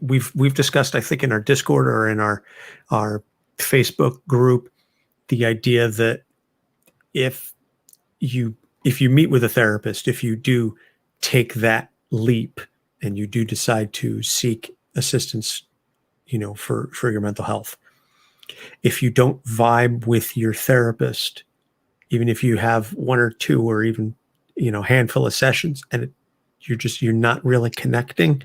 [SPEAKER 1] we've discussed, I think, in our Discord or in our Facebook group, the idea that if you meet with a therapist, if you do take that leap and you do decide to seek assistance, for your mental health, if you don't vibe with your therapist, even if you have one or two or even handful of sessions and you're not really connecting,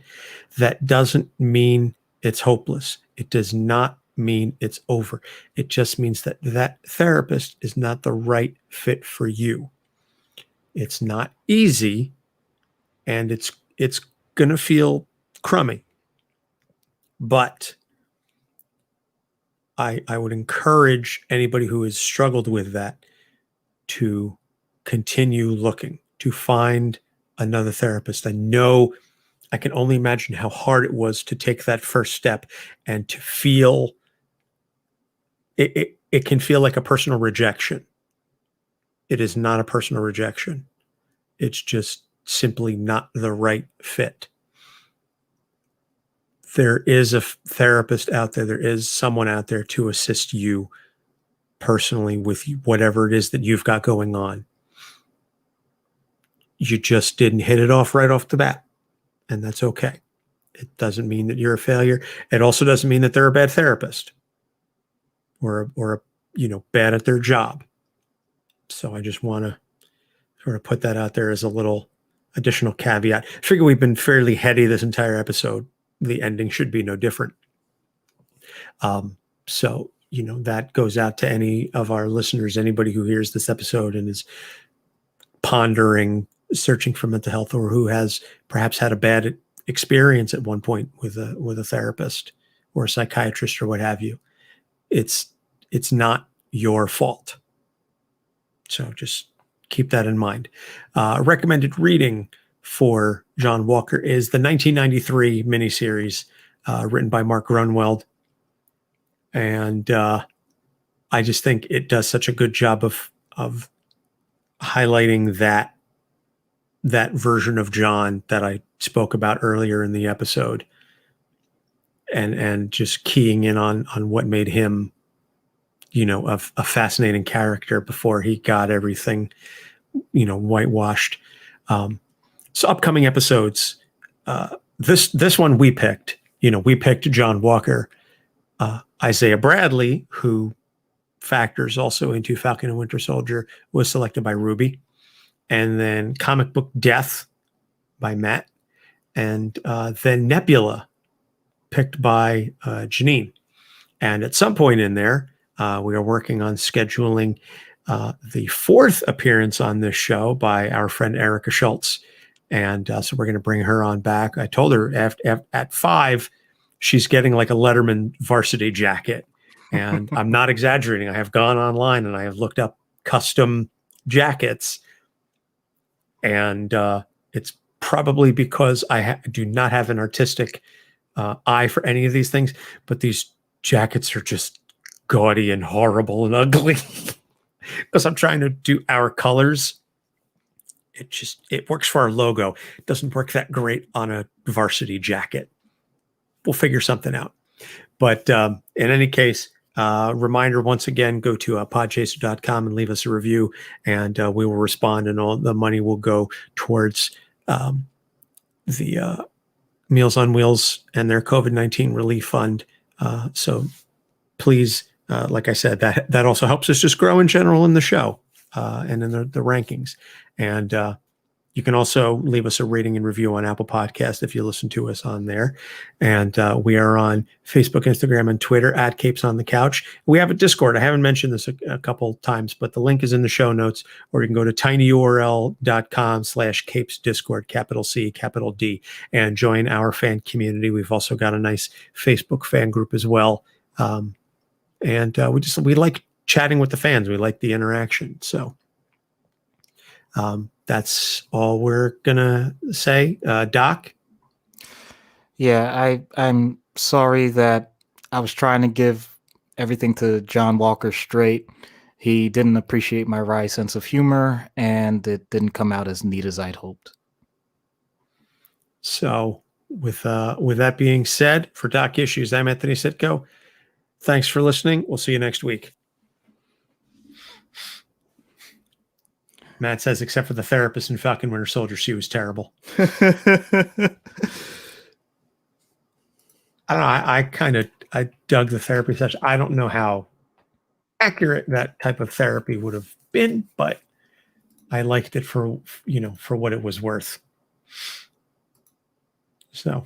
[SPEAKER 1] that doesn't mean it's hopeless. It does not mean it's over. It just means that that therapist is not the right fit for you. It's not easy, and it's going to feel crummy. But I would encourage anybody who has struggled with that to continue looking, to find another therapist. I can only imagine how hard it was to take that first step and to feel it. It can feel like a personal rejection. It is not a personal rejection. It's just simply not the right fit. There is a therapist out there. There is someone out there to assist you personally with whatever it is that you've got going on. You just didn't hit it off right off the bat, and that's okay. It doesn't mean that you're a failure. It also doesn't mean that they're a bad therapist or bad at their job. So I just want to sort of put that out there as a little additional caveat. I figure we've been fairly heady this entire episode. The ending should be no different. So that goes out to any of our listeners, anybody who hears this episode and is pondering searching for mental health, or who has perhaps had a bad experience at one point with a therapist or a psychiatrist or what have you. It's not your fault. So just keep that in mind. Recommended reading for John Walker is the 1993 miniseries written by Mark Grunwald. And I just think it does such a good job of highlighting that version of John that I spoke about earlier in the episode, and just keying in on what made him, a fascinating character before he got everything, whitewashed. So upcoming episodes, this one we picked John Walker, Isaiah Bradley, who factors also into Falcon and Winter Soldier, was selected by Ruby. And then Comic Book Death by Matt. And then Nebula, picked by Janine. And at some point in there, we are working on scheduling the fourth appearance on this show by our friend Erica Schultz. And so we're going to bring her on back. I told her at 5, she's getting like a Letterman varsity jacket. And I'm not exaggerating. I have gone online and I have looked up custom jackets. And it's probably because I do not have an artistic eye for any of these things, but these jackets are just gaudy and horrible and ugly because I'm trying to do our colors. It works for our logo. It doesn't work that great on a varsity jacket. We'll figure something out. But in any case, reminder once again, go to podchaser.com and leave us a review, and we will respond, and all the money will go towards the Meals on Wheels and their COVID-19 relief fund. So please, like I said, that also helps us just grow in general in the show and in the rankings. And You can also leave us a rating and review on Apple Podcast if you listen to us on there. And we are on Facebook, Instagram, and Twitter at Capes on the Couch. We have a Discord. I haven't mentioned this a couple times, but the link is in the show notes, or you can go to tinyurl.com/Capes Discord, capital C, capital D, and join our fan community. We've also got a nice Facebook fan group as well. And we like chatting with the fans. We like the interaction. So that's all we're gonna say. Doc?
[SPEAKER 2] Yeah, I'm sorry that I was trying to give everything to John Walker straight. He didn't appreciate my wry sense of humor, and it didn't come out as neat as I'd hoped.
[SPEAKER 1] So with that being said, for Doc Issues, I'm Anthony Sitko. Thanks for listening. We'll see you next week. Matt says, except for the therapist in Falcon Winter Soldier, she was terrible. I don't know. I dug the therapy session. I don't know how accurate that type of therapy would have been, but I liked it for what it was worth. So,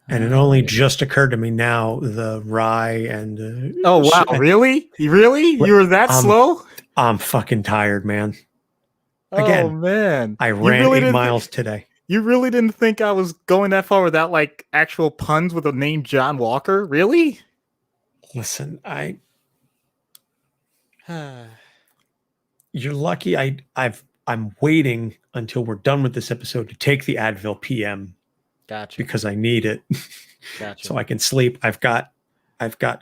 [SPEAKER 1] and it only just occurred to me now, the rye and
[SPEAKER 2] oh wow, really? You were that slow?
[SPEAKER 1] I'm fucking tired, man. Again,
[SPEAKER 2] oh man,
[SPEAKER 1] I ran 8 miles today.
[SPEAKER 2] You really didn't think I was going that far without like actual puns with the name John Walker? Really?
[SPEAKER 1] Listen, you're lucky. I'm waiting until we're done with this episode to take the Advil PM.
[SPEAKER 2] Gotcha.
[SPEAKER 1] Because I need it.
[SPEAKER 2] Gotcha.
[SPEAKER 1] So I can sleep. I've got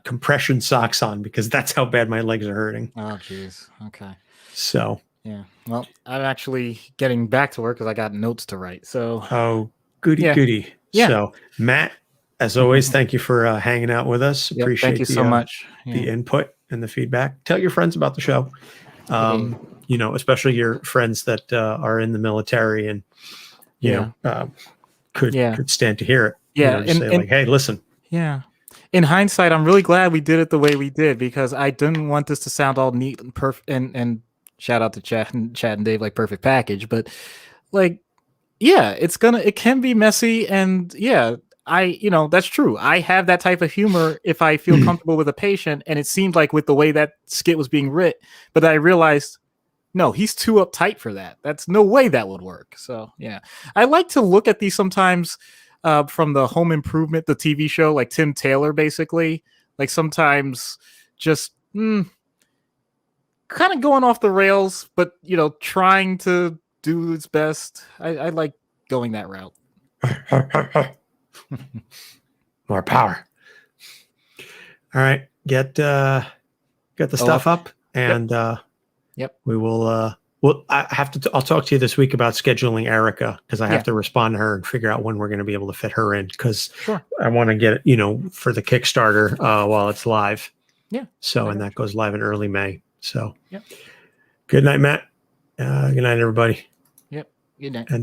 [SPEAKER 1] compression socks on because that's how bad my legs are hurting.
[SPEAKER 2] Oh jeez. Okay.
[SPEAKER 1] So
[SPEAKER 2] yeah. Well, I'm actually getting back to work because I got notes to write. So
[SPEAKER 1] goody.
[SPEAKER 2] Yeah.
[SPEAKER 1] So Matt, as always, thank you for hanging out with us.
[SPEAKER 2] Yep,
[SPEAKER 1] Appreciate
[SPEAKER 2] thank you so much.
[SPEAKER 1] The input and the feedback. Tell your friends about the show. Especially your friends that are in the military and could stand to hear it.
[SPEAKER 2] Yeah.
[SPEAKER 1] Say like, hey, listen.
[SPEAKER 2] Yeah. In hindsight, I'm really glad we did it the way we did because I didn't want this to sound all neat and perfect. And shout out to Chad and Dave, like perfect package. But like, yeah, it can be messy. And yeah, that's true. I have that type of humor if I feel comfortable with a patient. And it seemed like with the way that skit was being writ, but I realized, no, he's too uptight for that. That's no way that would work. So yeah, I like to look at these sometimes from the Home Improvement, the TV show, like Tim Taylor, basically, like sometimes just kind of going off the rails, but trying to do its best. I like going that route.
[SPEAKER 1] More power. All right, get the stuff up and.
[SPEAKER 2] Yep.
[SPEAKER 1] We will. I'll talk to you this week about scheduling Erica because I have to respond to her and figure out when we're going to be able to fit her in because I want to get it, for the Kickstarter while it's live.
[SPEAKER 2] Yeah.
[SPEAKER 1] So, and that goes live in early May. So,
[SPEAKER 2] yep.
[SPEAKER 1] Good night, Matt. Good night, everybody.
[SPEAKER 2] Yep. Good night.
[SPEAKER 1] And